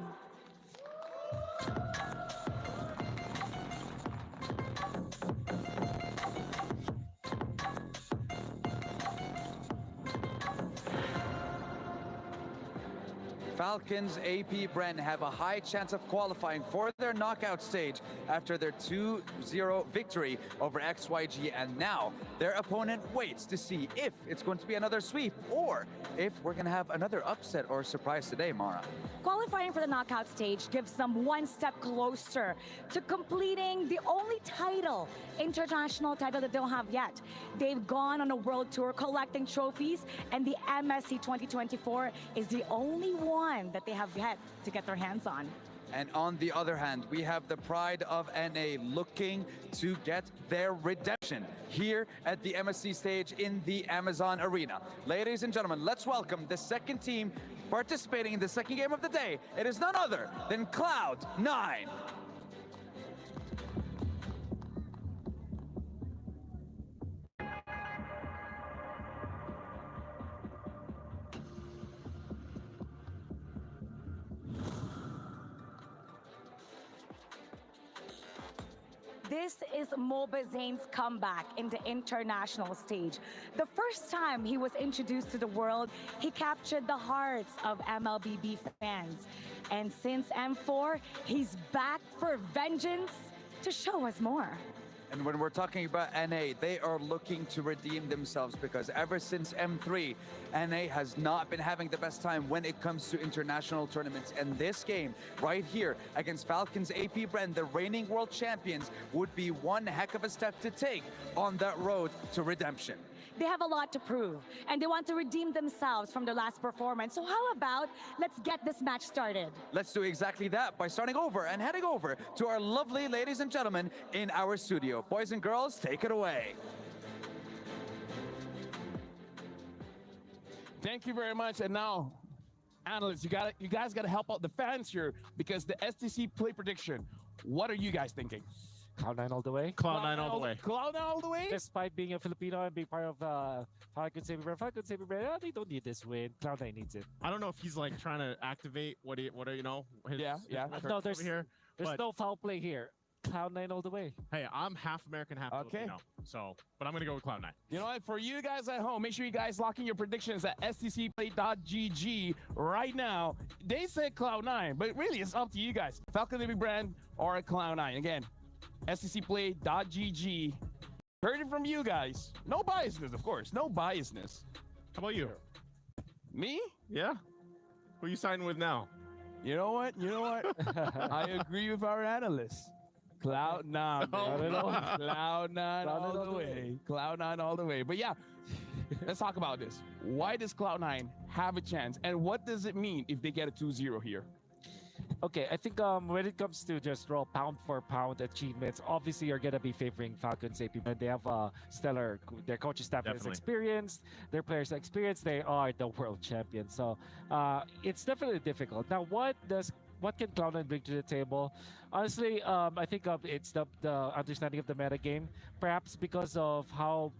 Falcons AP Brand have a high chance of qualifying for their knockout stage after their 2-0 victory over XYG, and now their opponent waits to see if it's going to be another sweep or if we're going to have another upset or surprise today, Mara. Qualifying for the knockout stage gives them one step closer to completing the only title, international title that they don't have yet. They've gone on a world tour collecting trophies, and the MSC 2024 is the only one that they have yet to get their hands on. And on the other hand, we have the pride of NA looking to get their redemption here at the MSC stage in the Amazon Arena. Ladies and gentlemen, let's welcome the second team participating in the second game of the day. It is none other than Cloud9. This is Mobazane's comeback in the international stage. The first time he was introduced to the world, he captured the hearts of MLBB fans. And since M4, he's back for vengeance to show us more. And when we're talking about NA, they are looking to redeem themselves because ever since M3, NA has not been having the best time when it comes to international tournaments. And this game right here against Falcons AP Brand, the reigning world champions, would be one heck of a step to take on that road to redemption. They have a lot to prove, and they want to redeem themselves from their last performance. So how about let's get this match started? Let's do exactly that by starting over and heading over to our lovely ladies and gentlemen in our studio. Boys and girls, take it away. Thank you very much. And now, analysts, you guys gotta help out the fans here because the STC play prediction. What are you guys thinking? Cloud9 all the way. Cloud9 all the way. Cloud9 all the way. Despite being a Filipino and being part of Falcons Save Brand, they don't need this win. Cloud9 needs it. I don't know if he's like trying to activate what are you know? His, Yeah. No, there's here. There's no foul play here. Cloud9 all the way. Hey, I'm half American, half Filipino. So, but I'm gonna go with Cloud9. You know what? For you guys at home, make sure you guys lock in your predictions at stcplay.gg right now. They said Cloud9, but really it's up to you guys. Falcon Baby Brand or Cloud9. Again, stcplay.gg. Heard it from you guys. No biasness, of course. No biasness. How about you? Me? Yeah. Who you signing with now? You know what? I agree with our analysts. Cloud9. Cloud9 all the way. Cloud9 all the way. But yeah, let's talk about this. Why does Cloud9 have a chance? And what does it mean if they get a 2-0 here? Okay, I think when it comes to just raw pound for pound achievements, obviously you're gonna be favoring Falcons AP, and they have stellar. Their coaching staff is experienced, their players are experienced. They are the world champions, so it's definitely difficult. Now, what can Cloud9 bring to the table? Honestly, I think it's the understanding of the meta game, perhaps because of how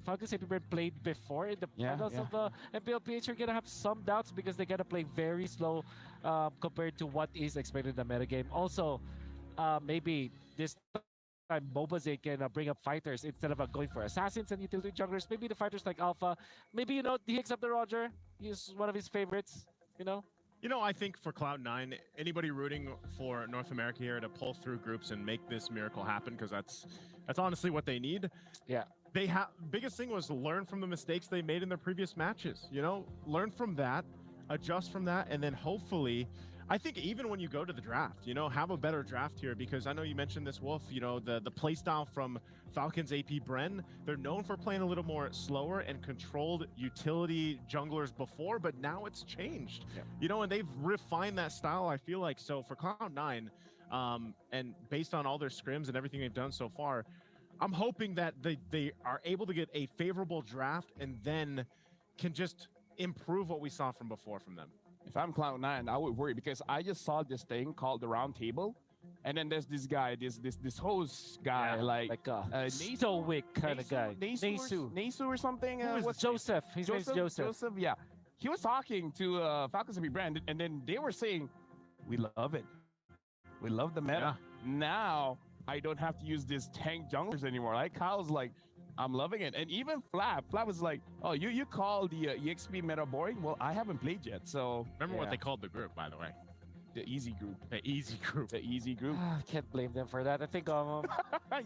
Falcons AP played before in the finals of the MPLPH. You're gonna have some doubts because they gotta play very slow compared to what is expected in the meta game. Also, maybe this time MobaZane can bring up fighters instead of going for assassins and utility junglers. Maybe the fighters like Alpha. Maybe he hicks up the Roger. He's one of his favorites. I think for Cloud9, anybody rooting for North America here to pull through groups and make this miracle happen, because that's honestly what they need. Yeah. Biggest thing was learn from the mistakes they made in their previous matches. Learn from that, adjust from that, and then hopefully, I think even when you go to the draft, have a better draft here, because I know you mentioned this, Wolf, the play style from Falcons AP Bren, they're known for playing a little more slower and controlled utility junglers before, but now it's changed. Yeah. And they've refined that style, I feel like. So for Cloud9, and based on all their scrims and everything they've done so far, I'm hoping that they are able to get a favorable draft and then can just improve what we saw from before from them. If I'm Cloud9, I would worry because I just saw this thing called the round table, and then there's this guy, this host guy, like a stoic kind of guy, Nasu or something. What's Joseph? His name's Joseph. Joseph, yeah. He was talking to Falcons AP Brand, and then they were saying, "We love it. We love the meta. Yeah. Now I don't have to use these tank junglers anymore." Like Kyle's like, I'm loving it. And even Flap was like, oh, you call the EXP meta boring? Well, I haven't played yet, so... Remember what they called the group, by the way? The easy group. The easy group. The easy group. Can't blame them for that. I think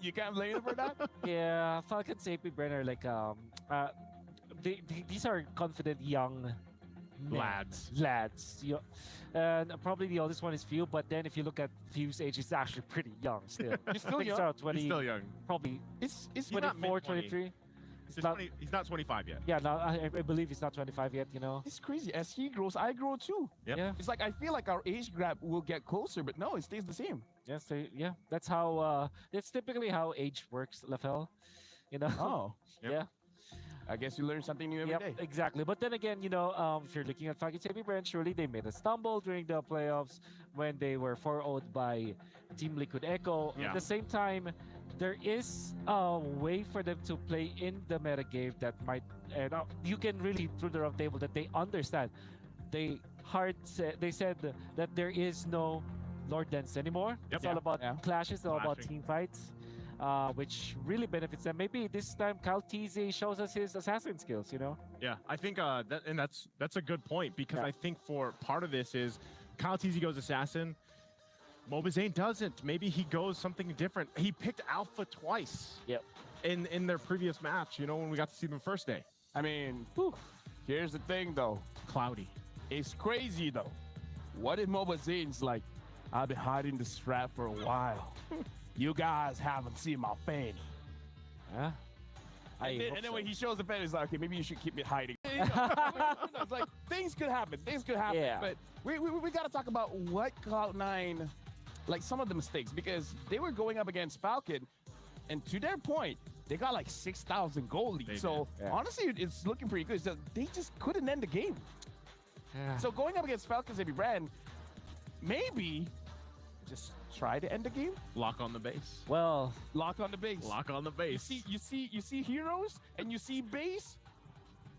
you can't blame them for that? Yeah, Falcons AP Brenner, like these are confident young lads. And probably the oldest one is Few, but then if you look at Few's age, he's actually pretty young still. He's still young. He's still young. Probably. Is 24, 23. He's not 25 yet. Yeah, no, I believe he's not 25 yet, It's crazy. As he grows, I grow too. Yep. Yeah. It's like, I feel like our age gap will get closer, but no, it stays the same. Yes, yeah. That's how, it's typically how age works, Lafel. Oh. Yep. Yeah. I guess you learn something new every day. Exactly. But then again, if you're looking at Falcons AP Brand, surely they made a stumble during the playoffs when they were 4-0'd by Team Liquid Echo. Yeah. At the same time, there is a way for them to play in the meta game that might, and you can really through the round table that they understand. They said that there is no Lord Dance anymore. Yep. It's all about clashes, it's all about team fights. Which really benefits them. Maybe this time Kyle TZ shows us his assassin skills, Yeah, I think that's a good point, because I think for part of this is Kyle TZ goes assassin, MobaZane doesn't. Maybe he goes something different. He picked Alpha twice. Yep. In their previous match, when we got to see them first day. I mean, here's the thing though. Cloudy. It's crazy though. What if MobaZane's like, I've been hiding the strap for a while. You guys haven't seen my fanny. Yeah. And then when he shows the fan, he's like, okay, maybe you should keep it hiding. It's like things could happen. Things could happen. Yeah. But we got to talk about what Cloud9, like some of the mistakes, because they were going up against Falcon, and to their point, they got like 6,000 goal lead. So honestly, it's looking pretty good. So they just couldn't end the game. Yeah. So going up against Falcons every brand, maybe just try to end the game. Lock on the base. Well, Lock on the base. Lock on the base. You see heroes and you see base.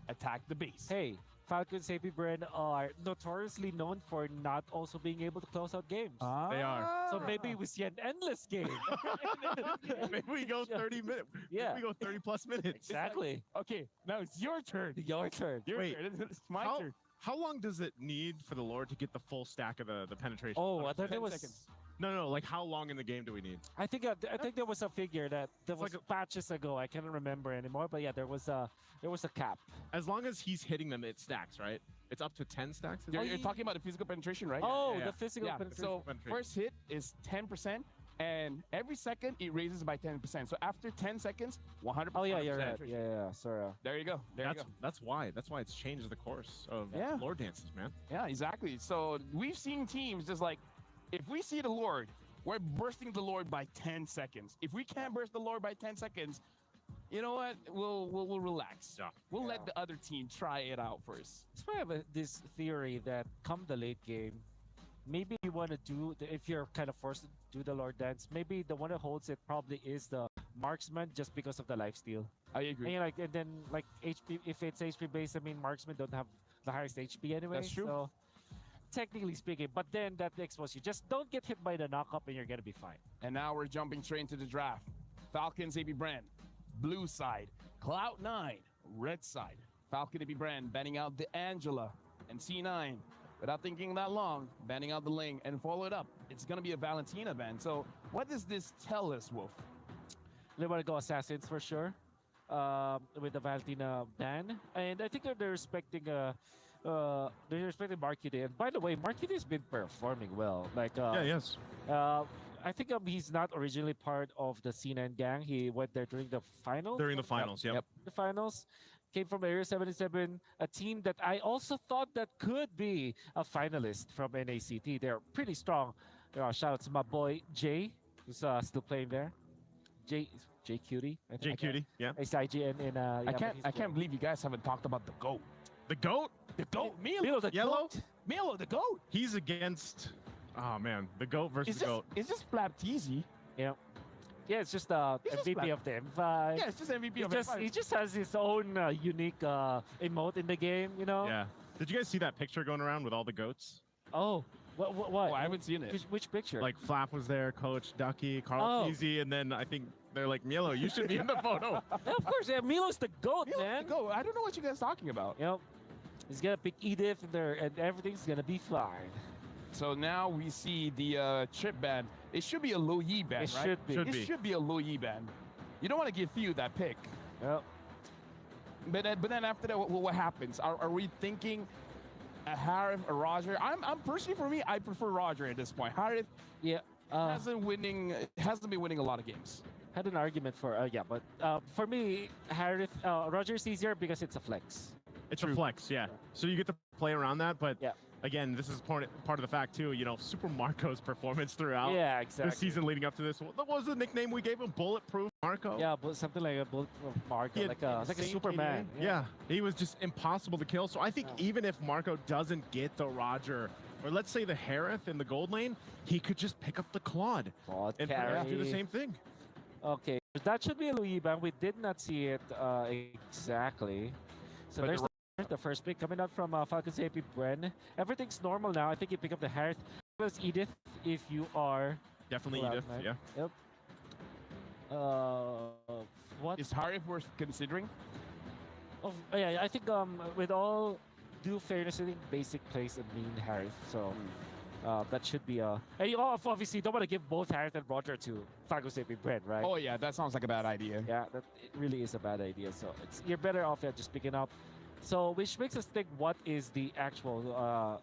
Attack the base. Hey, Falcons AP brand are notoriously known for not also being able to close out games. They are. So maybe we see an endless game. Maybe we go 30 minutes. Yeah. Maybe we go 30 plus minutes. Exactly. Okay, now it's your turn. Your turn. Wait, It's my turn. How long does it need for the Lord to get the full stack of the penetration? Oh, I thought 10 it was. seconds. No. Like how long in the game do we need? I think there was a figure that was like patches ago. I can't remember anymore. But yeah, there was a cap. As long as he's hitting them, it stacks, right? It's up to 10 stacks. You're talking about the physical penetration, right? Oh, Yeah. the physical Yeah. penetration. So first hit is 10%, and every second it raises by 10%. So after 10 seconds, 100%. Oh yeah, you're right. penetration. Yeah. Sorry. There you go. There you go. That's why it's changed the course of Yeah. Lord dances, man. Yeah, exactly. So we've seen teams just like, if we see the Lord, we're bursting the Lord by 10 seconds. If we can't burst the Lord by 10 seconds, you know what? We'll relax. Yeah. We'll let the other team try it out first. So I have this theory that come the late game, maybe you want to do if you're kind of forced to do the Lord dance, maybe the one that holds it probably is the marksman just because of the lifesteal. I agree. And then like HP, if it's HP based, I mean marksmen don't have the highest HP anyway. That's true. So technically speaking, but then that exposes you. Just don't get hit by the knockup and you're gonna be fine. And now we're jumping straight into the draft. Falcons AB brand, blue side. Cloud9, red side. Falcon AB brand banning out the Angela and C9. Without thinking that long, banning out the Ling and follow it up. It's gonna be a Valentina ban. So what does this tell us, Wolf? They want to go assassins for sure, with the Valentina ban, and I think they're respecting Marquide. And by the way, Marquide has been performing well. Like yes. I think he's not originally part of the C9 gang. He went there during the finals. During the finals, yep. The finals came from Area 77, a team that I also thought that could be a finalist from NACT. They're pretty strong. Shout out to my boy Jay, who's still playing there. J Cutie. J Cutie, yeah. It's IGN in I can't believe you guys haven't talked about the GOAT. The GOAT? The GOAT. Milo the Yellow? GOAT. Milo the GOAT. He's against. Oh man, the GOAT versus the GOAT. It's just Flapteasy. Yeah. Yeah, it's just MVP of the M5. Yeah, it's just MVP of M5. He just has his own unique emote in the game, you know? Yeah. Did you guys see that picture going around with all the GOATs? Oh, what? Oh, I haven't seen it. Which picture? Like Flap was there, Coach Ducky, Carl Teasy, and then I think they're like, Milo, you should be in the photo. Yeah, of course, yeah, Milo's the GOAT, man. The GOAT. I don't know what you guys are talking about. Yep. He's gonna pick Edith in there, and everything's gonna be fine. So now we see the chip ban. It should be a low Yi ban, It right? should be. It should be a low Yi ban. You don't want to give Theo that pick. Yep. But then after that, what happens? Are we thinking a Harith, a Roger? I'm personally, for me, I prefer Roger at this point. Harith, yeah, hasn't been winning a lot of games. Had an argument for but for me, Harith, Roger's easier because it's a flex. It's a flex, yeah. So you get to play around that, but yeah. Again, this is part of the fact too. You know, Super Marco's performance throughout. Yeah, exactly. The season leading up to this. What was the nickname we gave him? Bulletproof Marco. Yeah, but something like a bulletproof Marco, like a Superman. Yeah, he was just impossible to kill. So I think even if Marco doesn't get the Roger, or let's say the Harith in the gold lane, he could just pick up the Claude and do the same thing. Okay, that should be a Louis ban. We did not see it exactly. So But there's the first pick coming out from Falcons AP Bren. Everything's normal now. I think you pick up the Harith. Plus Edith if you are... Definitely Edith, yeah. Yep. What? Is Harith worth considering? Oh, yeah, I think with all due fairness, I think basic plays a mean Harith. So that should be a... And you obviously don't want to give both Harith and Roger to Falcons AP Bren, right? Oh yeah, that sounds like a bad idea. Yeah, it really is a bad idea. So you're better off just picking up. So which makes us think what is the actual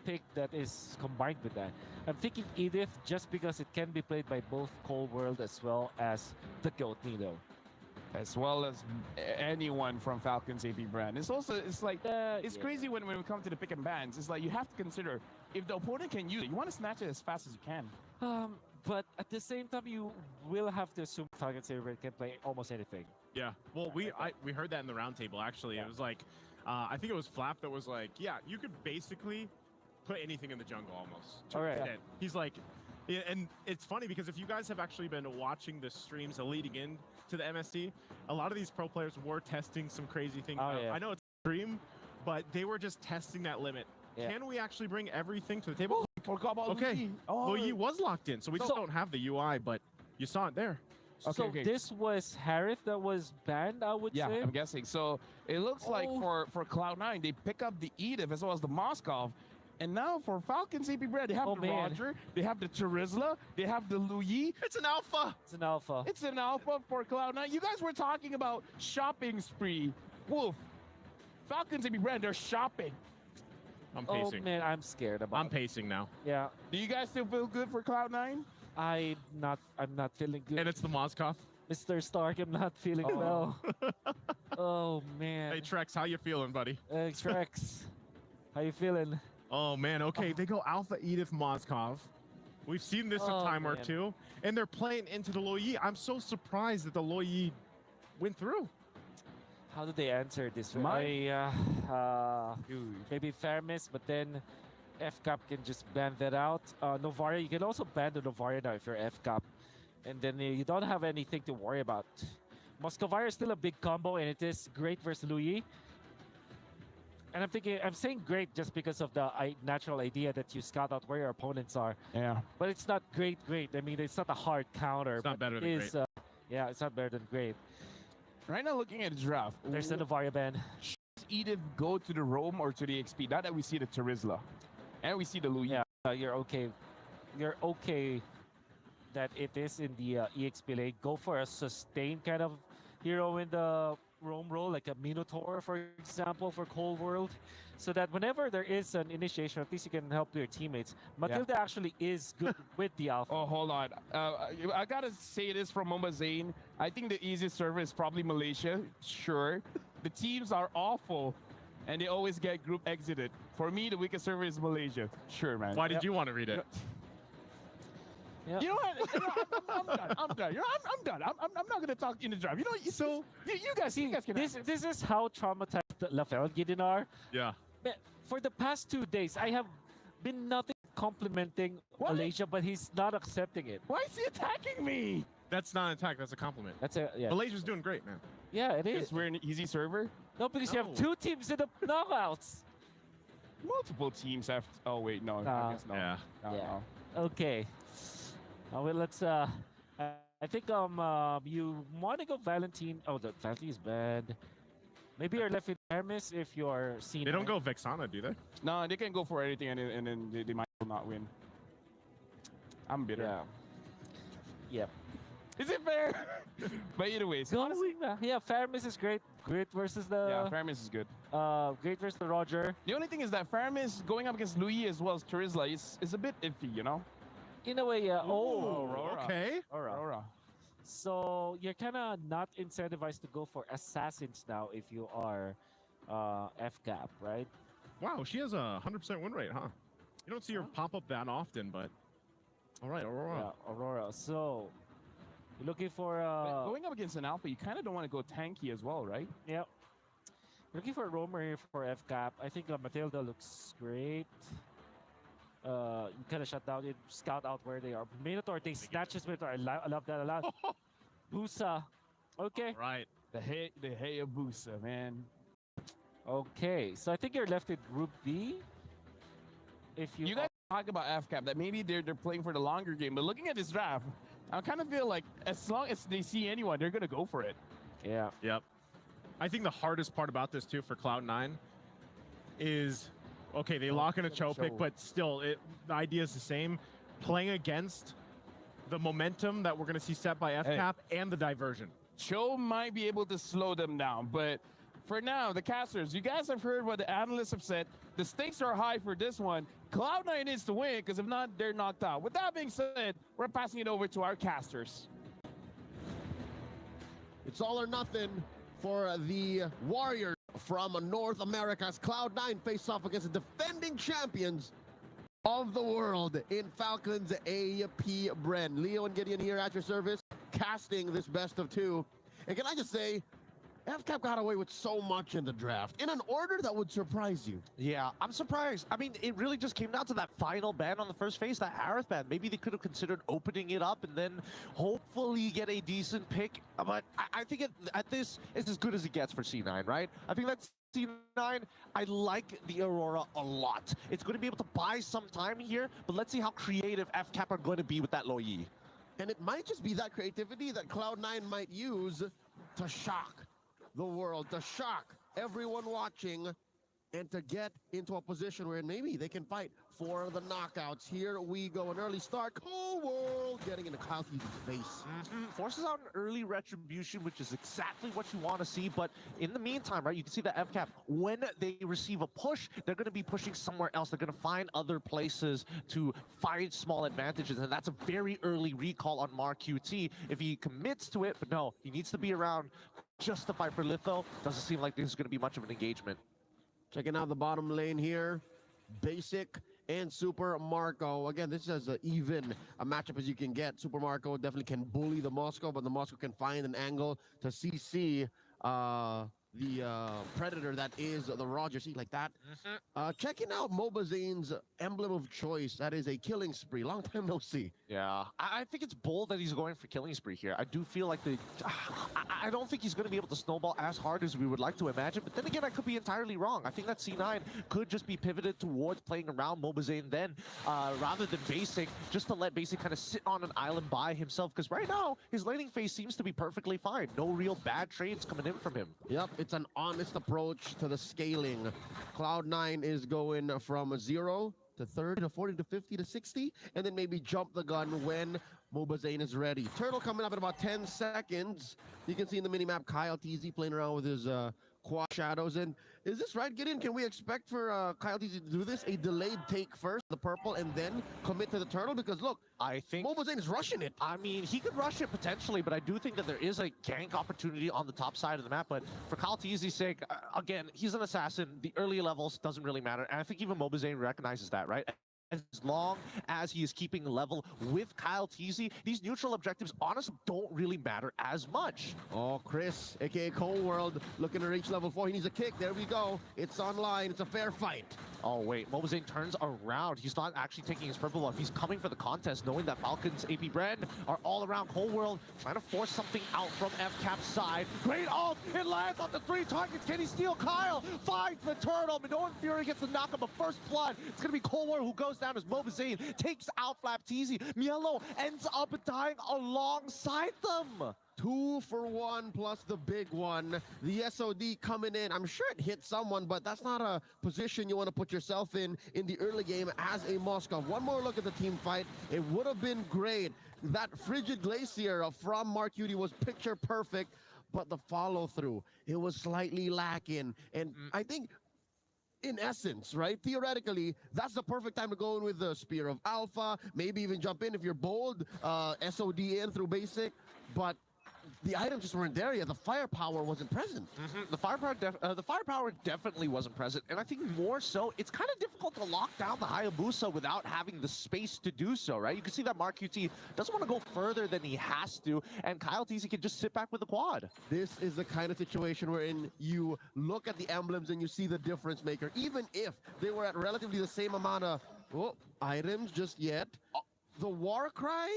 pick that is combined with that. I'm thinking Edith just because it can be played by both Cold World as well as the GOAT Nilo. as well as anyone from Falcons AP brand. It's also, it's like, it's crazy when we come to the pick and bans. It's like you have to consider if the opponent can use it, you want to snatch it as fast as you can. But at the same time, you will have to assume Falcons AP can play almost anything. Yeah, well, we heard that in the roundtable, actually. It was like, I think it was Flap that was like, yeah, you could basically put anything in the jungle almost. All right. Yeah. He's like, yeah, and it's funny because if you guys have actually been watching the streams leading in to the MSC, a lot of these pro players were testing some crazy things. I know it's a stream, but they were just testing that limit. Yeah. Can we actually bring everything to the table? Forgot about okay. Luyi was locked in, so we just don't have the UI, but you saw it there. So this was Harith that was banned, I would say? Yeah, I'm guessing. So it looks like for Cloud9, they pick up the Edith as well as the Moskov. And now for Falcons AP Bread, they have the Roger, they have the Charizla, they have the Luyi. It's an alpha. It's an alpha. It's an alpha for Cloud9. You guys were talking about shopping spree. Wolf, Falcons AP Bread, they're shopping. I'm pacing. Oh man, I'm scared about I'm pacing now. Yeah. Do you guys still feel good for Cloud9? I'm not feeling good. And it's the Moskov. Mr. Stark, I'm not feeling well. Oh man. Hey Trex, how you feeling, buddy? Trex, how you feeling? Oh man, okay, they go Alpha Edith Moskov. We've seen this a time or two, and they're playing into the Luyi. I'm so surprised that the Luyi went through. How did they answer this? Maybe Fairness, but then FCAP can just ban that out. Novaria, you can also ban the Novaria now if you're FCAP. And then you don't have anything to worry about. Moscovire is still a big combo, and it is great versus Luyi. And I'm saying great just because of the natural idea that you scout out where your opponents are. Yeah. But it's not great. I mean, it's not a hard counter. It's not better than great. Yeah, it's not better than great. Right now, looking at the draft, there's the Novaria ban. Should Edith go to the Roam or to the XP? Now that we see the Charizla and we see the Luyi. Yeah, you're okay. You're okay that it is in the EXP lane. Go for a sustained kind of hero in the Roam role, like a Minotaur, for example, for Cold World, so that whenever there is an initiation, at least you can help your teammates. Matilda actually is good with the Alpha. Oh, hold on. I gotta say this from Moma Zane. I think the easiest server is probably Malaysia. Sure. The teams are awful, and they always get group exited. For me, the weakest server is Malaysia. Sure, man. Why did you want to read it? Yep. You know what? I'm done. You know, I'm done. I'm not gonna talk in the drive. You know, so you guys can. This is how traumatized Lafel and Gideon are. Yeah. For the past 2 days, I have been nothing complimenting Malaysia, but he's not accepting it. Why is he attacking me? That's not an attack. That's a compliment. That's Malaysia's doing great, man. Yeah, it is. Because we're an easy server. No, because you have 2 teams in the knockouts. Multiple teams have. Oh wait, no. I guess no. Yeah. No. Okay. Well, let's. I think you want to go Valentine. Oh, the Valentine is bad. Maybe you're left with Hermes if you're seen. They don't go Vexana, do they? No, they can go for anything, and then they might not win. I'm bitter. Yeah. Yep. Is it fair? But either way, so yeah, Fairness is great. Great versus the. Yeah, Fairness is good. Great versus the Roger. The only thing is that Fairness going up against Luyi as well as Charizla is a bit iffy, you know. In a way, yeah. Aurora. Okay. Aurora. So you're kind of not incentivized to go for assassins now if you are FCAP, right? Wow, she has a 100% win rate, huh? You don't see her pop up that often, but all right, Aurora. Yeah, Aurora. So you're looking for going up against an alpha, you kind of don't want to go tanky as well, right? Yep. Looking for a roamer here for FCAP. I think Matilda looks great. You kind of shut down it, scout out where they are. Minotaur, they snatch his Minotaur. I love that a lot. Busa. Okay. All right. The Hayabusa, man. Okay, so I think you're left with Group B. If you guys talk about FCAP, that maybe they're playing for the longer game, but looking at this draft, I kind of feel like as long as they see anyone, they're gonna go for it. Yeah. Yep. I think the hardest part about this too for Cloud9 is, okay, they lock in a Cho pick, but still, the idea is the same. Playing against the momentum that we're going to see set by FCAP and the diversion. Cho might be able to slow them down, but for now, the casters, you guys have heard what the analysts have said. The stakes are high for this one. Cloud9 needs to win, because if not, they're knocked out. With that being said, we're passing it over to our casters. It's all or nothing for the Warriors from North America's Cloud9 face off against the defending champions of the world in Falcons AP Bren. Leo and Gideon here at your service, casting this best of two. And can I just say, FCAP got away with so much in the draft in an order that would surprise you. Yeah, I'm surprised. I mean, it really just came down to that final ban on the first phase, that Aerith ban. Maybe they could have considered opening it up and then hopefully get a decent pick. But I think at this, it's as good as it gets for C9, right? I think that's C9. I like the Aurora a lot. It's going to be able to buy some time here, but let's see how creative FCAP are going to be with that Lo Yi. And it might just be that creativity that Cloud9 might use to shock the world, to shock everyone watching, and to get into a position where maybe they can fight for the knockouts. Here we go, an early start. Cold World getting into CloudTV's face. Forces out an early retribution, which is exactly what you want to see. But in the meantime, right, you can see that FCAP, when they receive a push, they're going to be pushing somewhere else. They're going to find other places to find small advantages. And that's a very early recall on MarQT if he commits to it. But no, he needs to be around just to fight for Litho. Doesn't seem like this is going to be much of an engagement. Checking out the bottom lane here. Basic and Super Marco. Again, this is as even a matchup as you can get. Super Marco definitely can bully the Moscow, but the Moscow can find an angle to CC the Predator that is the Roger. See, like that. Checking out Mobazane's emblem of choice. That is a killing spree. Long time no see. Yeah, I think it's bold that he's going for killing spree here. I do feel like I don't think he's going to be able to snowball as hard as we would like to imagine. But then again, I could be entirely wrong. I think that C9 could just be pivoted towards playing around Mobazane then, rather than Basic, just to let Basic kind of sit on an island by himself. Because right now, his laning phase seems to be perfectly fine. No real bad trades coming in from him. Yep, it's an honest approach to the scaling. Cloud9 is going from 0 to 30 to 40 to 50 to 60, and then maybe jump the gun when Mobazane is ready. Turtle coming up in about 10 seconds. You can see in the minimap Kyle TZ playing around with his quad shadows. And is this right, Gideon? Can we expect for Kyle TZ to do this? A delayed take first, the purple, and then commit to the turtle? Because look, I think Mobazane is rushing it. I mean, he could rush it potentially, but I do think that there is a gank opportunity on the top side of the map. But for Kyle TZ's sake, again, he's an assassin. The early levels doesn't really matter. And I think even Mobazane recognizes that, right? As long as he is keeping level with Kyle TZ, these neutral objectives honestly don't really matter as much. Oh, Chris, aka Cold World, looking to reach level 4. He needs a kick. There we go. It's online. It's a fair fight. Oh, wait. Mobazane turns around. He's not actually taking his purple buff. He's coming for the contest, knowing that Falcons, AP Brand are all around Cold World, trying to force something out from FCAP's side. Great ult! It lands on the 3 targets. Can he steal Kyle? Finds the turtle. Minoan Fury gets the knockup of first blood. It's going to be Cold World who goes down as Mobazane takes out Flap TZ. Mielo ends up dying alongside them. 2 for 1 plus the big one. The SOD coming in. I'm sure it hit someone, but that's not a position you want to put yourself in the early game as a Moscow. One more look at the team fight. It would have been great. That Frigid Glacier from MarQT was picture perfect, but the follow through, it was slightly lacking. And I think in essence, right, theoretically, that's the perfect time to go in with the Spear of Alpha, maybe even jump in if you're bold, SOD in through basic, but the items just weren't there yet. The firepower wasn't present. The firepower definitely wasn't present, and I think more so, it's kind of difficult to lock down the Hayabusa without having the space to do so, right? You can see that MarQT doesn't want to go further than he has to, and Kyle TZ can just sit back with the quad. This is the kind of situation wherein you look at the emblems and you see the difference maker, even if they were at relatively the same amount of items just yet. The Warcry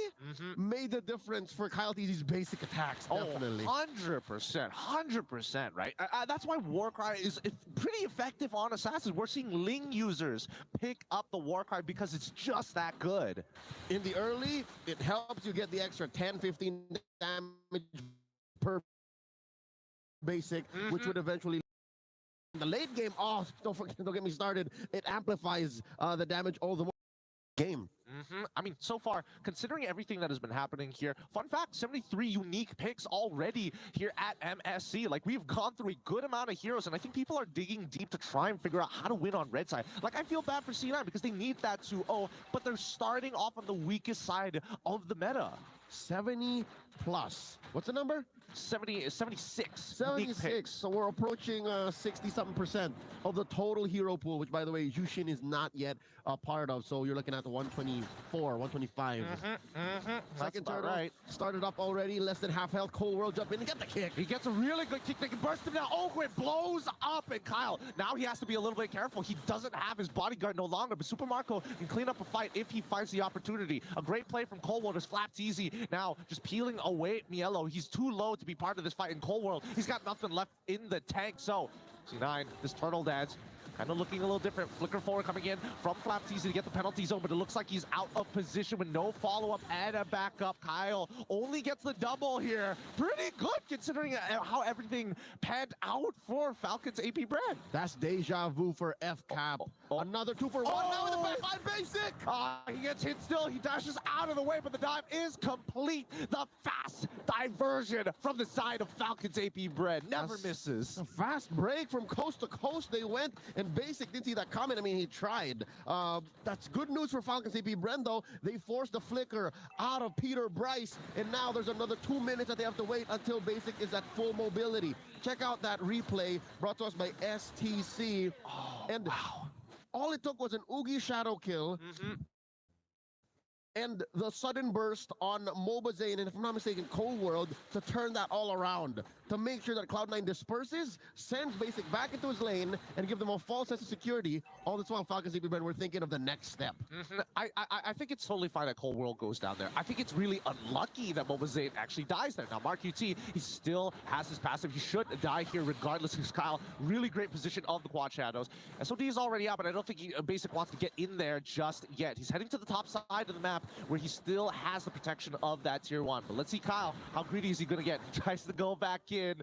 made the difference for Kyle TZ's basic attacks, definitely. 100%, right? That's why Warcry is pretty effective on Assassins. We're seeing Ling users pick up the Warcry because it's just that good. In the early, it helps you get the extra 10, 15 damage per basic, which would eventually... In the late game, don't get me started, it amplifies the damage all the more. Game. I mean, so far, considering everything that has been happening here, fun fact, 73 unique picks already here at MSC. Like, we've gone through a good amount of heroes, and I think people are digging deep to try and figure out how to win on red side. Like, I feel bad for C9 because they need that 2-0, but they're starting off on the weakest side of the meta. 70 plus. What's the number? 76. 76. So we're approaching 60-something% of the total hero pool, which, by the way, Yushin is not yet a part of. So you're looking at the 124, 125. Second turtle started up already. Less than half health. Cold World jump in and get the kick. He gets a really good kick. They can burst him down. Oh, it blows up. And Kyle, now he has to be a little bit careful. He doesn't have his bodyguard no longer. But Super Marco can clean up a fight if he finds the opportunity. A great play from Cold World. His flaps easy. Now just peeling away at Mielo. He's too low to be part of this fight in Cold World. He's got nothing left in the tank. So C9, this turtle dance, kind of looking a little different. Flicker forward coming in from Flapteasy to get the penalty zone, but it looks like he's out of position with no follow-up and a backup. Kyle only gets the double here. Pretty good considering how everything panned out for Falcons AP Brand. That's deja vu for F-Cap. Another 2 for 1 now with the backline basic. He gets hit still. He dashes out of the way, but the dive is complete. The fast diversion from the side of Falcons AP Brand never misses. A fast break from coast to coast. They went and Basic didn't see that comment. I mean, he tried. That's good news for Falcons AP Brand, though. They forced the flicker out of Peter Bryce, and now there's another 2 minutes that they have to wait until Basic is at full mobility. Check out that replay brought to us by STC. And all it took was an Oogie Shadow kill. And the sudden burst on Mobazane, and if I'm not mistaken, Cold World, to turn that all around, to make sure that Cloud9 disperses, sends Basic back into his lane, and give them a false sense of security. All this while, Falcons AP Brand, we're thinking of the next step. I think it's totally fine that Cold World goes down there. I think it's really unlucky that Mobazane actually dies there. Now, Mark UT, he still has his passive. He should die here regardless. Because Kyle, really great position of the Quad Shadows. SOD is already out, but I don't think Basic wants to get in there just yet. He's heading to the top side of the map, where he still has the protection of that tier 1. But let's see Kyle, how greedy is he gonna get? He tries to go back in,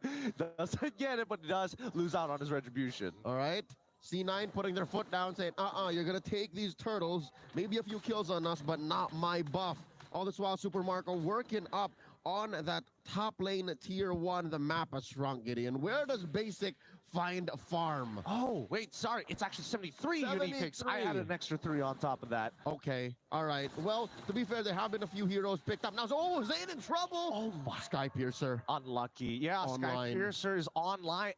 doesn't get it, but does lose out on his retribution. All right, C9 putting their foot down, saying, you're gonna take these turtles, maybe a few kills on us, but not my buff. All this while, Super Marco working up on that top lane tier 1. The map has shrunk, Gideon. Where does Basic find a farm? Oh, wait, sorry. It's actually 73 unique picks. I added an extra 3 on top of that. Okay, all right. Well, to be fair, there have been a few heroes picked up. Now, Zayn in trouble. Oh, my. Sky Piercer. Unlucky. Yeah, online. Sky Piercer is online.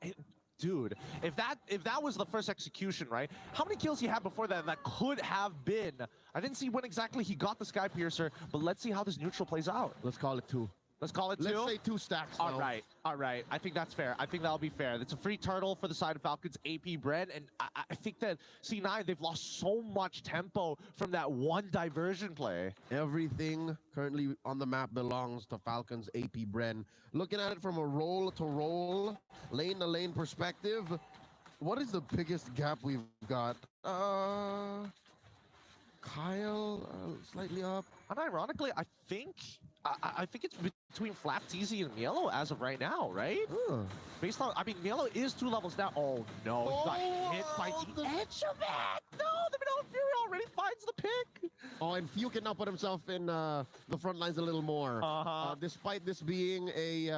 Dude, if that was the first execution, right? How many kills he had before that could have been? I didn't see when exactly he got the Sky Piercer, but let's see how this neutral plays out. Let's call it 2. Let's call it 2? Let's say 2 stacks. All right. I think that's fair. I think that'll be fair. It's a free turtle for the side of Falcons AP Brand, and I think that C9, they've lost so much tempo from that one diversion play. Everything currently on the map belongs to Falcons AP Brand. Looking at it from a roll-to-roll, lane-to-lane perspective, what is the biggest gap we've got? Kyle, slightly up. And ironically, I think it's between Flapteasy and Mielo as of right now, right? Based on, I mean, Mielo is 2 levels down. Oh no, he got hit by the edge of it. No, the Middle Fury already finds the pick. Oh, and Few can now put himself in the front lines a little more. Despite this being a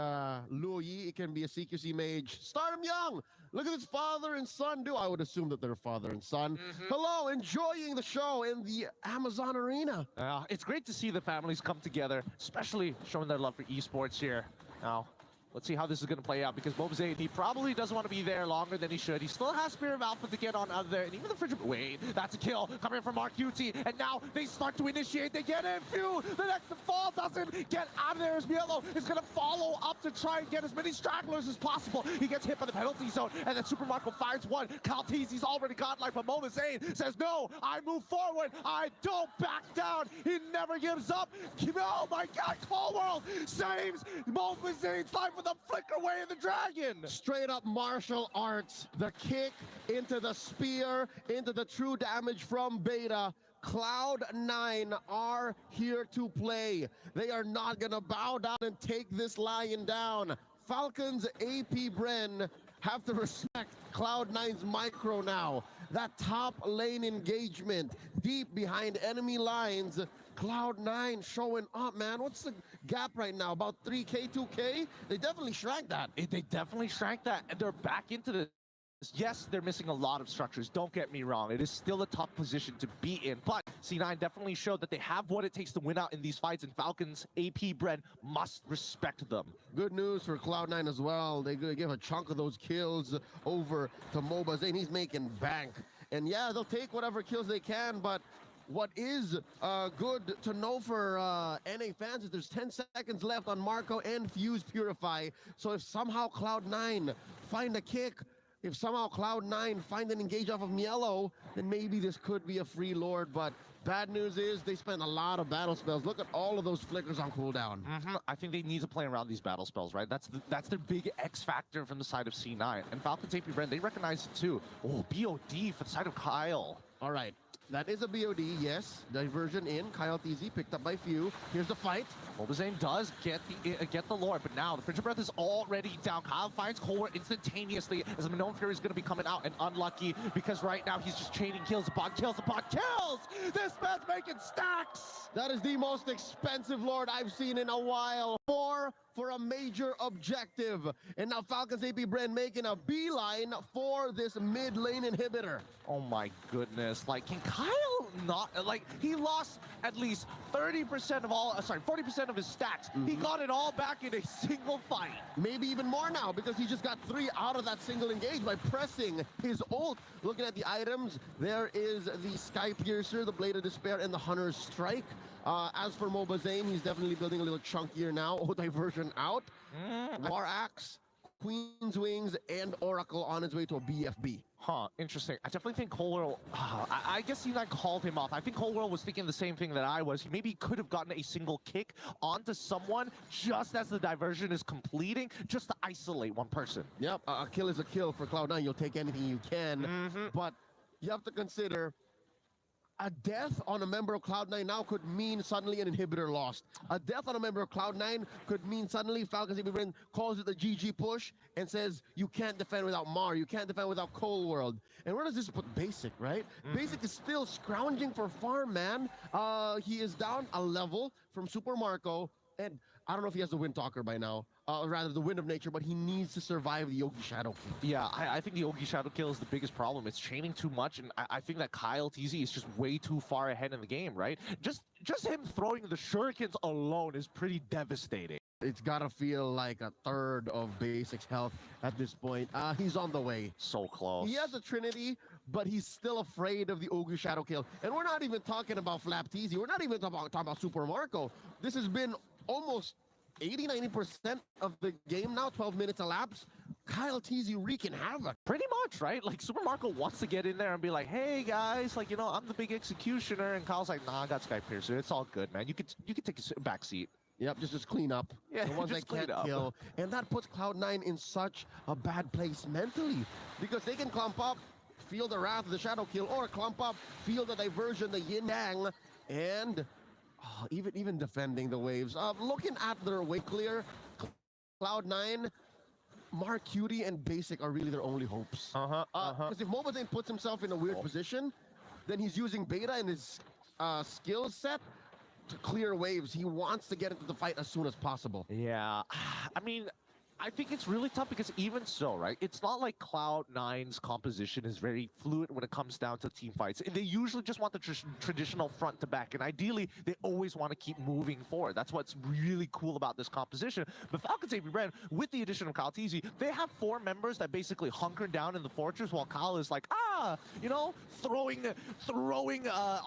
Luo Yi, it can be a CQC mage. Start him young. Look at his father and son do. I would assume that they're father and son. Hello, enjoying the show in the Amazon Arena. It's great to see the families come together, especially showing their love for esports here. Now, let's see how this is going to play out, because Mobazane, he probably doesn't want to be there longer than he should. He still has Spirit of Alpha to get on out of there, and even the Fridge. Wait, that's a kill coming from Mark UT, and now they start to initiate. They get in. Phew, the next fall doesn't get out of there as Mielo is going to follow up to try and get as many stragglers as possible. He gets hit by the penalty zone, and then Super Marco fires one. Calteezy's already godlike, but Mobazane says, no, I move forward. I don't back down. He never gives up. Oh my God, Cold World saves Mobazane's life with a flicker away in the dragon. Straight up martial arts. The kick into the spear, into the true damage from Beta. Cloud9 are here to play. They are not gonna bow down and take this lion down. Falcons AP Bren have to respect Cloud9's micro now. That top lane engagement deep behind enemy lines. Cloud9 showing up, man. What's the gap right now? About 3K, 2K? They definitely shrank that. They definitely shrank that, and they're back into the Yes, they're missing a lot of structures. Don't get me wrong. It is still a tough position to be in. But C9 definitely showed that they have what it takes to win out in these fights. And Falcons AP Bren must respect them. Good news for Cloud9 as well. They give a chunk of those kills over to MobaZane. He's making bank. And yeah, they'll take whatever kills they can, but what is good to know for NA fans is there's 10 seconds left on Marco and Fuse Purify. So if somehow Cloud9 find a kick, if somehow Cloud9 find an engage off of Mielo, then maybe this could be a free Lord. But bad news is they spent a lot of battle spells. Look at all of those flickers on cooldown. I think they need to play around these battle spells, right? That's their big X factor from the side of C9. And Falcons AP Bren, they recognize it too. Oh, BOD for the side of Kyle. All right. That is a BOD, yes. Diversion in. Kyle TZ picked up by Few. Here's the fight. MobaZane does get the Lord, but now the Frigid Breath is already down. Kyle finds Colward instantaneously as the Minone Fury is going to be coming out, and unlucky because right now he's just chaining kills upon kills upon kills! This man's making stacks! That is the most expensive Lord I've seen in a while. 4 for a major objective. And now Falcons AP Bren making a beeline for this mid lane inhibitor. Oh my goodness. Like, can Kyle not, like, he lost at least 30% of all, 40% of his stacks. He got it all back in a single fight. Maybe even more now because he just got 3 out of that single engage by pressing his ult. Looking at the items, there is the Sky Piercer, the Blade of Despair, and the Hunter's Strike. As for MobaZane, he's definitely building a little chunkier now. Oh, diversion out. War Axe, Queen's Wings, and Oracle on his way to a BFB. Interesting. I definitely think Colwell, I guess C9 called him off. I think Colwell was thinking the same thing that I was. He maybe could have gotten a single kick onto someone just as the diversion is completing, just to isolate one person. Yep, a kill is a kill for Cloud9. You'll take anything you can, but you have to consider a death on a member of Cloud9 now could mean suddenly an inhibitor lost. A death on a member of Cloud9 could mean suddenly Falcons AP Bren calls it the GG push and says, you can't defend without Mar, you can't defend without Cold World. And where does this put Basic, right? Basic is still scrounging for farm, man. He is down a level from Super Marco, and I don't know if he has the Wind Talker by now, rather the Wind of Nature, but he needs to survive the Yogi Shadow Kill. Yeah, I think the Yogi Shadow Kill is the biggest problem. It's chaining too much, and I think that Kyle TZ is just way too far ahead in the game, right? Just him throwing the shurikens alone is pretty devastating. It's gotta feel like a third of Basic's health at this point. He's on the way. So close. He has a Trinity, but he's still afraid of the Ogre Shadow Kill. And we're not even talking about Flap TZ. We're not even talking about Super Marco. This has been almost 80-90% of the game now, 12 minutes elapsed. Kyle TZ wreaking havoc. Pretty much, right? Like, Super Marco wants to get in there and be like, hey, guys, like, you know, I'm the big executioner. And Kyle's like, nah, I got Sky Piercer. It's all good, man. You could take a back seat. Yep, just clean up. Yeah, the ones that can't kill. And that puts Cloud9 in such a bad place mentally. Because they can clump up, feel the wrath of the Shadow Kill, or clump up, feel the diversion, the yin-yang, and even defending the waves. Looking at their way clear, Cloud9, Mark Cutie, and Basic are really their only hopes. Because if MobaZane puts himself in a weird position, then he's using Beta in his skill set to clear waves. He wants to get into the fight as soon as possible. Yeah, I mean, I think it's really tough because even so, right, it's not like Cloud9's composition is very fluid when it comes down to team fights. And they usually just want the traditional front to back, and ideally, they always want to keep moving forward. That's what's really cool about this composition. But Falcons AP Bren, with the addition of Kyle TZ, they have 4 members that basically hunker down in the fortress while Kyle is like, you know, throwing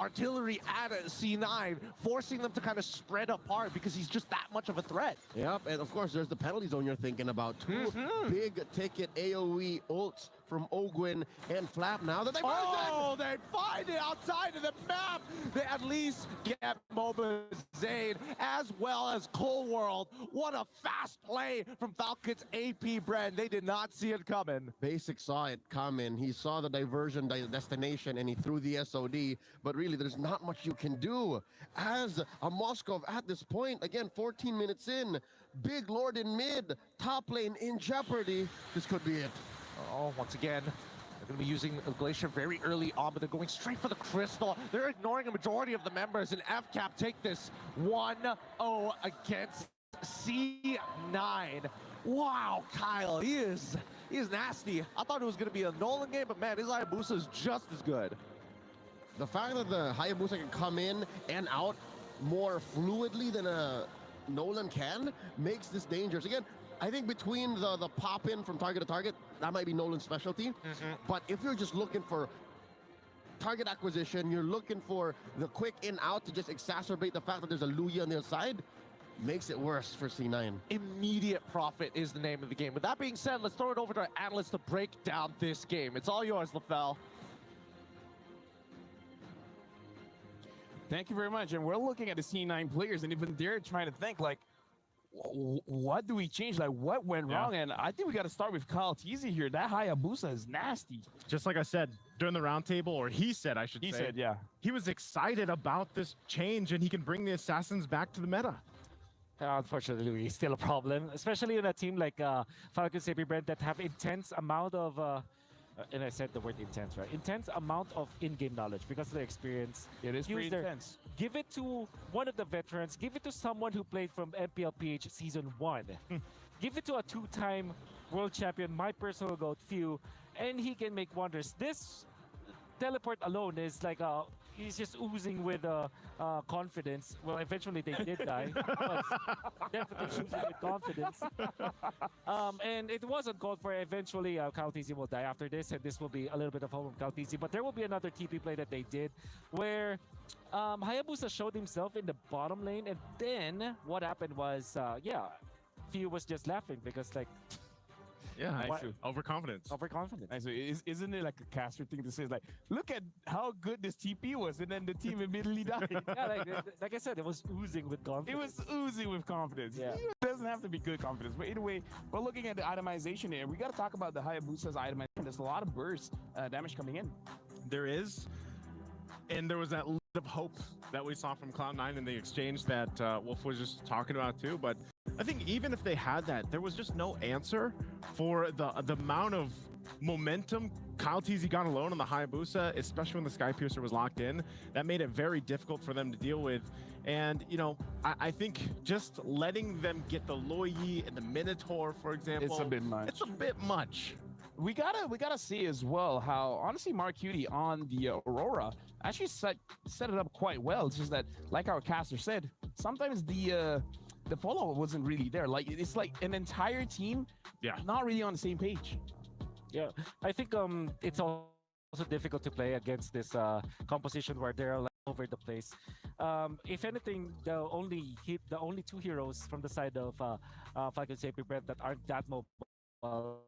artillery at C9, forcing them to kind of spread apart because he's just that much of a threat. Yep, and of course, there's the penalty zone you're thinking about. 2 big ticket AoE ults from Ogwin and Flap now that they they find it outside of the map. They at least get MobaZane as well as Cold World. What a fast play from Falcons AP Bren. They did not see it coming. Basic saw it coming. He saw the diversion destination and he threw the SOD, but really there's not much you can do. As a Moskov at this point, again, 14 minutes in, big Lord in mid, top lane in jeopardy. This could be it. Oh, once again, they're going to be using Glacier very early on, but they're going straight for the Crystal. They're ignoring a majority of the members, and FCAP take this 1-0 against C9. Wow, Kyle, he is He's nasty. I thought it was going to be a Nolan game, but man, his Hayabusa is just as good. The fact that the Hayabusa can come in and out more fluidly than a Nolan can makes this dangerous. Again, I think between the pop-in from target to target, that might be Nolan's specialty. But if you're just looking for target acquisition, you're looking for the quick in-out to just exacerbate the fact that there's a Luya on the other side, makes it worse for C9. Immediate profit is the name of the game. With that being said, let's throw it over to our analyst to break down this game. It's all yours, LaFell. Thank you very much. And we're looking at the C9 players, and even they're trying to think, like, what do we change? Like, what went wrong? And I think we got to start with CLOUDE here. That Hayabusa is nasty. Just like I said during the roundtable, or he said, I should say. He said, yeah. He was excited about this change, and he can bring the assassins back to the meta. Unfortunately, still a problem, especially in a team like Falcon Saber Brand that have intense amount of, and I said the word intense, right? Intense amount of in-game knowledge because of their experience. It is pretty intense. Give it to one of the veterans. Give it to someone who played from MPLPH Season 1. Give it to a two-time world champion, my personal GOAT, Few, and he can make wonders. This teleport alone is like he's just oozing with confidence. Well, eventually they did die. But definitely oozing with confidence. And it wasn't called for. Eventually, CLOUDE will die after this, and this will be a little bit of home of CLOUDE. But there will be another TP play that they did where Hayabusa showed himself in the bottom lane, and then what happened was, Few was just laughing because, like, yeah, overconfidence. Overconfidence. So isn't it like a caster thing to say? It's like, look at how good this TP was, and then the team immediately died. Yeah, like I said, it was oozing with confidence. It was oozing with confidence. Yeah. It doesn't have to be good confidence. But either way, we're looking at the itemization here. We got to talk about the Hayabusa's itemization. There's a lot of burst damage coming in. There is. And there was that little of hope that we saw from Cloud9 in the exchange that Wolf was just talking about too. But I think even if they had that, there was just no answer for the amount of momentum CLOUDE got alone on the Hayabusa, especially when the Skypiercer was locked in. That made it very difficult for them to deal with. And, you know, I think just letting them get the Loyi and the Minotaur, for example, It's a bit much. It's a bit much. We gotta see as well how honestly Mark Cutie on the Aurora actually set it up quite well. It's just that, like our caster said, sometimes the follow wasn't really there. Like it's like an entire team, not really on the same page. Yeah, I think it's also difficult to play against this composition where they're like over the place. If anything, the only two heroes from the side of Falcon Saber Brand that aren't that mobile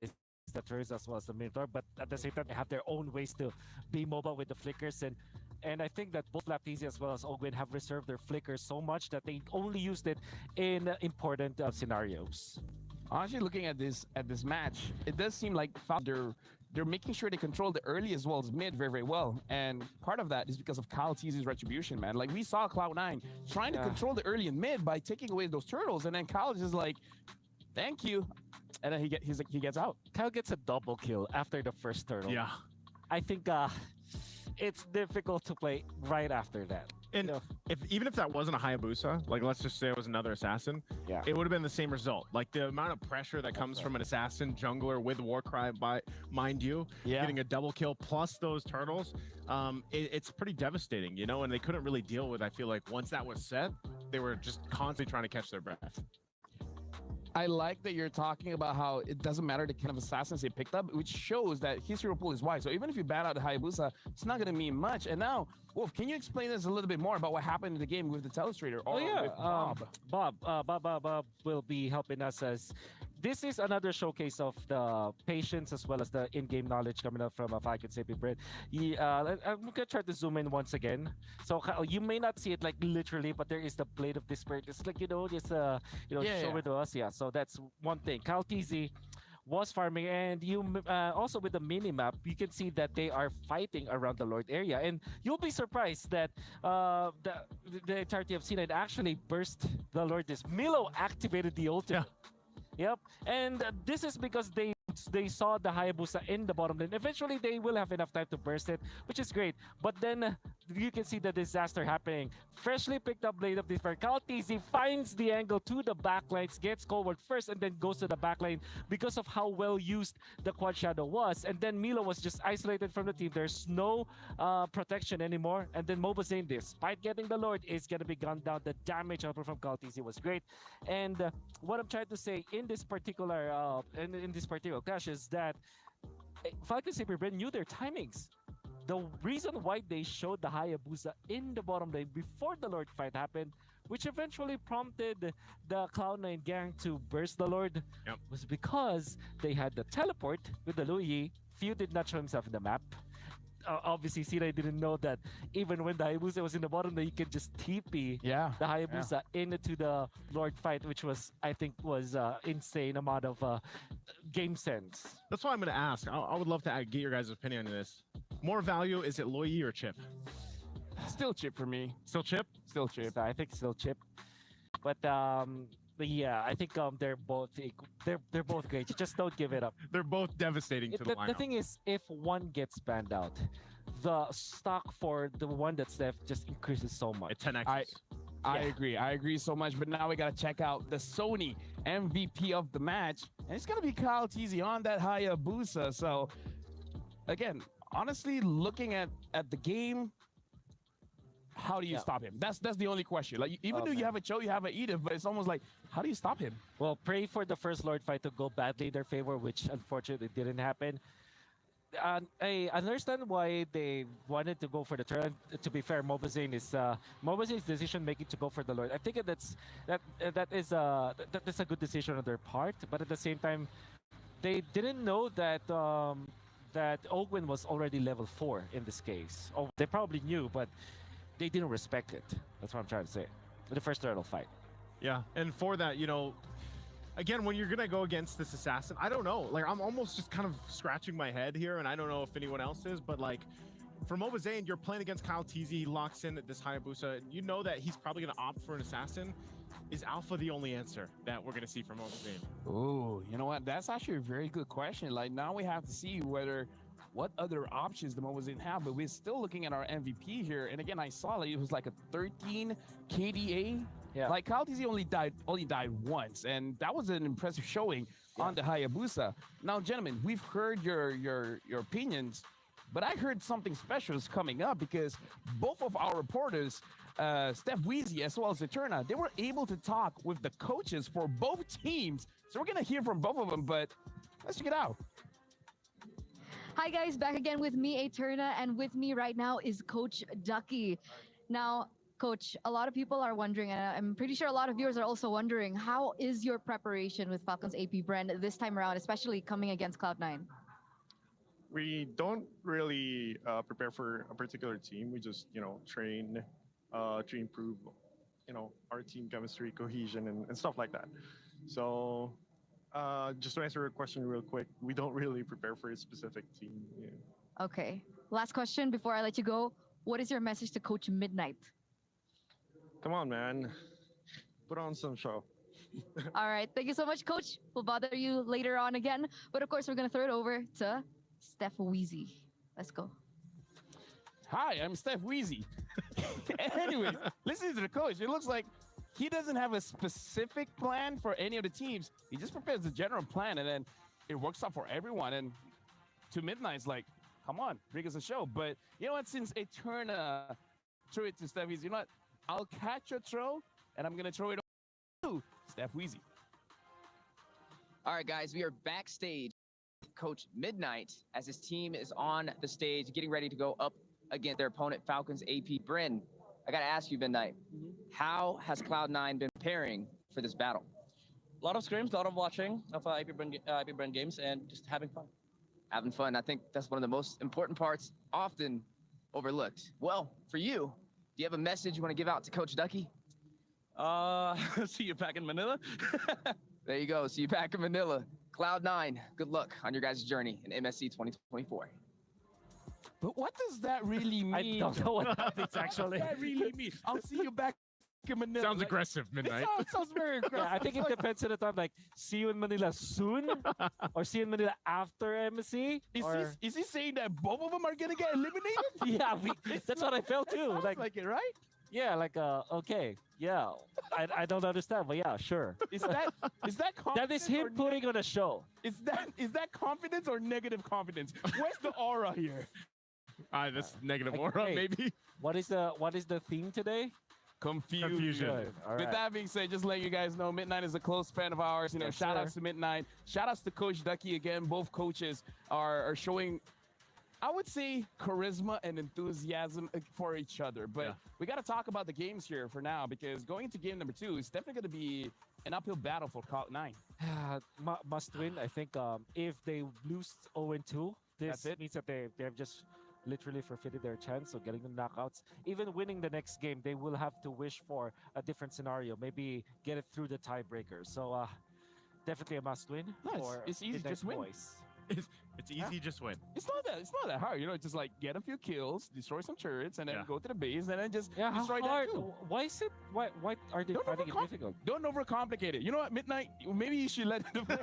is the turrets as well as the Minotaur, but at the same time they have their own ways to be mobile with the flickers, and I think that both Laptizzi as well as Ogwin have reserved their flickers so much that they only used it in important scenarios. Honestly, looking at this match, it does seem like they're making sure they control the early as well as mid very, very well. And part of that is because of CLOUDE's retribution, man. Like we saw Cloud9 trying to control the early and mid by taking away those turtles, and then CLOUDE is like, thank you. And then he gets out. Kyle gets a double kill after the first turtle. Yeah. I think it's difficult to play right after that. And even if that wasn't a Hayabusa, like let's just say it was another assassin, it would have been the same result. Like the amount of pressure that comes from an assassin jungler with Warcry, mind you, getting a double kill plus those turtles, it's pretty devastating, you know. And they couldn't really deal with. I feel like once that was set, they were just constantly trying to catch their breath. I like that you're talking about how it doesn't matter the kind of assassins they picked up, which shows that his hero pool is wide. So even if you ban out the Hayabusa, it's not going to mean much. And now, Wolf, can you explain us a little bit more about what happened in the game with the Telestrator or with Bob? Bob will be helping us as this is another showcase of the patience as well as the in-game knowledge coming up from Falcon Saber Brand. I'm gonna try to zoom in once again. So you may not see it like literally, but there is the Blade of Despair. It's like show it to us. Yeah, so that's one thing. CLOUDE was farming, and you also with the mini-map, you can see that they are fighting around the Lord area, and you'll be surprised that the entirety of C9 actually burst the Lord. Milo activated the ultimate. Yep, and this is because they saw the Hayabusa in the bottom lane. Eventually, they will have enough time to burst it, which is great. But then you can see the disaster happening. Freshly picked up blade of differ. CloudTZ finds the angle to the backlines, gets Colward first, and then goes to the backline because of how well used the Quad Shadow was. And then Milo was just isolated from the team. There's no protection anymore. And then Mobazane, despite getting the Lord, is going to be gunned down. The damage output from CloudTZ was great. And what I'm trying to say in this particular clash is that Falcons AP Bren knew their timings. The reason why they showed the Hayabusa in the bottom lane before the Lord fight happened, which eventually prompted the Cloud9 gang to burst the Lord, was because they had the teleport with the Luyi. Few did not show himself in the map. Obviously, Sira didn't know that even when the Hayabusa was in the bottom, that you can just TP the Hayabusa into the Lord fight, which was, I think, was insane amount of game sense. That's why I'm going to ask. I would love to get your guys' opinion on this. More value, is it Luyi or Chip? Still Chip for me. Still Chip? Still Chip. I think still Chip. But yeah, I think they're both they're both great. You just don't give it up. They're both devastating to the lineup. The thing is, if one gets banned out, the stock for the one that's left just increases so much. It 10x. I agree. I agree so much. But now we gotta check out the Sony MVP of the match, and it's gonna be CloudTZ on that Hayabusa. So again, honestly, looking at the game, how do you stop him? That's the only question. Like, even though you have a Cho, you have an Edith, but it's almost like, how do you stop him? Well, pray for the first Lord fight to go badly in their favor, which unfortunately didn't happen. I understand why they wanted to go for the turn. To be fair, Mobazane's decision making to go for the Lord, I think that's a good decision on their part. But at the same time, they didn't know that that Ogwin was already level 4 in this case. Oh, they probably knew, but they didn't respect it. That's what I'm trying to say. The first turtle fight. Yeah, and for that, you know, again, when you're gonna go against this assassin, I don't know. Like, I'm almost just kind of scratching my head here, and I don't know if anyone else is, but like, for Mobazane, you're playing against CloudTZ. He locks in this Hayabusa. You know that he's probably gonna opt for an assassin. Is Alpha the only answer that we're gonna see from Mobazane? Oh, you know what? That's actually a very good question. Like, now we have to see what other options the Mobazane have, but we're still looking at our MVP here. And again, I saw like, it was like a 13 KDA. Yeah. Like, CloudTZ only died once, and that was an impressive showing on the Hayabusa. Now, gentlemen, we've heard your opinions, but I heard something special is coming up because both of our reporters, Steph Weezy as well as Eterna, they were able to talk with the coaches for both teams. So we're gonna hear from both of them, but let's check it out. Hi guys, back again with me, Eterna, and with me right now is Coach Ducky. Now, Coach, a lot of people are wondering, and I'm pretty sure a lot of viewers are also wondering, how is your preparation with Falcons AP brand this time around, especially coming against Cloud9? We don't really prepare for a particular team. We just, you know, train to improve, you know, our team chemistry, cohesion, and stuff like that. So just to answer your question real quick, we don't really prepare for a specific team. Yeah. Okay. Last question before I let you go. What is your message to Coach Midnight? Come on, man. Put on some show. All right. Thank you so much, Coach. We'll bother you later on again. But of course, we're going to throw it over to Steph Weezy. Let's go. Hi, I'm Steph Weezy. Anyways, listening to the coach, it looks like he doesn't have a specific plan for any of the teams. He just prepares the general plan, and then it works out for everyone. And to Midnight's like, come on, bring us a show. But you know what? Since Eterna threw it to Steph Weezy, you know what? I'll catch a throw, and I'm going to throw it to Steph Weezy. All right, guys, we are backstage. Coach Midnight, as his team is on the stage, getting ready to go up against their opponent, Falcons AP Bryn. I got to ask you, Midnight, how has Cloud9 been preparing for this battle? A lot of scrims, a lot of watching of AP Bryn games, and just having fun. Having fun. I think that's one of the most important parts, often overlooked. Well, for you, do you have a message you want to give out to Coach Ducky? See you back in Manila. There you go. See you back in Manila. Cloud9, good luck on your guys' journey in MSC 2024. But what does that really mean? I don't know what that means, actually. What does that really mean? I'll see you back in Manila. Sounds Like, aggressive, Midnight. Sounds very aggressive. Yeah, I think it depends on the time. Like, see you in Manila soon, or see you in Manila after MSC. Is he saying that both of them are gonna get eliminated? Yeah, that's what I felt too. Like it, right? Yeah, like okay, yeah. I don't understand, but yeah, sure. Is that That is him putting on a show. Is that confidence or negative confidence? Where's the aura here? That's negative aura, hey, maybe. What is the theme today? Confusion. All With right. that being said, just let you guys know, Midnight is a close friend of ours. You know, Yes, shout outs sir. to Midnight. Shout outs to Coach Ducky again. Both coaches are showing, I would say, charisma and enthusiasm for each other. But we got to talk about the games here for now, because going into game number 2 is definitely going to be an uphill battle for CLOUDE9. Must win. I think if they lose 0-2, this means that they have just literally forfeited their chance of getting the knockouts. Even winning the next game, they will have to wish for a different scenario. Maybe get it through the tiebreaker. So definitely a must win. For it's easy, the just win. boys. It's easy, just win. It's not that hard, you know. It's just like get a few kills, destroy some turrets, and then go to the base, and then just Yeah, how destroy hard? that too. Why is it? Why are they finding it difficult? Don't overcomplicate it. You know what, Midnight? Maybe you should let them. We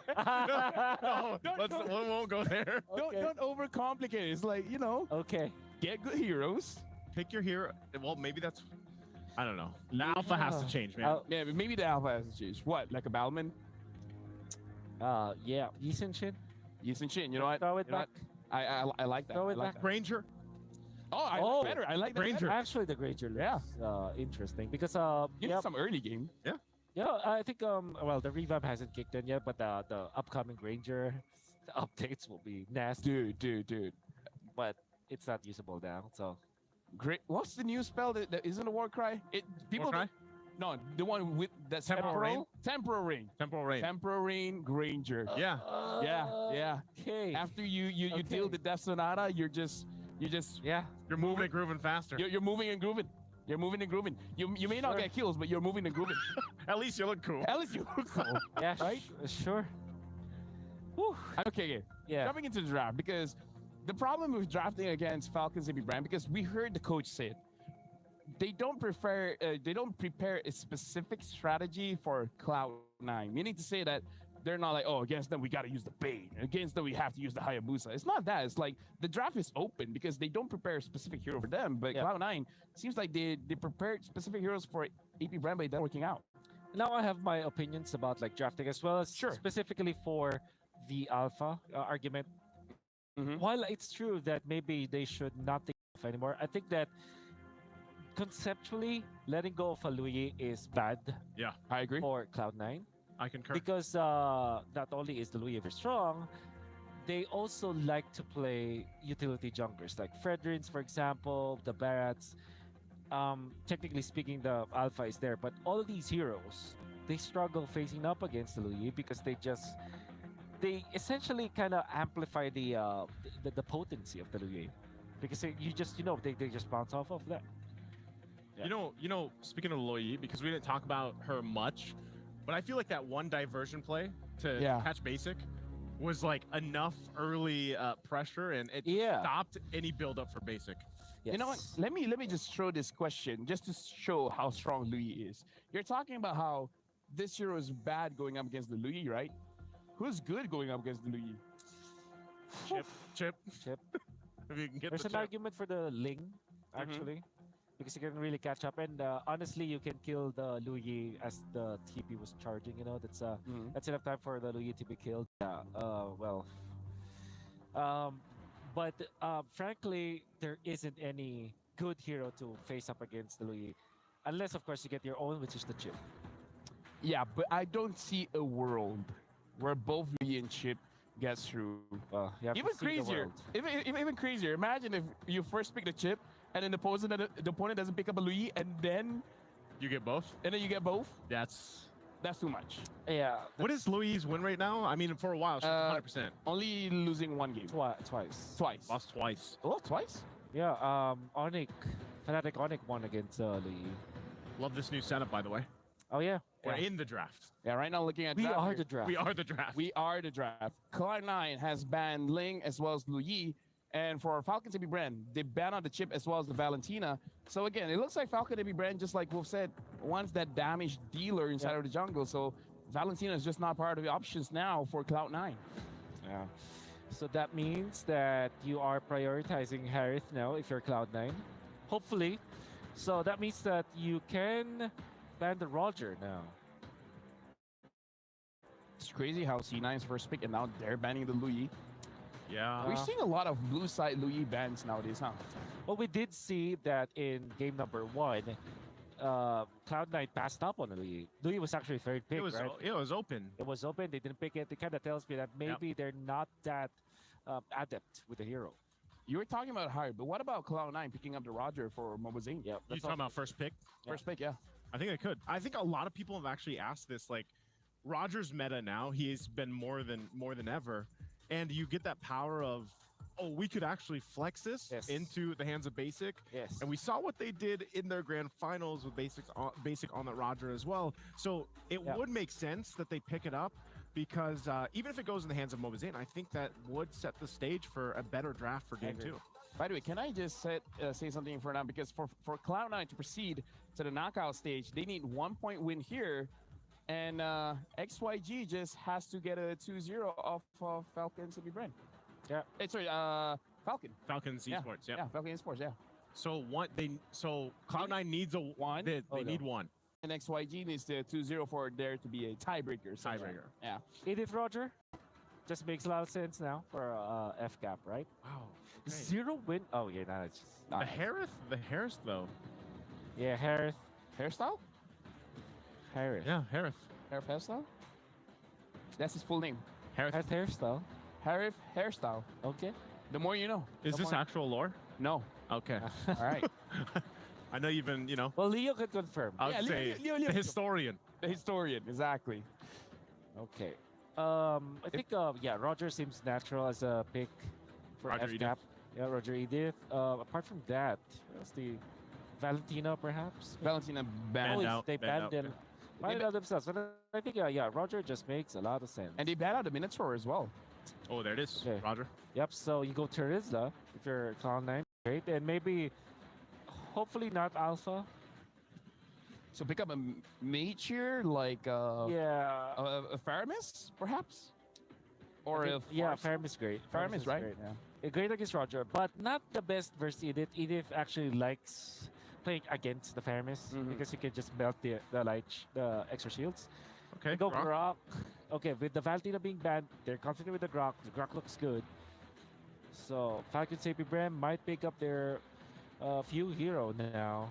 won't go there. Don't overcomplicate it. It's like, you know. Okay. Get good heroes. Pick your hero. Well, maybe that's. I don't know. The alpha has to change, man. Yeah, but maybe the alpha has to change. What? Like a Balman? Yeah. Yisun Shin. Yisun Shin. You know what? Throw it You know back. what? I like that. Throw I it like back. that. Ranger. Oh, I like better. I like that Ranger. better. Actually, the Granger looks interesting because Give me some early game. Yeah, I think well, the revamp hasn't kicked in yet, but the upcoming Granger updates will be nasty. Dude. But it's not usable now, so. Great. What's the new spell that isn't a war cry? People. War cry? No, the one with that's Temporal Rain? Temporal Rain. Temporal Rain. Temporal Rain Granger. Yeah. Yeah. Okay. After you deal the Death Sonata, you're just yeah. You're moving and grooving faster. You're moving and grooving. You're moving and grooving. You may not get kills, but you're moving and grooving. At least you look cool. At least you look cool. Yeah, right? Sure. Whew. Okay. Yeah. Jumping into the draft, because the problem with drafting against Falcons AB Brand, because we heard the coach say it, they don't prepare a specific strategy for CLOUDE9. Meaning to say that they're not like, oh, against them we got to use the Bane, against them we have to use the Hayabusa. It's not that. It's like the draft is open because they don't prepare a specific hero for them. But CLOUDE9 seems like they prepared specific heroes for AP Brand, but they're working out. Now I have my opinions about like drafting as well as specifically for the alpha argument. While it's true that maybe they should not take alpha anymore, I think that conceptually letting go of a Lui is bad. Yeah, I agree. For CLOUDE9. I concur. Because not only is the Lui very strong, they also like to play utility junglers like Fredrins, for example, the Barats. Technically speaking, the alpha is there, but all of these heroes, they struggle facing up against the Lui because they essentially kind of amplify the potency of the Lui, because they just bounce off of that. Yeah. You know, speaking of Loi, because we didn't talk about her much, but I feel like that one diversion play to catch basic was like enough early pressure, and it stopped any build up for basic. Yes. You know what? Let me just throw this question just to show how strong Lui is. You're talking about how this hero is bad going up against the Lui, right? Who's good going up against the Lui? Chip. If you can get There's an argument for the Ling, actually. Because you can really catch up, and honestly, you can kill the Lui as the TP was charging. You know, that's enough time for the Lui to be killed. Yeah. But frankly, there isn't any good hero to face up against the Lui, unless of course you get your own, which is the Chip. Yeah, but I don't see a world where both Lui and Chip gets through. Even crazier. Even crazier. Imagine if you first pick the Chip, and then the opponent doesn't pick up a Lui, and then you get both. And then you get both. That's too much. Yeah. What is Lui's win rate now? I mean, for a while, she's 100%. Only losing one game. Twice. Lost twice. Oh, twice? Yeah. Onyx, Fnatic Onyx won against Lui. Love this new setup, by the way. Oh yeah. We're in the draft. Yeah, right now looking at We are the draft. We are the draft. We are the draft. CLOUDE9 has banned Ling as well as Lui, And for Falcons AB brand, they ban out the chip as well as the Valentina. So again, it looks like Falcon AB brand, just like Wolf said, wants that damage dealer inside of the jungle. So Valentina is just not part of the options now for Cloud9. Yeah. So that means that you are prioritizing Harith now if you're Cloud9. Hopefully. So that means that you can ban the Roger now. It's crazy how C9's first pick and now they're banning the Louis. Yeah. We're seeing a lot of blue side Louis bans nowadays, huh? Well, we did see that in game number 1, Cloud9 passed up on Louis. Louis was actually third pick, right? It was open. It was open. They didn't pick it. It kind of tells me that maybe they're not that adept with the hero. You were talking about Hard, but what about Cloud9 picking up the Roger for Mobazine? Yeah, You talking about first pick? First pick, yeah. I think they could. I think a lot of people have actually asked this. Like, Roger's meta now, he's been more than ever, and you get that power of, oh, we could actually flex this into the hands of Basic. Yes. And we saw what they did in their grand finals with Basic on that Roger as well. So it would make sense that they pick it up, because even if it goes in the hands of Mobazine, I think that would set the stage for a better draft for game 2. By the way, can I just say something for now? Because for Cloud9 to proceed to the knockout stage, they need 1 point win here. And XYG just has to get a 2-0 off of Falcons AB brand. Yeah. Sorry, Falcon. Falcons Esports, Yeah, Falcon Esports, yeah. So Cloud9 needs a one. They need one. And XYG needs the 2-0 for there to be a tiebreaker. Yeah. Edith Roger just makes a lot of sense now for FCAP, right? Wow. 0 win. Oh yeah, no, it's just not. The Harris though. Yeah, Harith. Hairstyle? Harith. Yeah, Harith. Harith Hairstyle? That's his full name. Harith Hairstyle. Harith Hairstyle. Okay. The more you know. Is this actual lore? No. Okay. All right. I know you've been, Well, Leo could confirm. I would say Leo the historian. The historian, exactly. Okay. I think Roger seems natural as a pick for Roger FCAP. Edith. Yeah, Roger Edith. Apart from that, what's the Valentina perhaps? Valentina banned out. They banned banned out. them. Banned out themselves. And I think Roger just makes a lot of sense. And they banned out the Minotaur as well. Oh, there it is. Okay. Roger. Yep. So you go Terizla if you're Cloud9, great, and maybe, hopefully not Alpha. So pick up a mage here, like a Faramis, perhaps? Or Faramis great. Faramis, right? Great, yeah. Great against Roger, but not the best versus Edith. Edith actually likes playing against the Faramis because you can just melt the extra shields. Okay. Go Grok. Okay, with the Valentina being banned, they're confident with the Grok. The Grok looks good. So Falcons AB brand might pick up their few hero now.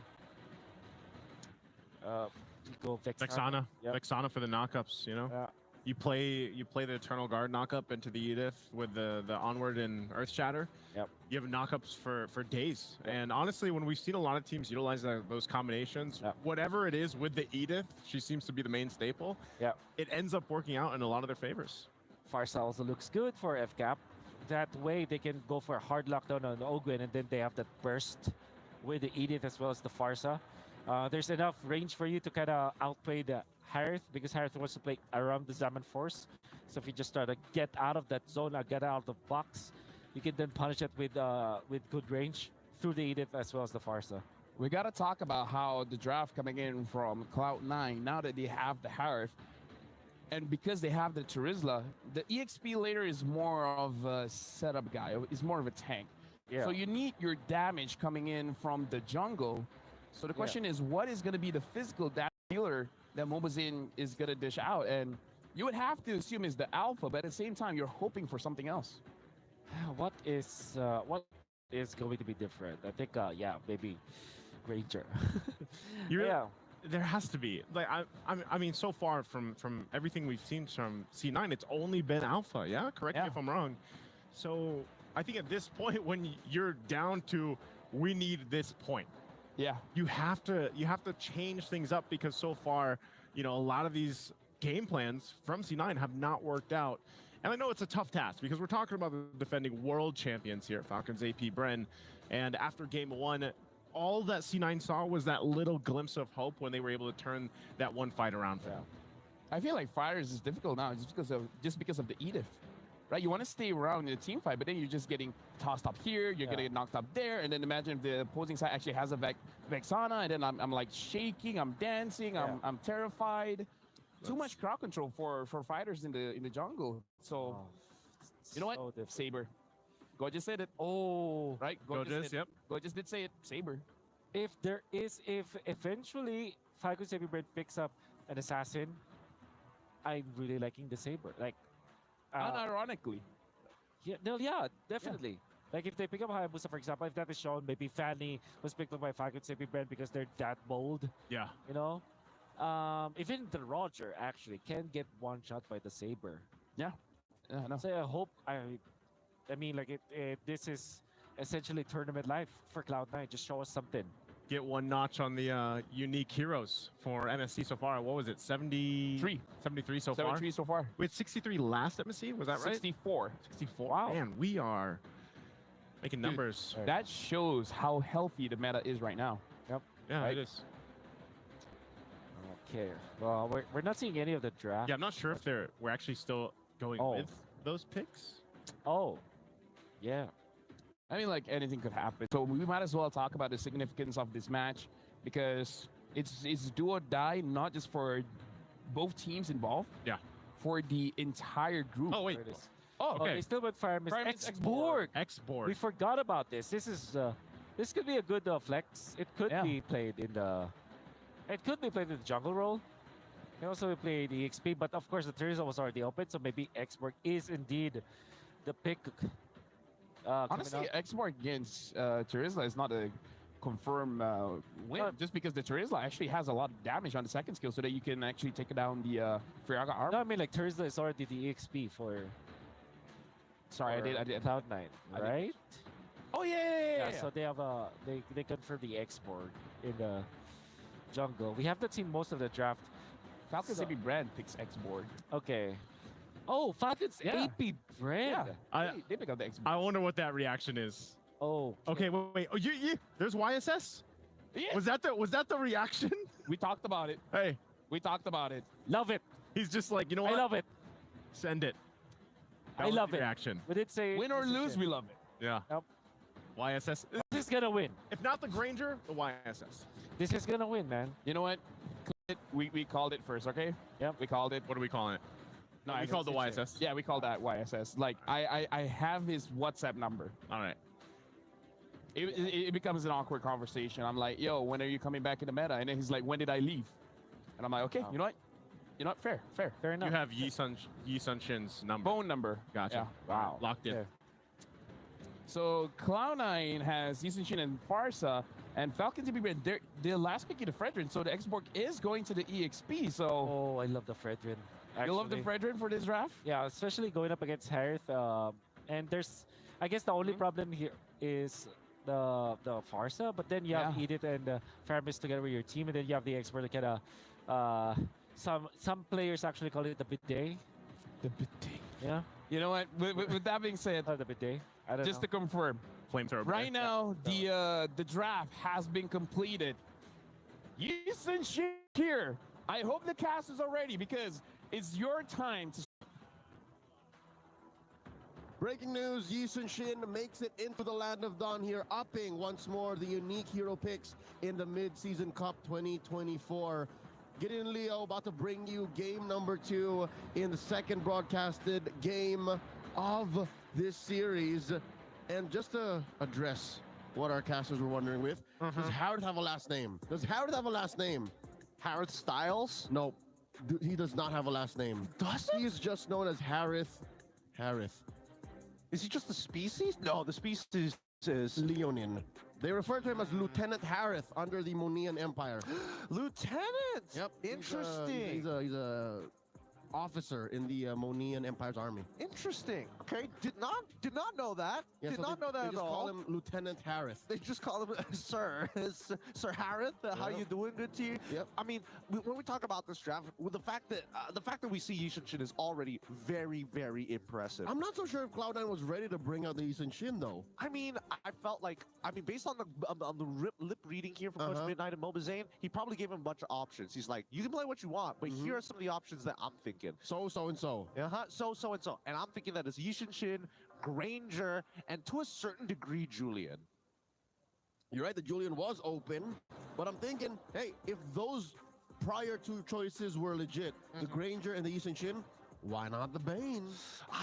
Go Vexana. Yep. Vexana for the knockups, you know? Yeah. You play the Eternal Guard knockup into the Edith with the Onward and Earth Shatter. Yep. You have knockups for days. And honestly, when we've seen a lot of teams utilize those combinations, whatever it is with the Edith, she seems to be the main staple. Yeah. It ends up working out in a lot of their favors. Farsa also looks good for FCAP. That way they can go for a hard lockdown on Ogwen, and then they have that burst with the Edith as well as the Farsa. There's enough range for you to kind of outplay the Harith, because Harith wants to play around the Zaman Force. So if you just try to get out of that zone, get out of the box, you can then punish it with good range through the Edith as well as the Farsa. We got to talk about how the draft coming in from Cloud9, now that they have the Harith, and because they have the Terizla, the EXP later is more of a setup guy. It's more of a tank. Yeah. So you need your damage coming in from the jungle. So the question is, what is going to be the physical damage dealer that Mobazine is going to dish out? And you would have to assume is the alpha, but at the same time, you're hoping for something else. What is going to be different? I think, maybe Ranger. There has to be. Like I mean, so far from everything we've seen from C9, it's only been alpha. Yeah, correct me if I'm wrong. So I think at this point, when you're down to we need this point, you have to change things up, because so far, a lot of these game plans from C9 have not worked out. And I know it's a tough task, because we're talking about the defending world champions here at Falcons AP Bren. And after game 1, all that C9 saw was that little glimpse of hope when they were able to turn that one fight around for them. I feel like Fires is difficult now just because of the Edith. right? You want to stay around in the team fight, but then you're just getting tossed up here, you're going to get knocked up there, and then imagine if the opposing side actually has a Vexana, and then I'm like shaking, I'm dancing, I'm terrified. Too much crowd control for fighters in the jungle. So, you know what? Saber. Gorgeous said it. Oh, right? Gorgeous, yep. Gorgeous did say it. Saber. If eventually Falcon Saber Brand picks up an assassin, I'm really liking the Saber. Like, unironically. Yeah, definitely. Like if they pick up Hayabusa, for example, if that is shown, maybe Fanny was picked up by Falcon Saber Brand because they're that bold. Yeah. You know? Even the Roger actually can get one shot by the Saber. Yeah. Yeah, no. So I hope I mean, like this is essentially tournament life for Cloud9. Just show us something. Get one notch on the unique heroes for MSC so far. What was it? 73 so far. 73 so far. We had 63 last MSC. Was that right? 64. 64. Wow. Man, we are making numbers. That shows how healthy the meta is right now. Yep. Yeah, it is. Okay. Well, we're not seeing any of the draft. Yeah, I'm not sure if we're actually still going with those picks. Oh. Yeah. I mean, like, anything could happen. So we might as well talk about the significance of this match because it's do or die, not just for both teams involved. Yeah. For the entire group. Oh, wait. Oh, okay. They still went Fireman's X-Borg. X-Borg. We forgot about this. This could be a good flex. It could be played in the... It could be played in the jungle role. It can also be played EXP, but of course the Teresa was already open, so maybe X-Borg is indeed the pick. Honestly, X-Borg against Teresa is not a confirmed win, just because the Teresa actually has a lot of damage on the second skill so that you can actually take down the Friaga armor. No, I mean like Teresa is already the EXP for... Sorry, I did. Cloud9, right? Oh, yeah. So they have they confirmed the X-Borg in the jungle. We have not seen most of the draft. Falcons AP Brand picks X-Borg. Okay. Oh, Falcons AP Brand. Yeah, they pick up the X-Borg. I wonder what that reaction is. Oh. Okay, wait. Oh, there's YSS? Yeah. Was that the reaction? We talked about it. Hey. We talked about it. Love it. He's just like, you know what? I love it. Send it. I love it. Reaction. We did say win or lose, we love it. Yeah. Yep. YSS. This is gonna win. If not the Granger, the YSS. This is gonna win, man. You know what? We called it first, okay? Yep. We called it. What are we calling it? No, we called the YSS. Yeah, we called that YSS. Like, I have his WhatsApp number. All right. It becomes an awkward conversation. I'm like, yo, when are you coming back in the meta? And then he's like, when did I leave? And I'm like, okay, you know what? You know what? Fair enough. You have Yi Sun Shin's number. Phone number. Gotcha. Yeah. Wow. Locked in. Okay. So Cloud9 has Yi Sun Shin and Farsa, and Falcons to be their last pick in the Fredrin. So the X-Borg is going to the EXP. So oh, I love the Fredrin. You love the Fredrin for this draft? Yeah, especially going up against Harith. And there's, I guess the only problem here is the Farsa, but then you have Edith and Faramis together with your team, and then you have the X-Borg that kind of some players actually call it the bidet. The bidet. Yeah. You know what? With that being said, the bidet. I don't just know. to confirm, flamethrower. Right now, the draft has been completed. Yi Sun Shin here. I hope the cast is all ready because it's your time to. Breaking news, Yi Sun Shin makes it into the Land of Dawn here, upping once more the unique hero picks in the Mid-Season Cup 2024. Gideon Leo about to bring you game number 2 in the second broadcasted game of this series. And just to address what our casters were wondering with, does Harith have a last name? Harith Styles? No, he does not have a last name. Does he? He is just known as Harith. Is he just the species? No, the species is Leonin. They refer to him as Lieutenant Harith under the Monian Empire. Lieutenant. Yep. Interesting. He's a officer in the Monian Empire's army. Interesting. Okay. Did not know that. Yeah, Did so not know that they at just all. call him Lieutenant Harith. They just call him Sir. Sir Harith. How you doing? Good to you. Yep. I mean, when we talk about this draft, with the fact that we see Yi Sun Shin is already very, very impressive. I'm not so sure if Cloud9 was ready to bring out the Yi Sun Shin though. I mean, I felt like, based on the lip reading here from Coach Midnight and MobaZane, he probably gave him a bunch of options. He's like, you can play what you want, but here are some of the options that I'm thinking. thinking. So and so. So. And I'm thinking that it's Yishin, Granger, and to a certain degree, Julian. You're right, the Julian was open, but I'm thinking, hey, if those prior two choices were legit, the Granger and the Yishin Shin, why not the Bane?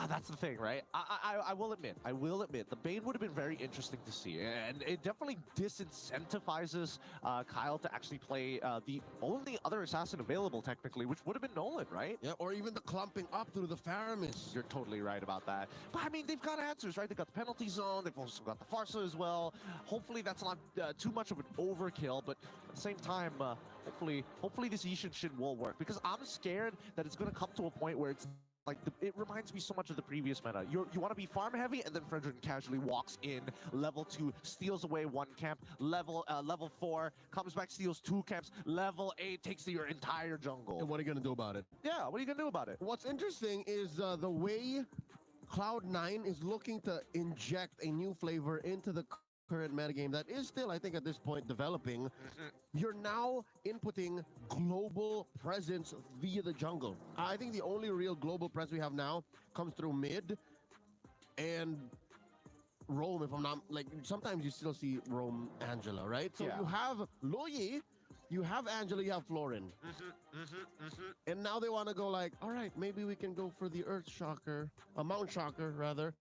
That's the thing, right? I will admit, the Bane would have been very interesting to see, and it definitely disincentivizes Kyle to actually play the only other assassin available, technically, which would have been Nolan, right? Yeah, or even the clumping up through the Faramis. You're totally right about that. But I mean, they've got answers, right? They've got the penalty zone, they've also got the Farsa as well. Hopefully that's not too much of an overkill, but at the same time, hopefully this Yishin Shin will work, because I'm scared that it's going to come to a point where it's like, it reminds me so much of the previous meta. You want to be farm heavy, and then Frederick casually walks in, level 2, steals away 1 camp, level 4, comes back, steals 2 camps, level 8, takes your entire jungle. And what are you going to do about it? Yeah, what are you going to do about it? What's interesting is the way Cloud9 is looking to inject a new flavor into the current metagame that is still, I think, at this point developing. You're now inputting global presence via the jungle. I think the only real global presence we have now comes through mid and Rome, if I'm not, like, sometimes you still see Rome Angela, right? So you have Loyi, you have Angela, you have Florin. And now they want to go like, all right, maybe we can go for the Earth Shocker, a Mount Shocker rather,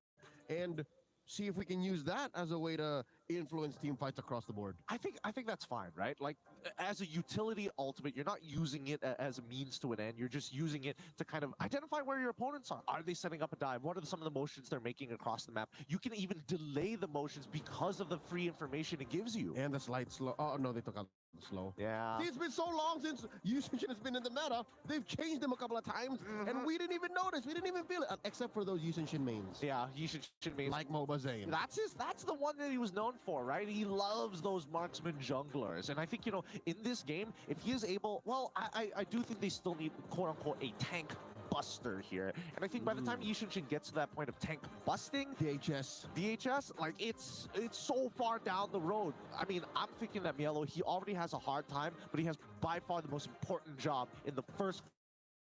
and see if we can use that as a way to influence team fights across the board. I think that's fine, right? Like, as a utility ultimate, you're not using it as a means to an end. You're just using it to kind of identify where your opponents are. Are they setting up a dive? What are some of the motions they're making across the map? You can even delay the motions because of the free information it gives you. And the slight slow. Oh, no, they took out the slow. Yeah. See, it's been so long since Yushin has been in the meta. They've changed them a couple of times, and we didn't even notice. We didn't even feel it, except for those Yushin Shin mains. Yeah, Yushin Shin mains. Like MOBA Zane. That's the one that he was known for, right? He loves those marksman junglers. And I think, you know, in this game, if he is able, well, I do think they still need, quote-unquote, a tank buster here. And I think by the time Yishin Shin gets to that point of tank busting, DHS, like, it's so far down the road. I mean, I'm thinking that Mielo, he already has a hard time, but he has by far the most important job in the first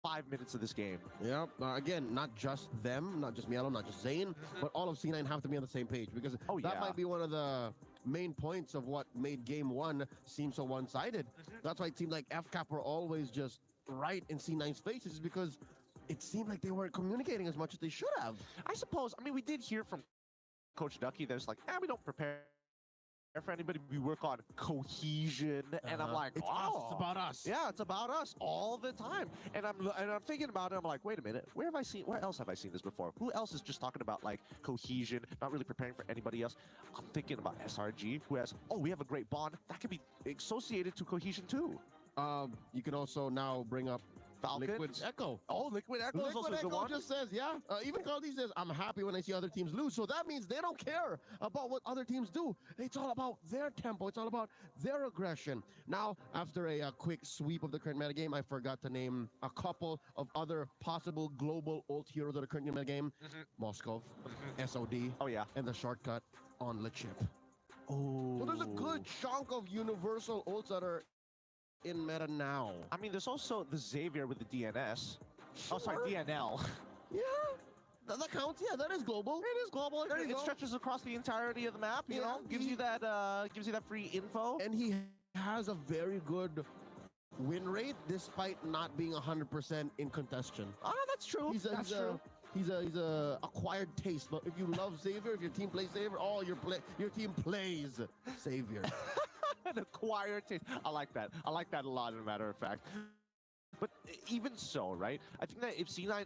5 minutes of this game. Yep. Again, not just them, not just Mielo, not just Zane, but all of C9 have to be on the same page, because that might be one of the main points of what made game 1 seem so one-sided. That's why it seemed like FCAP were always just right in C9's faces, because it seemed like they weren't communicating as much as they should have. I suppose, I mean, we did hear from Coach Ducky that it's like, we don't prepare for anybody, we work on cohesion, and I'm like, it's us, it's about us. Yeah, it's about us all the time. And I'm thinking about it, I'm like, wait a minute, where else have I seen this before? Who else is just talking about like cohesion, not really preparing for anybody else? I'm thinking about SRG, who has, we have a great bond. That could be associated to cohesion too. You can also now bring up Liquid Echo. Oh, Liquid Echo is also a good one. Just says, even Caldi says, I'm happy when I see other teams lose. So that means they don't care about what other teams do. It's all about their tempo. It's all about their aggression. Now, after a quick sweep of the current metagame, I forgot to name a couple of other possible global ult heroes that are currently in the metagame. Moskov, SOD, and the shortcut on the chip. Oh. So there's a good chunk of universal ults that are in meta now. I mean, there's also the Xavier with the DNS. Oh, sorry, DNL. Yeah, that counts. Yeah, that is global. It is global. It stretches across the entirety of the map. You know, gives you that free info. And he has a very good win rate, despite not being 100% in contention. That's true. He's a acquired taste. But if you love Xavier, if your team plays Xavier, your team plays Xavier. An acquired taste. I like that. I like that a lot, as a matter of fact. But even so, right? I think that if C9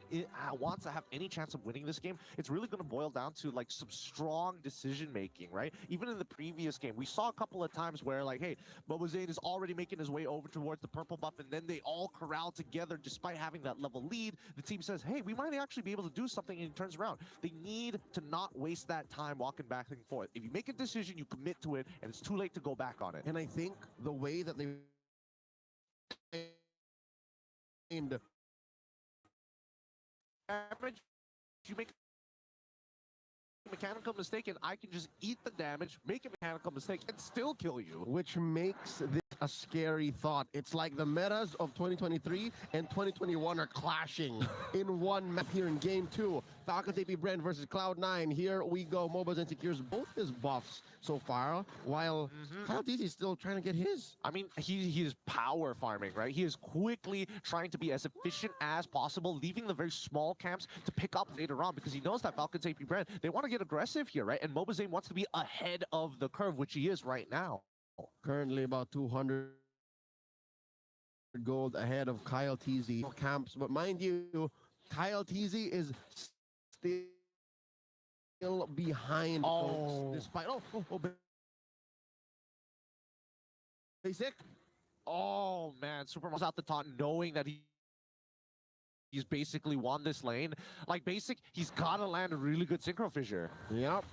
wants to have any chance of winning this game, it's really going to boil down to like some strong decision making, right? Even in the previous game, we saw a couple of times where like, hey, Boba Zane is already making his way over towards the purple buff, and then they all corral together despite having that level lead. The team says, hey, we might actually be able to do something, and it turns around. They need to not waste that time walking back and forth. If you make a decision, you commit to it, and it's too late to go back on it. And I think the way that they damage, you make mechanical mistake, and I can just eat the damage, make a mechanical mistake, and still kill you. Which makes this a scary thought. It's like the metas of 2023 and 2021 are clashing in one map here in Game 2. Falcons AP Brand versus Cloud9. Here we go. Mobazen secures both his buffs so far, while CloudTZ is still trying to get his. I mean, he is power farming, right? He is quickly trying to be as efficient as possible, leaving the very small camps to pick up later on, because he knows that Falcons AP Brand, they want to get aggressive here, right? And Mobazen wants to be ahead of the curve, which he is right now. Currently about 200 gold ahead of Kyle TZ camps, but mind you, Kyle TZ is still behind folks, despite basic. Oh man, Superman's out the taunt, knowing that he's basically won this lane. Like basic, he's gotta land a really good synchro fissure. Yep.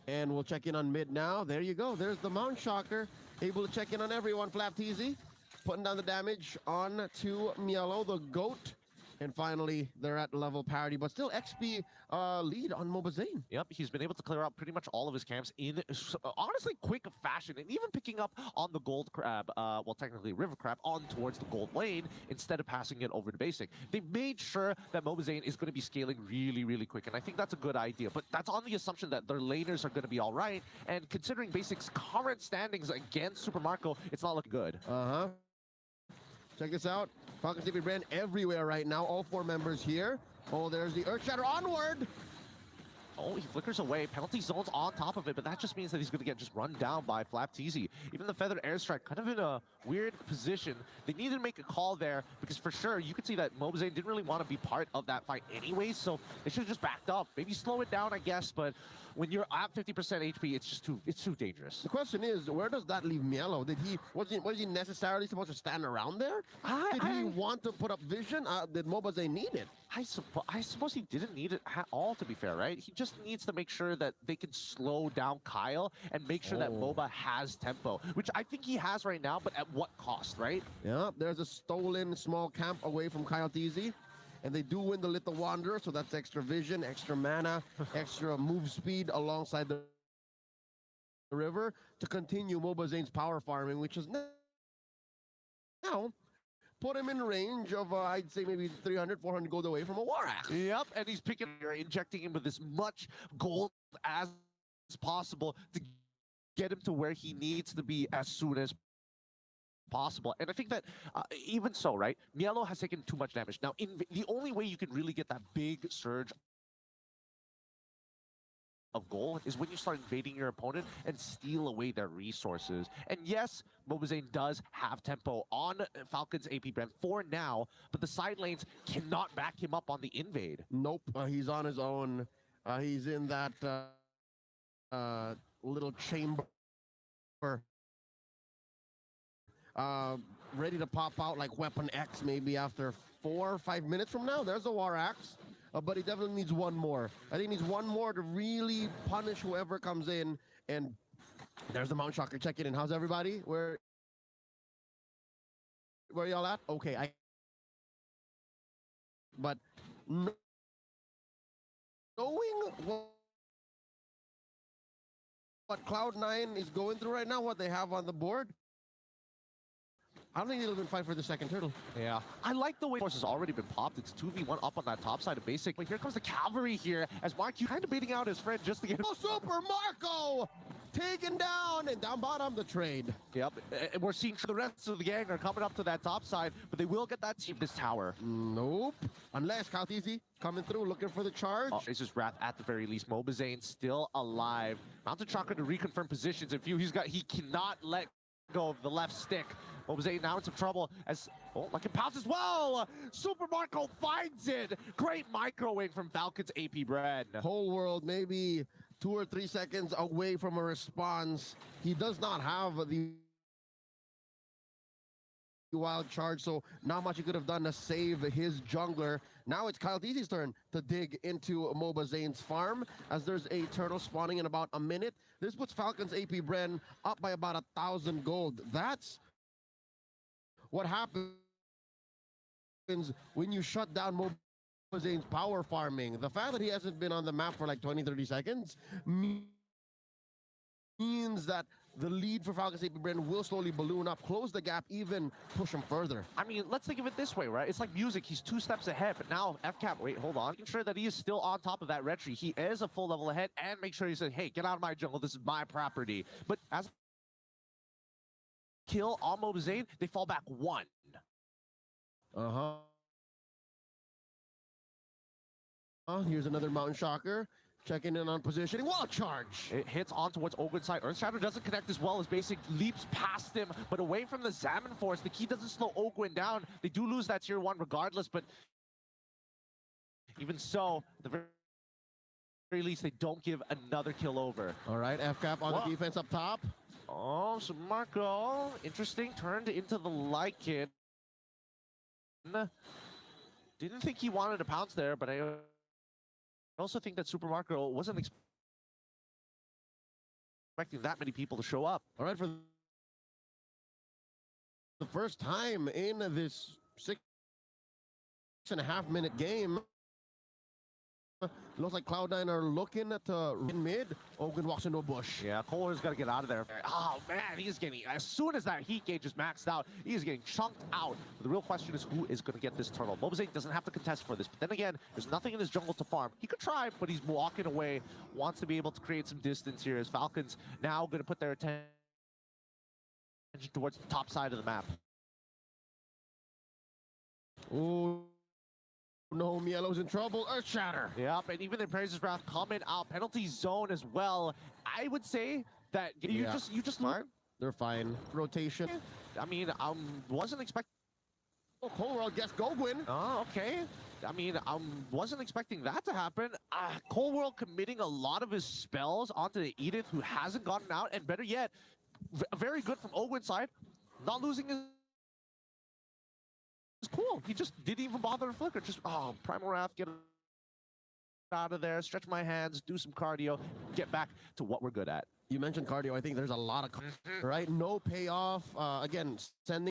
And we'll check in on mid now. There you go. There's the Mount Shocker. Able to check in on everyone. Flap TZ putting down the damage on to Mielo, the GOAT. And finally, they're at level parity, but still XP lead on Mobazen. Yep, he's been able to clear out pretty much all of his camps in honestly quick fashion, and even picking up on the gold crab, well, technically river crab, on towards the gold lane instead of passing it over to basic. They've made sure that Mobazen is going to be scaling really, really quick, and I think that's a good idea, but that's on the assumption that their laners are going to be all right, and considering basic's current standings against Super Marco, it's not looking good. Check this out. Falcons AP Brand everywhere right now. All 4 members here. Oh, there's the Earth Shatter onward. Oh, he flickers away. Penalty zone's on top of it, but that just means that he's going to get just run down by Flap TZ. Even the Feathered Airstrike kind of in a weird position. They needed to make a call there because for sure you could see that Mobazen didn't really want to be part of that fight anyway, so they should have just backed up. Maybe slow it down, I guess, but when you're at 50% HP, it's too dangerous. The question is, where does that leave Mielo? Was he necessarily supposed to stand around there? Did he want to put up vision? Did Mobazen need it? I suppose he didn't need it at all, to be fair, right? He just needs to make sure that they can slow down Kyle and make sure that MOBA has tempo, which I think he has right now, but at what cost, right? Yeah, there's a stolen small camp away from Kyle TZ. And they do win the Little Wanderer, so that's extra vision, extra mana, extra move speed alongside the river to continue Mobazen's power farming, which is now put him in range of, I'd say maybe 300, 400 gold away from a War Axe. Yep, and he's injecting him with as much gold as possible to get him to where he needs to be as soon as possible. And I think that even so, right, Mielo has taken too much damage. Now, the only way you can really get that big surge of gold is when you start invading your opponent and steal away their resources. And yes, Mobazen does have tempo on Falcons AP Brand for now, but the side lanes cannot back him up on the invade. Nope, he's on his own. He's in that little chamber. Ready to pop out like Weapon X maybe after 4 or 5 minutes from now. There's a War Axe, but he definitely needs one more. I think he needs one more to really punish whoever comes in. And there's the Mount Shocker checking in. How's everybody? Where y'all at? Okay, but knowing what Cloud9 is going through right now, what they have on the board, I don't think they'll even fight for the second turtle. Yeah. I like the way the force has already been popped. It's 2v1 up on that top side of basic. But here comes the cavalry here as Mark, you kind of baiting out his friend just to get him. Oh, Super Marco! Taken down, and down bottom the trade. Yep. And we're seeing the rest of the gang are coming up to that top side, but they will get that team this tower. Nope. Unless Kaltizi coming through looking for the charge. Oh, it's just Wrath at the very least. Mobazen still alive. Mountain Chakra to reconfirm positions. And he cannot let go of the left stick. Mobazen now in some trouble as, like it pounces. Whoa! Super Marco finds it! Great microwave from Falcons AP Brand. Whole world maybe 2 or 3 seconds away from a response. He does not have the wild charge, so not much he could have done to save his jungler. Now it's Kyle DZ's turn to dig into Mobazen's farm as there's a turtle spawning in about a minute. This puts Falcons AP Brand up by about 1,000 gold. That's what happens when you shut down Zane's power farming. The fact that he hasn't been on the map for like 20-30 seconds means that the lead for Falcons AP Bren will slowly balloon up, close the gap, even push him further. I mean, let's think of it this way, right? It's like music. He's 2 steps ahead, but now FCAP, wait, hold on. Making sure that he is still on top of that red tree. He is a full level ahead, and make sure he says, hey, get out of my jungle. This is my property. But as kill on Zane, they fall back 1. Here's another Mountain Shocker. Checking in on positioning. Wall charge! It hits on towards Ogren's side. Earthshatter doesn't connect as well as Basic leaps past him, but away from the Zaman Force. The key doesn't slow Ogren down. They do lose that tier 1 regardless, but even so, the very least, they don't give another kill over. All right, FCAP on the defense up top. Oh, so Marco, interesting, turned into the Lycan. Didn't think he wanted to pounce there, but I also think that Super Marco wasn't expecting that many people to show up. All right, for the first time in this 6.5-minute game, looks like Cloud9 are looking at in mid. Ogren walks into a bush. Yeah, Kohler's got to get out of there. Oh, man, he's getting, as soon as that heat gauge is maxed out, he is getting chunked out. But the real question is who is going to get this turtle. Mobazane doesn't have to contest for this, but then again, there's nothing in his jungle to farm. He could try, but he's walking away, wants to be able to create some distance here as Falcons now going to put their attention towards the top side of the map. Ooh. No, Yellow's in trouble. Earthshatter. Yep, and even the Praise's Wrath coming out. Penalty zone as well. I would say that you just learn. They're fine. Rotation. I mean, wasn't expecting. Oh, Coleworld gets Gogwin. Oh, okay. I mean, wasn't expecting that to happen. Coleworld committing a lot of his spells onto the Edith, who hasn't gotten out, and better yet, very good from Ogwen's side, not losing his. It's cool. He just didn't even bother to flicker. Just, Primal Wrath, get out of there, stretch my hands, do some cardio, get back to what we're good at. You mentioned cardio. I think there's a lot of, right? No payoff. Again, sending